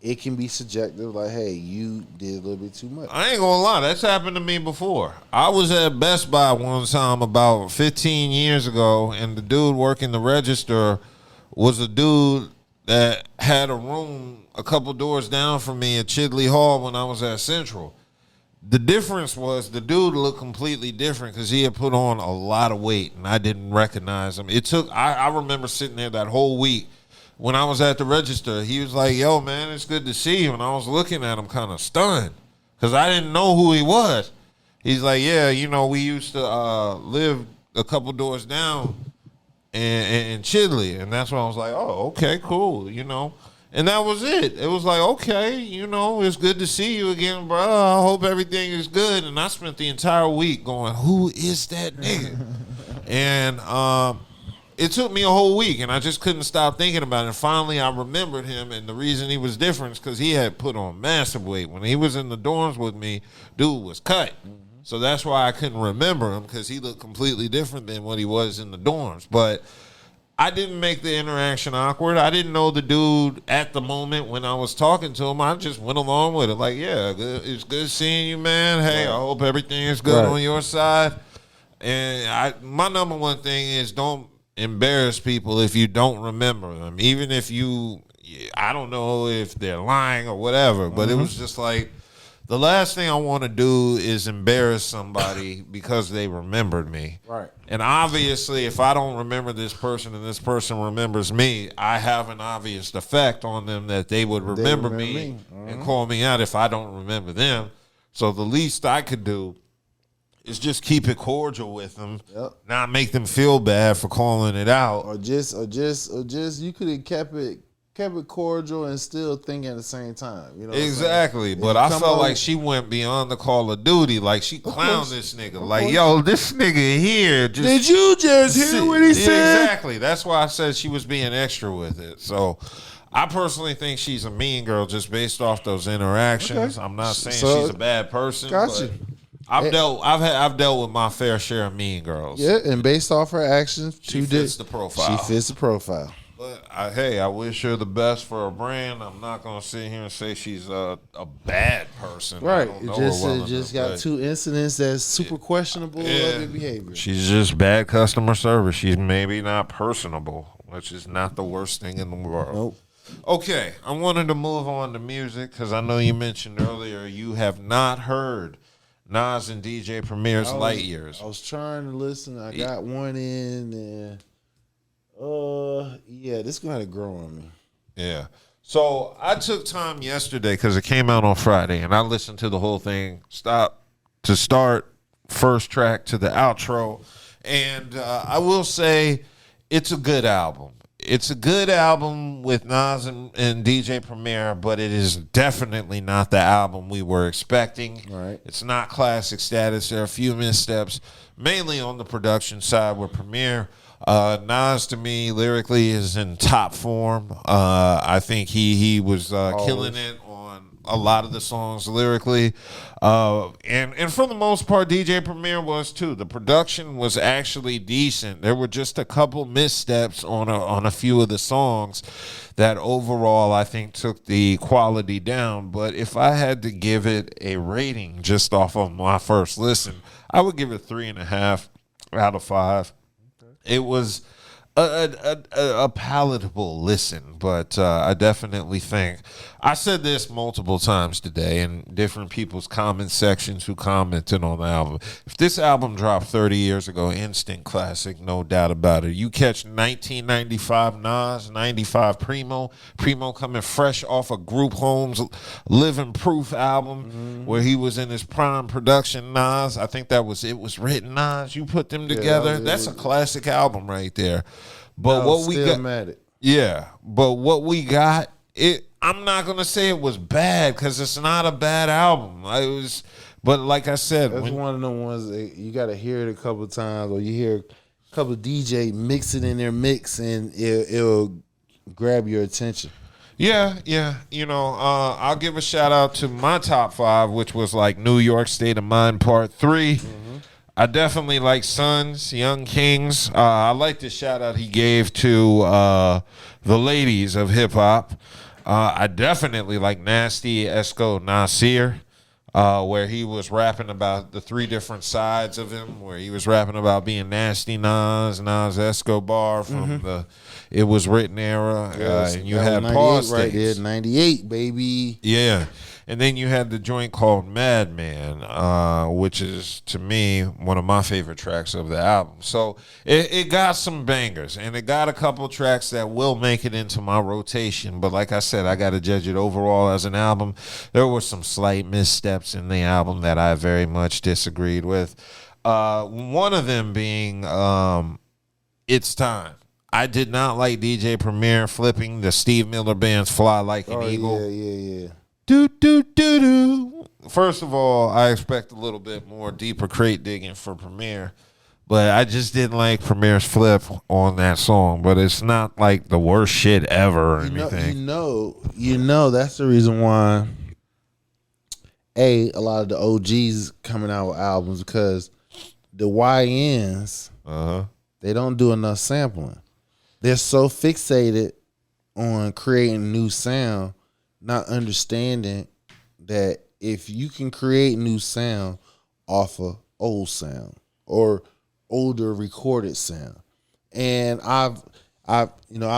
it can be subjective. Like, hey, you did a little bit too much. I ain't gonna lie, that's happened to me before. I was at Best Buy one time about 15 years ago, and the dude working the register was a dude that had a room a couple doors down from me at Chidley Hall when I was at Central. The difference was the dude looked completely different because he had put on a lot of weight and I didn't recognize him. I remember sitting there that whole week when I was at the register. He was like, yo, man, it's good to see you. And I was looking at him kind of stunned because I didn't know who he was. He's like, yeah, we used to live a couple doors down in Chidley. And that's when I was like, oh, okay, cool, And that was it. It was like, okay, it's good to see you again, bro. I hope everything is good. And I spent the entire week going, who is that nigga? And it took me a whole week, and I just couldn't stop thinking about it. And finally, I remembered him, and the reason he was different is because he had put on massive weight. When he was in the dorms with me, dude was cut. So that's why I couldn't remember him, because he looked completely different than what he was in the dorms. But I didn't make the interaction awkward. I didn't know the dude at the moment when I was talking to him. I just went along with it. Like, yeah, it's good seeing you, man. Hey, I hope everything is good on your side. And my number one thing is don't embarrass people if you don't remember them. Even if I don't know if they're lying or whatever, but it was just like, the last thing I want to do is embarrass somebody because they remembered me. Right. And obviously, if I don't remember this person and this person remembers me, I have an obvious effect on them that they would remember me and call me out if I don't remember them. So the least I could do is just keep it cordial with them, not make them feel bad for calling it out. Or just you could have kept it cordial and still think at the same time. You know exactly. But I felt like she went beyond the Call of Duty. Like she clowned this nigga. Like, yo, this nigga here. Did you just hear what he said? Exactly. That's why I said she was being extra with it. So I personally think she's a mean girl just based off those interactions. I'm not saying she's a bad person. Gotcha. I've dealt with my fair share of mean girls. Yeah, and based off her actions, she fits the profile. She fits the profile. But I wish her the best for her brand. I'm not gonna sit here and say she's a bad person. Right. It just got 2 incidents that's super questionable of your behavior. She's just bad customer service. She's maybe not personable, which is not the worst thing in the world. Nope. Okay, I wanted to move on to music because I know you mentioned earlier you have not heard Nas and DJ Premier's Light Years. I was trying to listen. I got one in and yeah, this gonna have to grow on me. Yeah. So I took time yesterday because it came out on Friday, and I listened to the whole thing, start, first track to the outro, and I will say it's a good album. It's a good album with Nas and DJ Premier, but it is definitely not the album we were expecting. Right. It's not classic status. There are a few missteps, mainly on the production side with Premier. Nas, to me, lyrically is in top form. I think he was killing it on a lot of the songs lyrically. And for the most part, DJ Premier was too. The production was actually decent. There were just a couple missteps on a few of the songs that overall I think took the quality down. But if I had to give it a rating just off of my first listen, I would give it 3.5 out of 5. It was a palatable listen, but I definitely think I said this multiple times today in different people's comment sections who commented on the album. If this album dropped 30 years ago, instant classic, no doubt about it. You catch 1995 Nas, 95 Primo coming fresh off of Group Home's Living Proof album where he was in his prime production. Nas, I think that was It Was Written Nas. You put them together, that's a classic album right there. But what we got, but what we got, I'm not gonna say it was bad because it's not a bad album. But like I said, that's one of the ones that you got to hear it a couple of times, or you hear a couple of DJ mix it in their mix, and it'll grab your attention. Yeah. You know, I'll give a shout out to my top 5, which was like New York State of Mind Part 3. I definitely like Sons, Young Kings. I like the shout out he gave to the ladies of hip hop. I definitely like Nasty Esco Nasir, where he was rapping about the 3 different sides of him, where he was rapping about being Nasty Nas Escobar from the It Was Written era. And you had pause right there, 98, baby. Yeah. And then you had the joint called Madman, which is, to me, one of my favorite tracks of the album. So it got some bangers, and it got a couple tracks that will make it into my rotation. But like I said, I got to judge it overall as an album. There were some slight missteps in the album that I very much disagreed with. One of them being It's Time. I did not like DJ Premier flipping the Steve Miller Band's Fly Like an Eagle. Yeah. Do. First of all, I expect a little bit more deeper crate digging for Premier, but I just didn't like Premier's flip on that song. But it's not like the worst shit ever or anything. You know that's the reason why a lot of the OGs coming out with albums, because the YNs they don't do enough sampling. they're so fixated on creating new sound, not understanding that if you can create new sound off of old sound or older recorded sound, and I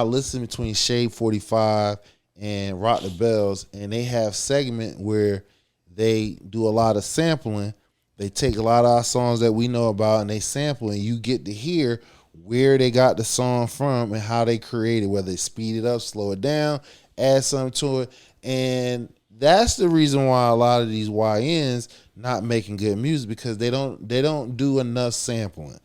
listen between Shade 45 and Rock the Bells, and they have segment where they do a lot of sampling. They take a lot of our songs that we know about and they sample, and you get to hear where they got the song from and how they created, whether they speed it up, slow it down, add something to it. And that's the reason why a lot of these YNs not making good music, because they don't do enough sampling.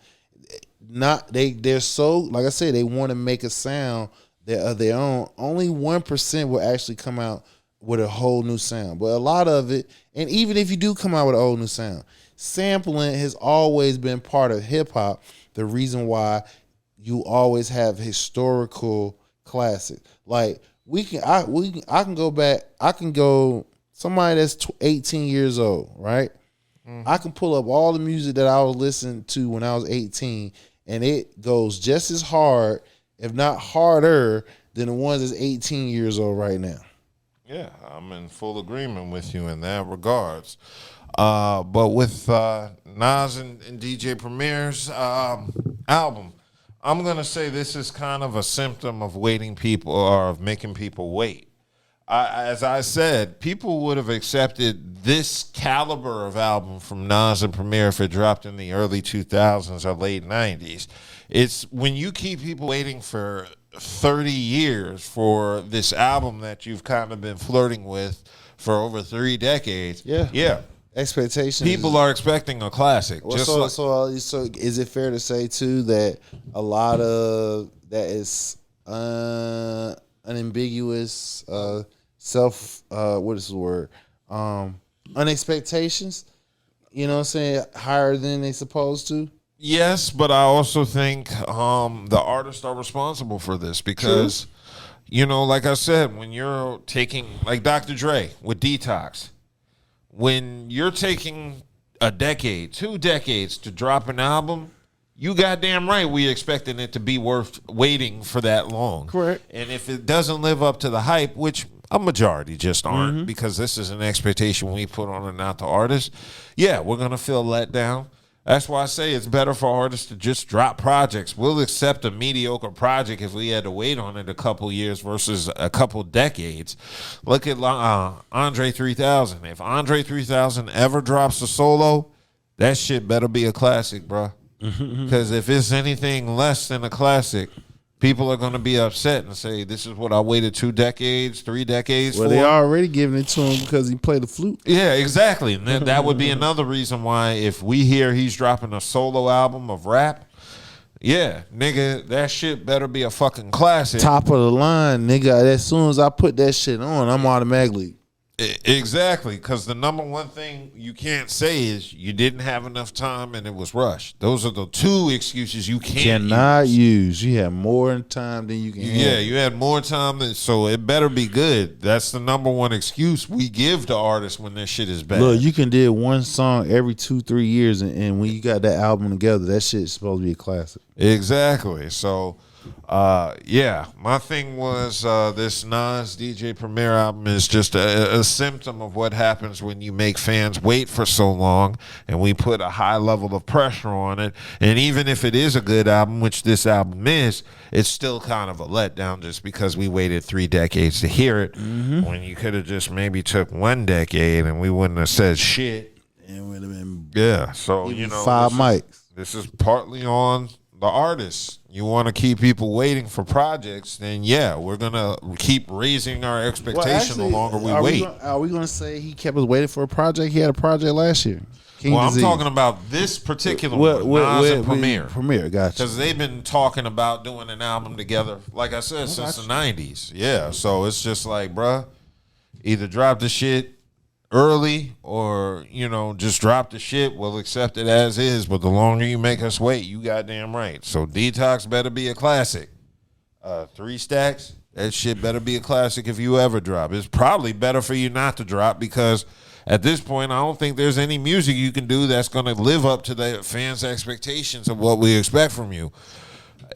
They're so, like I said, they want to make a sound that of their own. Only 1% will actually come out with a whole new sound. But a lot of it, and even if you do come out with a whole new sound, sampling has always been part of hip hop. The reason why you always have historical classics. Like I can go back. I can go somebody that's 18 years old, right? I can pull up all the music that I was listening to when I was 18, and it goes just as hard, if not harder, than the ones that's 18 years old right now. Yeah, I'm in full agreement with you in that regards. But with Nas and DJ Premier's album, I'm going to say this is kind of a symptom of waiting people, or of making people wait. As I said, people would have accepted this caliber of album from Nas and Premier if it dropped in the early 2000s or late 90s. It's when you keep people waiting for 30 years for this album that you've kind of been flirting with for over 3 decades. Yeah. Expectations. People are expecting a classic. Well, so is it fair to say too that a lot of that is unambiguous what is the word? Unexpectations? You know what I'm saying? Higher than they supposed to? Yes, but I also think the artists are responsible for this because, like I said, when you're taking, like Dr. Dre with Detox, when you're taking a decade, 2 decades to drop an album, you goddamn right we expecting it to be worth waiting for that long. Correct. And if it doesn't live up to the hype, which a majority just aren't, because this is an expectation we put on and not the artist, yeah, we're going to feel let down. That's why I say it's better for artists to just drop projects. We'll accept a mediocre project if we had to wait on it a couple years versus a couple decades. Look at Andre 3000. If Andre 3000 ever drops a solo, that shit better be a classic, bro. Because if it's anything less than a classic, people are going to be upset and say, this is what I waited 2 decades, 3 decades for. Well, they already giving it to him because he played the flute. Yeah, exactly. And then that would be another reason why if we hear he's dropping a solo album of rap, yeah, nigga, that shit better be a fucking classic. Top of the line, nigga. As soon as I put that shit on, I'm automatically. Exactly, because the number one thing you can't say is you didn't have enough time and it was rushed. Those are the 2 excuses you cannot use. You have more time than you can. Yeah, you had more time, so it better be good. That's the number one excuse we give to artists when their shit is bad. Look, you can do one song every 2-3 years, and when you got that album together, that shit's supposed to be a classic. Exactly. So. My thing was this Nas DJ Premier album is just a symptom of what happens when you make fans wait for so long and we put a high level of pressure on it. And even if it is a good album, which this album is, it's still kind of a letdown just because we waited 3 decades to hear it when you could have just maybe took 1 decade and we wouldn't have said shit. It would have been so 5 mics. This is partly on the artists. You want to keep people waiting for projects, then we're going to keep raising our expectation the longer we wait. Are we going to say he kept us waiting for a project? He had a project last year. I'm talking about this particular one, Nas and Premier. Premier, gotcha. Because they've been talking about doing an album together, like I said, since the 90s. Yeah, so it's just like, bruh, either drop the shit early or, just drop the shit. We'll accept it as is, but the longer you make us wait, you goddamn right. So Detox better be a classic. 3 Stacks, that shit better be a classic if you ever drop. It's probably better for you not to drop because at this point, I don't think there's any music you can do that's going to live up to the fans' expectations of what we expect from you.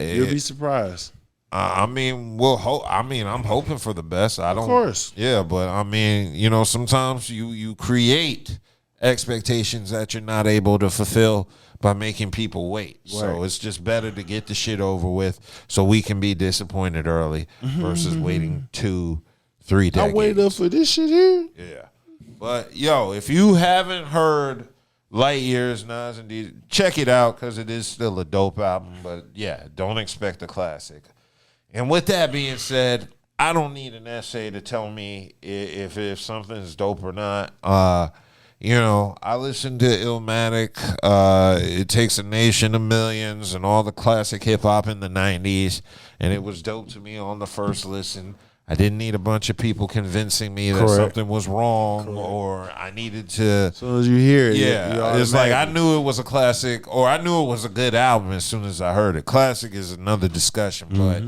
You'll be surprised. I mean, we'll hope. I mean, I'm hoping for the best. I don't. Of course. Yeah, but I mean, you know, sometimes you create expectations that you're not able to fulfill by making people wait. Right. So it's just better to get the shit over with so we can be disappointed early versus waiting 2-3 decades. I waited up for this shit here. Yeah. But, yo, if you haven't heard Light Years, Nas and D, check it out because it is still a dope album. But, yeah, don't expect a classic. And with that being said, I don't need an essay to tell me if something's dope or not. You know, I listened to Illmatic, It Takes a Nation of Millions, and all the classic hip-hop in the 90s, and it was dope to me on the first listen. I didn't need a bunch of people convincing me that something was wrong or I needed to. As soon as you hear it, yeah, it's like I knew it was a classic or I knew it was a good album as soon as I heard it. Classic is another discussion, but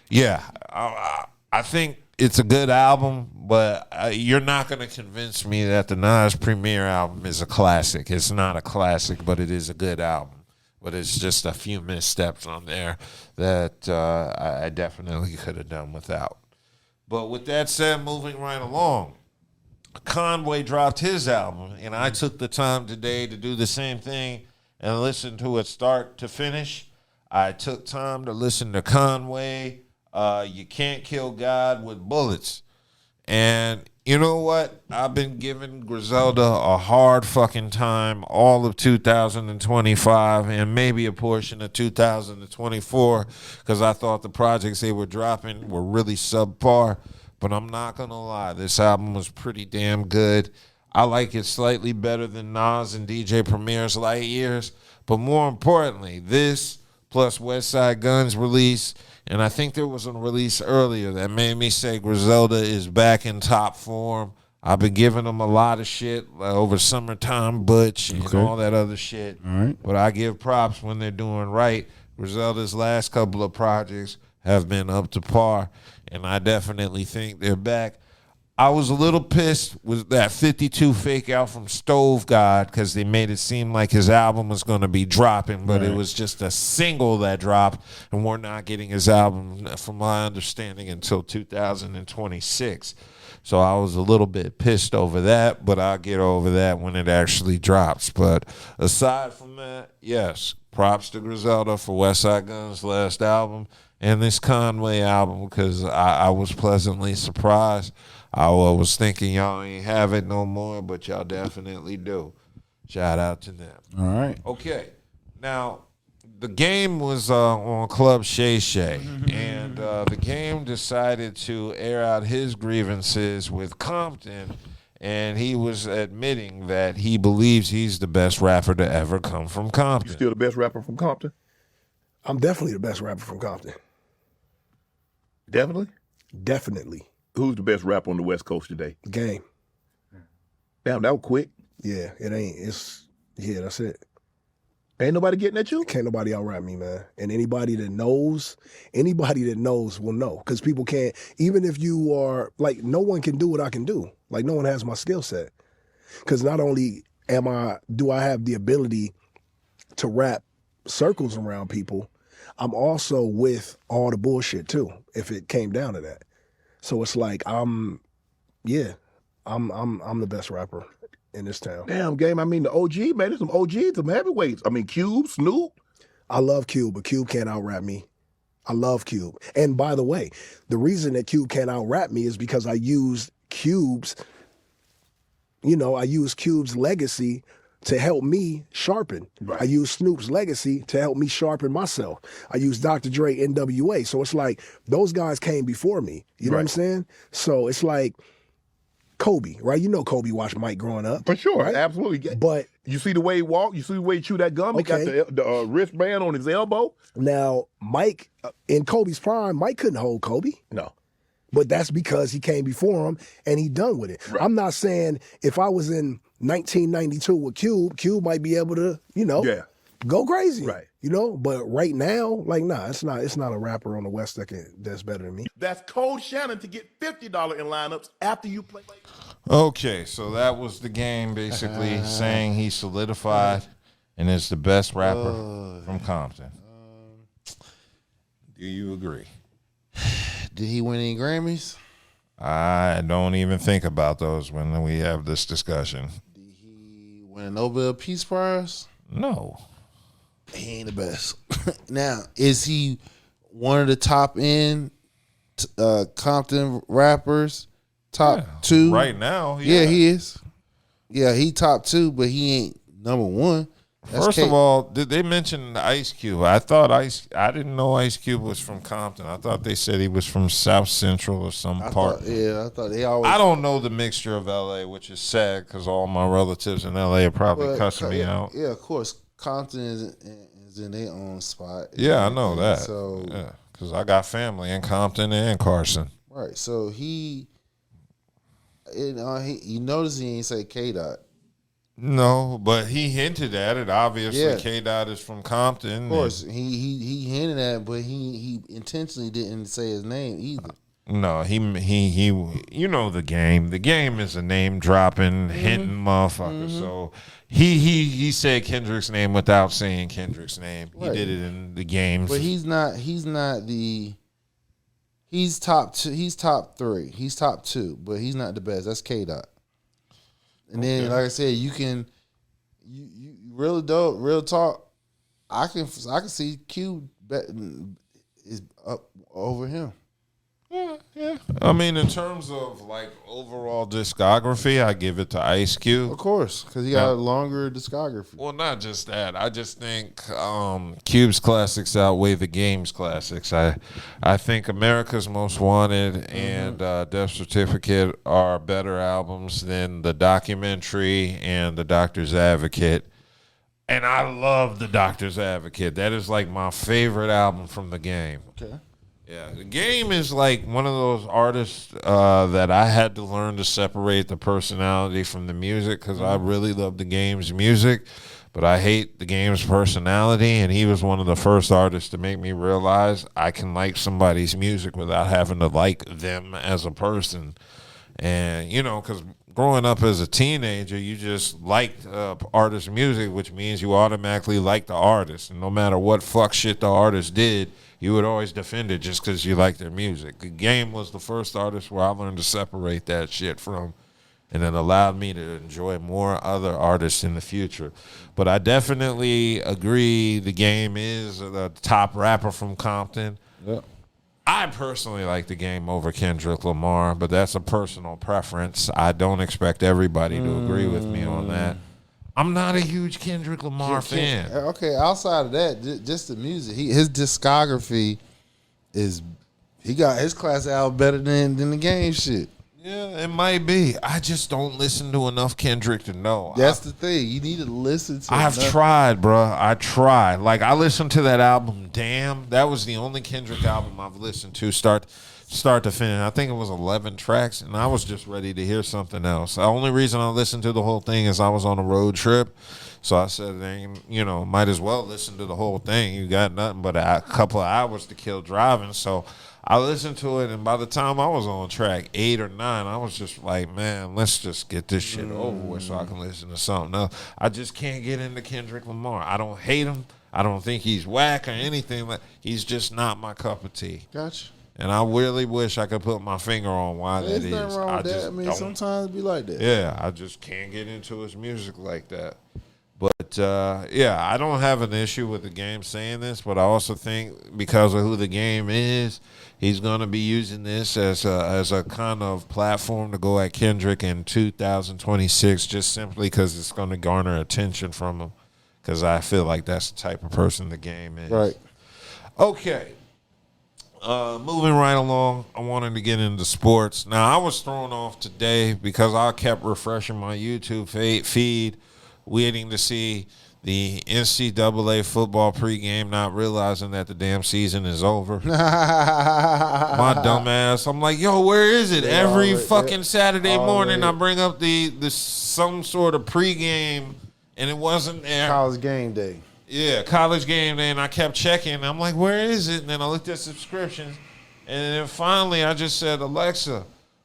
yeah, I think it's a good album, but you're not going to convince me that the Nas Premier album is a classic. It's not a classic, but it is a good album. But it's just a few missteps on there that I definitely could have done without. But with that said, moving right along, Conway dropped his album, and I took the time today to do the same thing and listen to it start to finish. I took time to listen to Conway, You Can't Kill God with Bullets. And you know what? I've been giving Griselda a hard fucking time all of 2025 and maybe a portion of 2024 because I thought the projects they were dropping were really subpar. But I'm not going to lie. This album was pretty damn good. I like it slightly better than Nas and DJ Premier's Light Years. But more importantly, this plus West Side Gun's release, and I think there was a release earlier that made me say Griselda is back in top form. I've been giving them a lot of shit over Summertime Butch and all that other shit. All right. But I give props when they're doing right. Griselda's last couple of projects have been up to par, and I definitely think they're back. I was a little pissed with that 52 fake out from Stove God because they made it seem like his album was going to be dropping, but it was just a single that dropped, and we're not getting his album, from my understanding, until 2026. So I was a little bit pissed over that, but I'll get over that when it actually drops. But aside from that, yes, props to Griselda for West Side Gun's last album and this Conway album because I was pleasantly surprised. I was thinking y'all ain't have it no more, but y'all definitely do. Shout out to them. All right. Okay. Now, the Game was on Club Shay Shay, and the Game decided to air out his grievances with Compton, and he was admitting that he believes he's the best rapper to ever come from Compton. You still the best rapper from Compton? I'm definitely the best rapper from Compton. Definitely? Definitely. Who's the best rapper on the West Coast today? Game. Damn, that was quick. Yeah, it ain't. That's it. Ain't nobody getting at you? Can't nobody out-rap me, man. And anybody that knows will know. Because people can't, even if you are, like, no one can do what I can do. Like, no one has my skill set. Because not only do I have the ability to wrap circles around people, I'm also with all the bullshit, too, if it came down to that. So it's like I'm the best rapper in this town. Damn, Game. I mean, the OG, man. There's some OGs, some heavyweights. I mean, Cube, Snoop. I love Cube, but Cube can't out-rap me. I love Cube. And by the way, the reason that Cube can't out-rap me is because I used Cube's legacy to help me sharpen. Right. I use Snoop's legacy to help me sharpen myself. I use Dr. Dre, NWA. So it's like those guys came before me. You know what I'm saying? So it's like Kobe, right? You know Kobe watched Mike growing up. For sure, right? Absolutely. But you see the way he walked? You see the way he chewed that gum? Okay. He got the wristband on his elbow? Now, Mike, in Kobe's prime, Mike couldn't hold Kobe. No. But that's because he came before him and he done with it. Right. I'm not saying if I was in 1992 with Cube might be able to, go crazy. Right. But right now, like, nah, it's not a rapper on the West that's better than me. That's Code Shannon to get $50 in lineups after you play. Okay, so that was the Game basically saying he solidified and is the best rapper from Compton. Do you agree? Did he win any Grammys? I don't even think about those when we have this discussion. Did he win a Nobel Peace Prize? No. He ain't the best. Now, is he one of the top end Compton rappers? Top 2? Right now, yeah, he is. Yeah, he top 2, but he ain't number 1. First of all, did they mention Ice Cube? I didn't know Ice Cube was from Compton. I thought they said he was from South Central or some part. I thought they always. I don't know the mixture of L.A., which is sad because all my relatives in L.A. are probably cussing me out. Yeah, of course. Compton is in their own spot. Yeah, I know that. So, yeah, because I got family in Compton and Carson. Right. So you notice he ain't say K-Dot. No, but he hinted at it. Obviously, K-Dot is from Compton. Of course, he hinted at it, but he intentionally didn't say his name either. No, he you know the game. The game is a name dropping, hinting motherfucker. So he said Kendrick's name without saying Kendrick's name. Right. He did it in the games. But he's top 2. He's top 3. He's top 2, but he's not the best. That's K-Dot. And then, like I said, you really dope, real talk. I can see Q is up over him. Yeah. I mean, in terms of like overall discography, I give it to Ice Cube. Of course, because he got a longer discography. Well, not just that. I just think Cube's classics outweigh the Game's classics. I think America's Most Wanted and Death Certificate are better albums than The Documentary and The Doctor's Advocate. And I love The Doctor's Advocate. That is like my favorite album from the Game. Okay. Yeah, the Game is like one of those artists that I had to learn to separate the personality from the music because I really love the Game's music, but I hate the Game's personality, and he was one of the first artists to make me realize I can like somebody's music without having to like them as a person. And, because growing up as a teenager, you just liked artist music, which means you automatically like the artist, and no matter what fuck shit the artist did, you would always defend it just because you like their music. The Game was the first artist where I learned to separate that shit from, and it allowed me to enjoy more other artists in the future. But I definitely agree the Game is the top rapper from Compton. Yep. I personally like the Game over Kendrick Lamar, but that's a personal preference. I don't expect everybody to agree with me on that. I'm not a huge Kendrick Lamar fan. Okay, outside of that, just the music, his discography he got his class album better than the Game shit. Yeah, it might be. I just don't listen to enough Kendrick to know. That's the thing. You need to listen to. I've tried, bro. I tried. Like I listened to that album. Damn, that was the only Kendrick album I've listened to start to finish. I think it was 11 tracks, and I was just ready to hear something else. The only reason I listened to the whole thing is I was on a road trip, so I said, might as well listen to the whole thing. You got nothing but a couple of hours to kill driving, so I listened to it, and by the time I was on track 8 or 9, I was just like, man, let's just get this shit over with so I can listen to something else. I just can't get into Kendrick Lamar. I don't hate him. I don't think he's whack or anything. He's just not my cup of tea. Gotcha. And I really wish I could put my finger on why that is. There's nothing wrong with that. I mean, sometimes it be like that. Yeah, I just can't get into his music like that. But, I don't have an issue with the Game saying this, but I also think because of who the Game is, he's going to be using this as a kind of platform to go at Kendrick in 2026 just simply because it's going to garner attention from him because I feel like that's the type of person the Game is. Right. Okay. Moving right along, I wanted to get into sports. Now, I was thrown off today because I kept refreshing my YouTube feed, waiting to see the NCAA football pregame, not realizing that the damn season is over. My dumb ass. I'm like, yo, where is it? Every fucking Saturday morning, I bring up the some sort of pregame, and it wasn't there. College game day. Yeah, college game day, and I kept checking. I'm like, where is it? And then I looked at subscriptions, and then finally I just said, Alexa,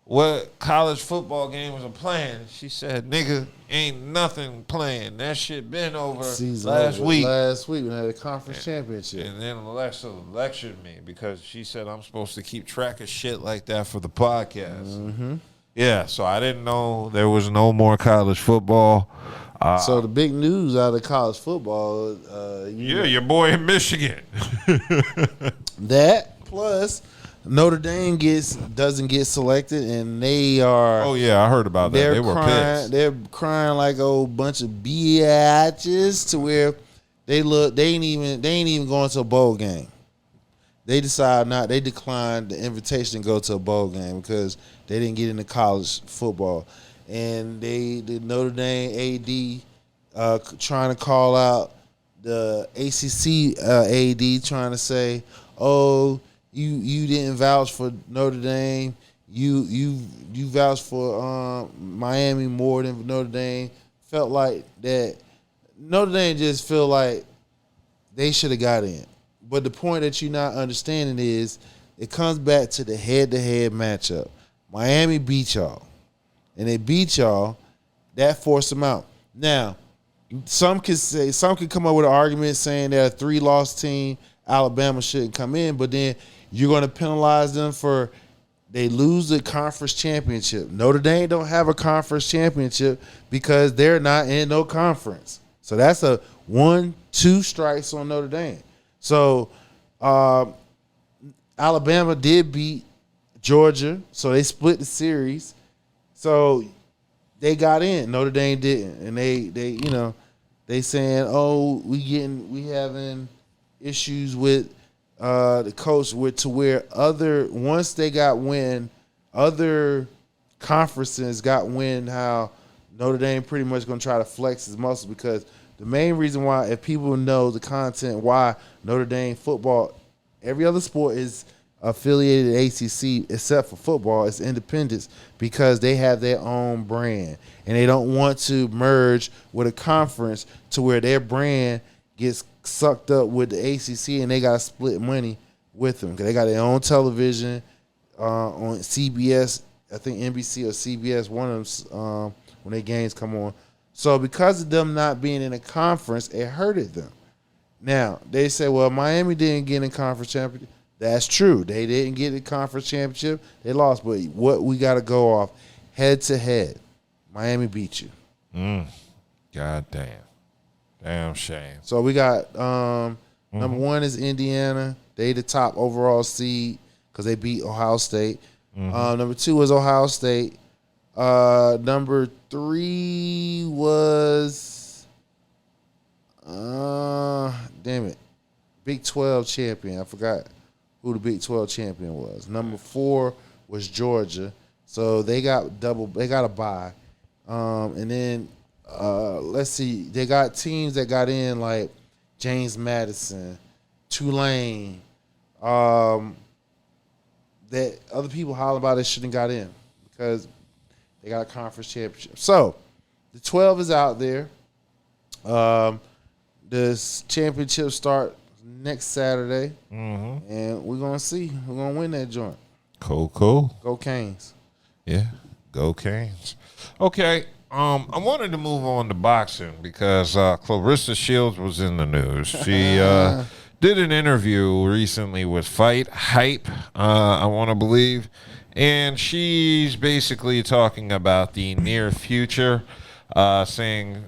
what college football games are playing. She said, nigga, ain't nothing playing. That shit been over last week. Last week we had a conference championship. And then Alexa lectured me because she said I'm supposed to keep track of shit like that for the podcast. Mm-hmm. Yeah, so I didn't know there was no more college football. So the big news out of college football, your boy in Michigan. That plus Notre Dame doesn't get selected, and they are. Oh yeah, I heard about that. They were pissed. They're crying like a bunch of biatches to where they ain't even going to a bowl game. They they declined the invitation to go to a bowl game because they didn't get into college football. And the Notre Dame AD trying to call out the ACC AD, trying to say, "Oh, you didn't vouch for Notre Dame. You vouched for Miami more than Notre Dame." Felt like that Notre Dame just feel like they should have got in. But the point that you're not understanding is it comes back to the head-to-head matchup. Miami beat y'all. And they beat y'all, that forced them out. Now, some could come up with an argument saying they're a 3-loss team, Alabama shouldn't come in, but then you're going to penalize them for they lose the conference championship. Notre Dame don't have a conference championship because they're not in no conference. So that's a 1-2 strikes on Notre Dame. So Alabama did beat Georgia, so they split the series. So they got in. Notre Dame didn't, and they saying, "Oh, we having issues with the coach to where once they got wind, other conferences got wind how Notre Dame pretty much gonna try to flex his muscles because the main reason why, if people know the content, why Notre Dame football, every other sport is affiliated ACC except for football, it's independents because they have their own brand and they don't want to merge with a conference to where their brand gets sucked up with the ACC and they got to split money with them because they got their own television on CBS, I think NBC or CBS, one of them when their games come on. So because of them not being in a conference, it hurted them. Now, they say, well, Miami didn't get in conference championship. That's true. They didn't get the conference championship. They lost. But what we got to go off, head to head, Miami beat you. God damn. Damn shame. So we got number one is Indiana. They the top overall seed because they beat Ohio State. Number 2 was Ohio State. Number 3 was damn it, Big 12 champion. I forgot who the Big 12 champion was. Number 4 was Georgia. So they got a bye. And then let's see, they got teams that got in like James Madison, Tulane, that other people holler about it shouldn't got in because they got a conference championship. So the 12 is out there. This championship start next Saturday, and we're gonna see. We're gonna win that joint. Cool. Go Canes. Yeah, go Canes. Okay, I wanted to move on to boxing because Clarissa Shields was in the news. She did an interview recently with Fight Hype, I want to believe, and she's basically talking about the near future, saying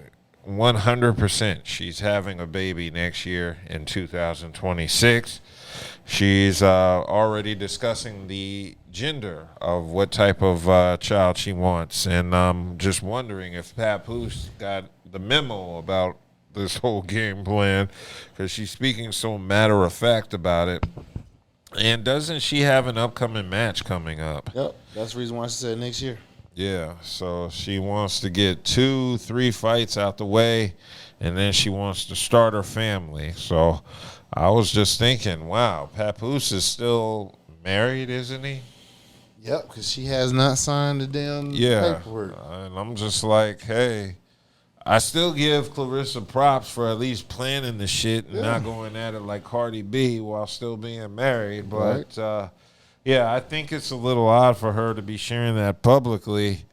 100% she's having a baby next year in 2026. She's already discussing the gender of what type of child she wants, and I'm just wondering if Papoose got the memo about this whole game plan because she's speaking so matter of fact about it. And doesn't she have an upcoming match coming up? Yep, that's the reason why she said next year. Yeah, so she wants to get 2-3 fights out the way, and then she wants to start her family. So I was just thinking, wow, Papoose is still married, isn't he? Yep, because she has not signed the damn paperwork. And I'm just like, hey, I still give Clarissa props for at least planning the shit and not going at it like Cardi B while still being married. But Yeah, I think it's a little odd for her to be sharing that publicly.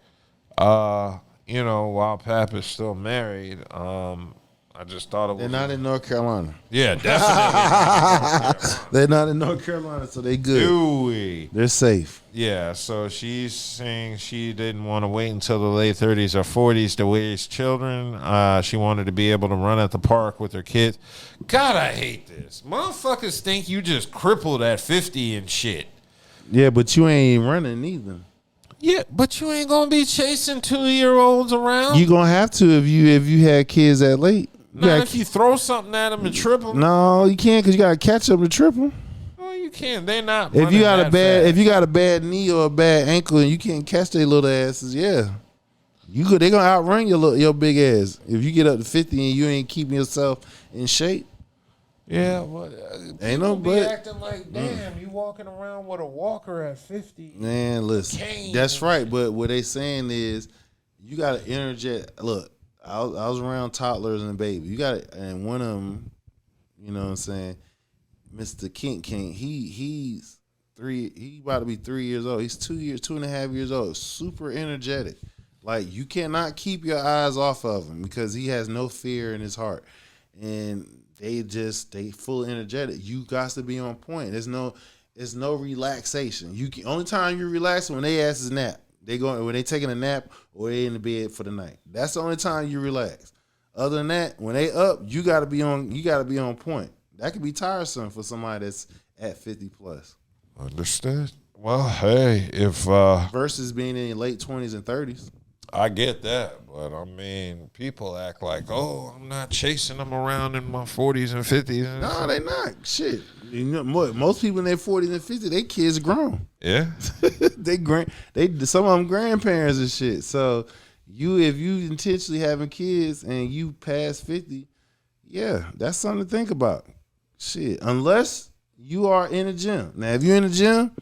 While Pap is still married. I just thought it was. They're not in North Carolina. Yeah, definitely. They're not in North Carolina, so they good. They're safe. Yeah, so she's saying she didn't want to wait until the late 30s or 40s to raise children. She wanted to be able to run at the park with her kids. God, I hate this. Motherfuckers think you just crippled at 50 and shit. Yeah, but you ain't running either. Yeah, but you ain't gonna be chasing 2-year-olds around. You gonna have to if you had kids that late. Not if you throw something at them and triple. No, you can't because you gotta catch up to triple. No, you can't. They're not. If you got a bad knee or a bad ankle and you can't catch their little asses, yeah, they gonna outrun your big ass. If you get up to 50 and you ain't keeping yourself in shape. Yeah, but ain't no be but. acting like, damn, you walking around with a walker at 50. Man, listen, that's right. But what they saying is, you got to energetic. Look, I was around toddlers and babies. You got it, and one of them, you know what I'm saying, Mr. King. He's 3. He about to be 3 years old. He's 2.5 years old. Super energetic. Like you cannot keep your eyes off of him because he has no fear in his heart, and they full energetic. You got to be on point. There's no relaxation. Only time you relax when they ass is nap. When they taking a nap or they in the bed for the night. That's the only time you relax. Other than that, when they up, you gotta be on point. That could be tiresome for somebody that's at 50 plus. Understood. Well, hey, if versus being in your late 20s and 30s. I get that, but I mean, people act like, oh, I'm not chasing them around in my 40s and 50s. No, they not. Shit. You know, most people in their 40s and 50s, they kids grown. Yeah. Some of them grandparents and shit. So if you intentionally having kids and you past 50, yeah, that's something to think about. Shit. Unless you are in a gym. Now, if you're in a gym,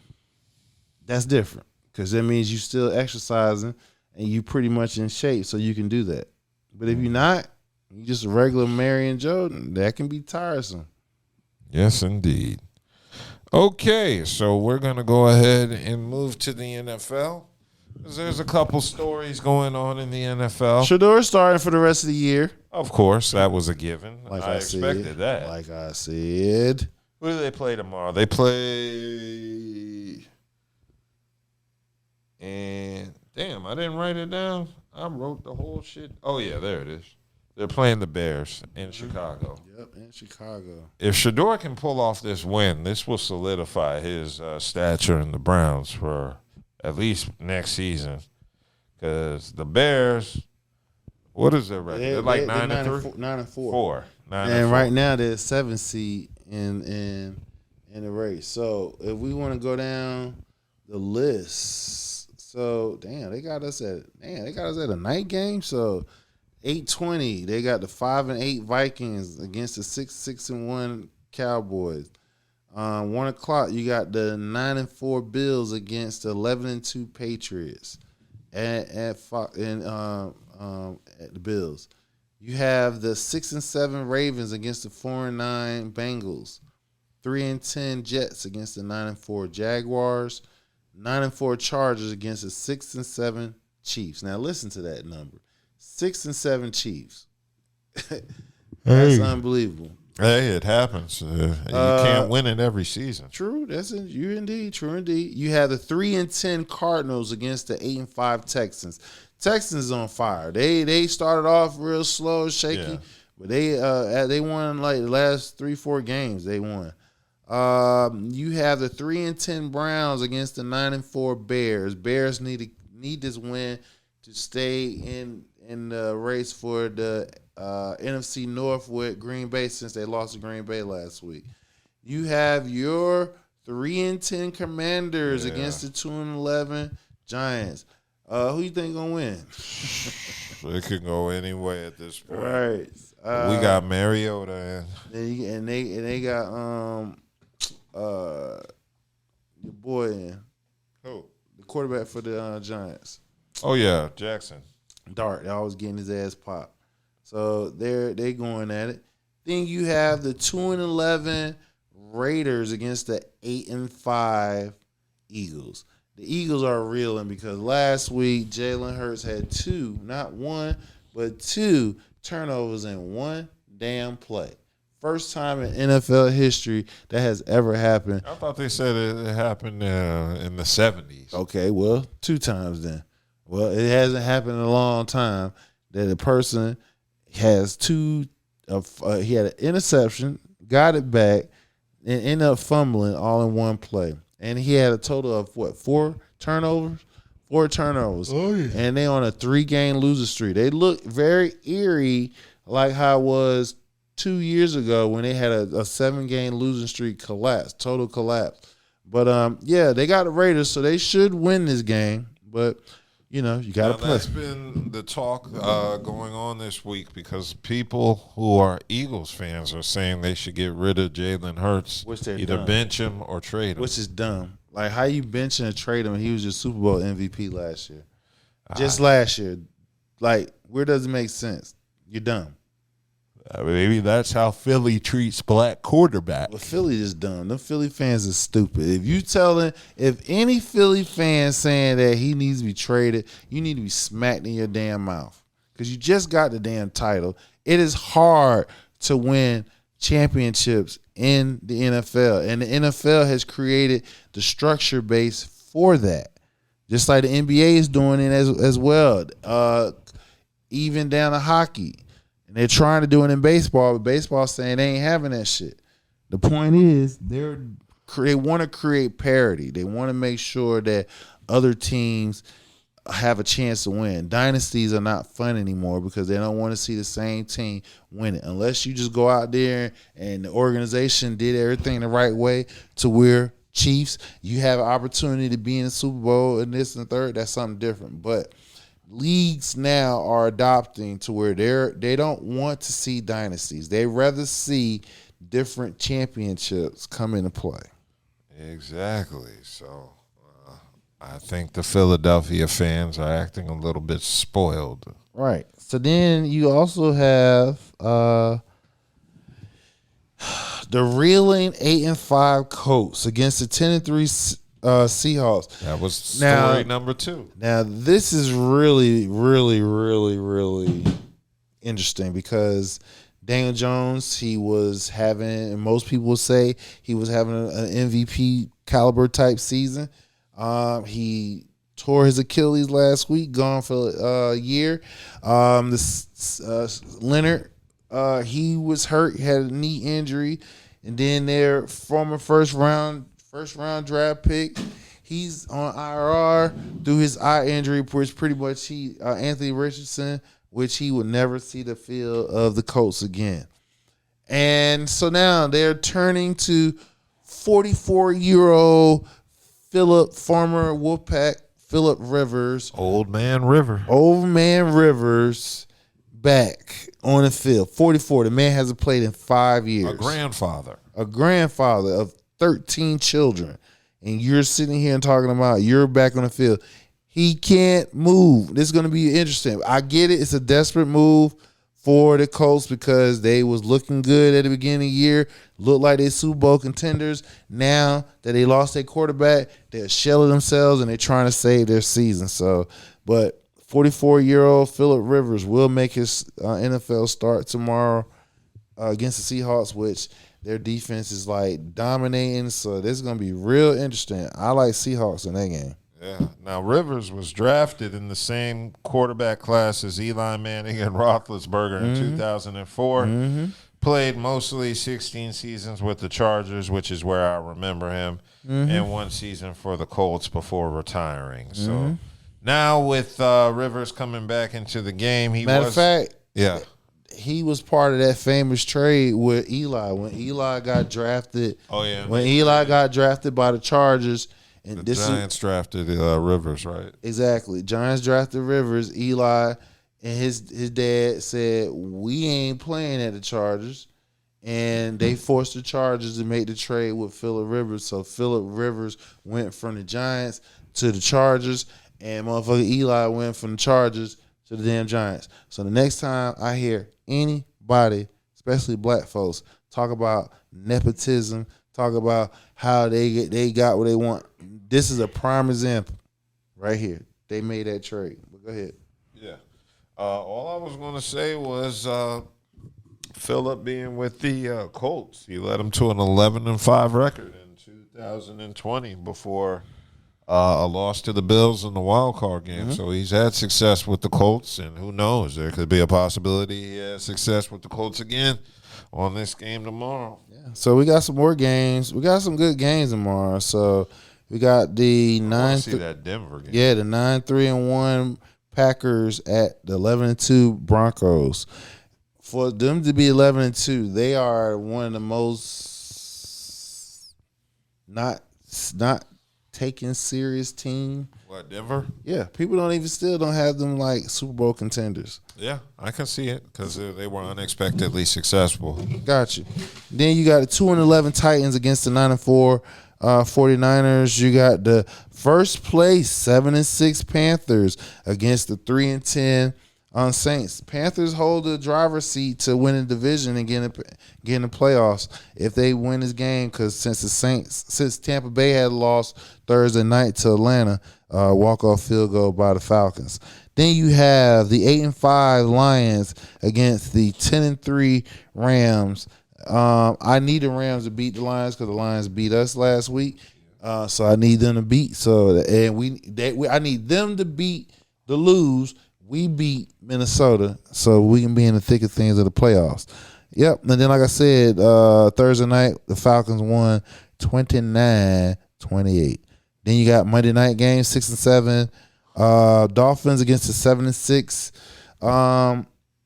that's different. Because that means you still exercising and you pretty much in shape, so you can do that. But if you're not, you just a regular Mary and Joe, that can be tiresome. Yes, indeed. Okay, so we're going to go ahead and move to the NFL. There's a couple stories going on in the NFL. Shador starting for the rest of the year. Of course, that was a given. Like I expected that. Like I said. Who do they play tomorrow? They play... And... Damn, I didn't write it down. I wrote the whole shit. Oh, yeah, there it is. They're playing the Bears in Chicago. Yep, in Chicago. If Shador can pull off this win, this will solidify his stature in the Browns for at least next season. Because the Bears, what is their record? They're like 9-3? 9-4. 9-4. And right now they're 7th seed in the race. So if we want to go down the list... So they got us at a night game. So 8:20, they got the 5-8 Vikings against the 6-1 Cowboys. 1:00, you got the 9-4 Bills against the 11-2 Patriots at the Bills. You have the 6-7 Ravens against the 4-9 Bengals. 3-10 Jets against the 9-4 Jaguars. 9-4 Chargers against the 6-7 Chiefs. Now listen to that number: 6-7 Chiefs. That's unbelievable. Hey, it happens. You can't win it every season. True. True indeed. You have the 3-10 Cardinals against the 8-5 Texans. Texans on fire. They started off real slow, shaky, but they won like the last 3-4 games. They won. You have the 3-10 Browns against the 9-4 Bears. Bears need this win to stay in the race for the NFC North with Green Bay, since they lost to Green Bay last week. You have your 3-10 Commanders against the 2-11 Giants. Who you think gonna win? It could go any way at this point. Right. We got Mariota and they got your boy in. Who? The quarterback for the Giants. Oh yeah, Jackson. Dart. Always getting his ass popped. So they going at it. Then you have the 2-11 Raiders against the 8-5 Eagles. The Eagles are reeling because last week Jalen Hurts had not one, but 2 turnovers in one damn play. First time in NFL history that has ever happened. I thought they said it happened in the 70s. Okay, well, 2 times then. Well, it hasn't happened in a long time that a person has he had an interception, got it back, and ended up fumbling all in one play. And he had a total of, 4 turnovers? 4 turnovers. Oh, yeah. And they on a 3-game losing streak. They look very eerie like how it was 2 years ago when they had a 7-game losing streak total collapse. But, yeah, they got the Raiders, so they should win this game. But, you got to play. That's been the talk going on this week because people who are Eagles fans are saying they should get rid of Jalen Hurts, either bench him or trade him. Which is dumb. Like, how you bench and trade him? He was your Super Bowl MVP last year. Just last year. Like, where does it make sense? You're dumb. Maybe that's how Philly treats black quarterbacks. Well, Philly is dumb. Them Philly fans are stupid. If any Philly fan saying that he needs to be traded, you need to be smacked in your damn mouth because you just got the damn title. It is hard to win championships in the NFL, and the NFL has created the structure base for that, just like the NBA is doing it as well. Even down to hockey. And they're trying to do it in baseball, but baseball's saying they ain't having that shit. The point is, they want to create parity. They want to make sure that other teams have a chance to win. Dynasties are not fun anymore because they don't want to see the same team win it. Unless you just go out there and the organization did everything the right way to where Chiefs, you have an opportunity to be in the Super Bowl and this and the third, that's something different. But leagues now are adopting to where they don't want to see dynasties. They rather see different championships come into play. Exactly. So I think the Philadelphia fans are acting a little bit spoiled. Right. So then you also have the reeling 8-5 Colts against the 10-3 Seahawks. That was story number 2. Now, this is really, really, really, really interesting because Daniel Jones, he was having, and most people will say he was having an MVP caliber type season. He tore his Achilles last week, gone for a year. Leonard, he was hurt, had a knee injury, and then their former first round draft pick, he's on IR through his eye injury, which pretty much Anthony Richardson, which he would never see the field of the Colts again. And so now they're turning to 44-year-old former Wolfpack Phillip Rivers. Old man Rivers back on the field. 44. The man hasn't played in 5 years. A grandfather of 13 children, and you're sitting here and talking about you're back on the field. He can't move. This is going to be interesting. I get it. It's a desperate move for the Colts because they was looking good at the beginning of the year, looked like they Super Bowl contenders. Now that they lost their quarterback, they're shelling themselves and they're trying to save their season. So, but 44-year-old Phillip Rivers will make his NFL start tomorrow against the Seahawks, which their defense is like dominating, so this is going to be real interesting. I like Seahawks in that game. Yeah. Now, Rivers was drafted in the same quarterback class as Eli Manning and Roethlisberger in 2004. Played mostly 16 seasons with the Chargers, which is where I remember him, and 1 season for the Colts before retiring. So now with Rivers coming back into the game, Matter of fact, he was part of that famous trade with Eli when Eli got drafted. Oh yeah, when Eli got drafted by the Chargers, and the Giants drafted Rivers, right? Exactly. Giants drafted Rivers. Eli and his dad said, "We ain't playing at the Chargers," and they forced the Chargers to make the trade with Phillip Rivers. So Phillip Rivers went from the Giants to the Chargers, and motherfucker Eli went from the Chargers to the damn Giants. So the next time I hear anybody, especially black folks, talk about nepotism, talk about how they got what they want. This is a prime example right here. They made that trade. But go ahead. Yeah. All I was going to say was Phillip being with the Colts. He led them to an 11-5 record in 2020 before a loss to the Bills in the wild card game. So he's had success with the Colts, and who knows? There could be a possibility he has success with the Colts again on this game tomorrow. Yeah. So we got some more games. We got some good games tomorrow. So we got the 9. See that Denver game. Yeah, the 9-3-1 Packers at the 11-2 Broncos. For them to be 11-2, they are one of the most not taken serious team. What, Denver? Yeah, people still don't have them like Super Bowl contenders. Yeah, I can see it because they were unexpectedly successful. Got you. Then you got the 2-11 Titans against the 9-4 49ers. You got the first place 7-6 Panthers against the 3-10 Saints. Panthers hold the driver's seat to win the division and get in the playoffs if they win this game. Because since Tampa Bay had lost Thursday night to Atlanta, walk-off field goal by the Falcons. Then you have the 8-5 Lions against the 10-3 Rams. I need the Rams to beat the Lions because the Lions beat us last week. So I need them to beat. I need them to beat the lose. We beat Minnesota, so we can be in the thick of things of the playoffs. Yep. And then, like I said, Thursday night the Falcons won 29-28. Then you got Monday night games 6-7. Dolphins against the 7-6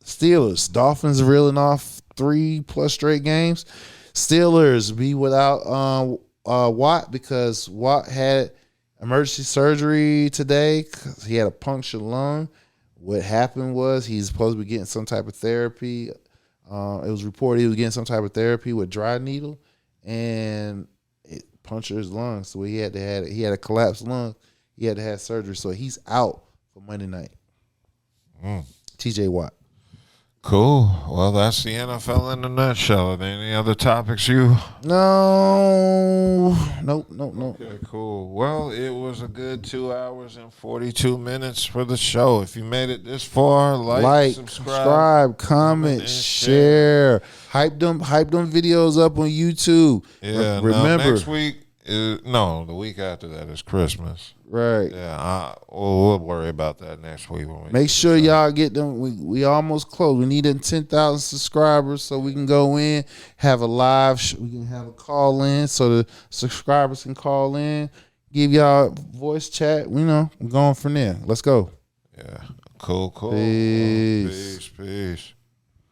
Steelers. Dolphins reeling off 3+ straight games. Steelers be without Watt because Watt had emergency surgery today because he had a punctured lung. What happened was he's supposed to be getting some type of therapy. It was reported he was getting some type of therapy with dry needle, and it punctured his lungs. So he had a collapsed lung. He had to have surgery. So he's out for Monday night. TJ Watt. Cool. Well, that's the NFL in a nutshell. Are there any other topics you? No. Nope. Okay, cool. Well, it was a good 2 hours and 42 minutes for the show. If you made it this far, like subscribe, comment, share. Hype them videos up on YouTube. Yeah. Remember, next week the week after that is Christmas. Right. Yeah. We'll worry about that next week. Make sure y'all get them. We almost close. We need them 10,000 subscribers so we can go in, have a live. We can have a call in so the subscribers can call in, give y'all voice chat. We're going from there. Let's go. Yeah. Cool. Peace. Peace.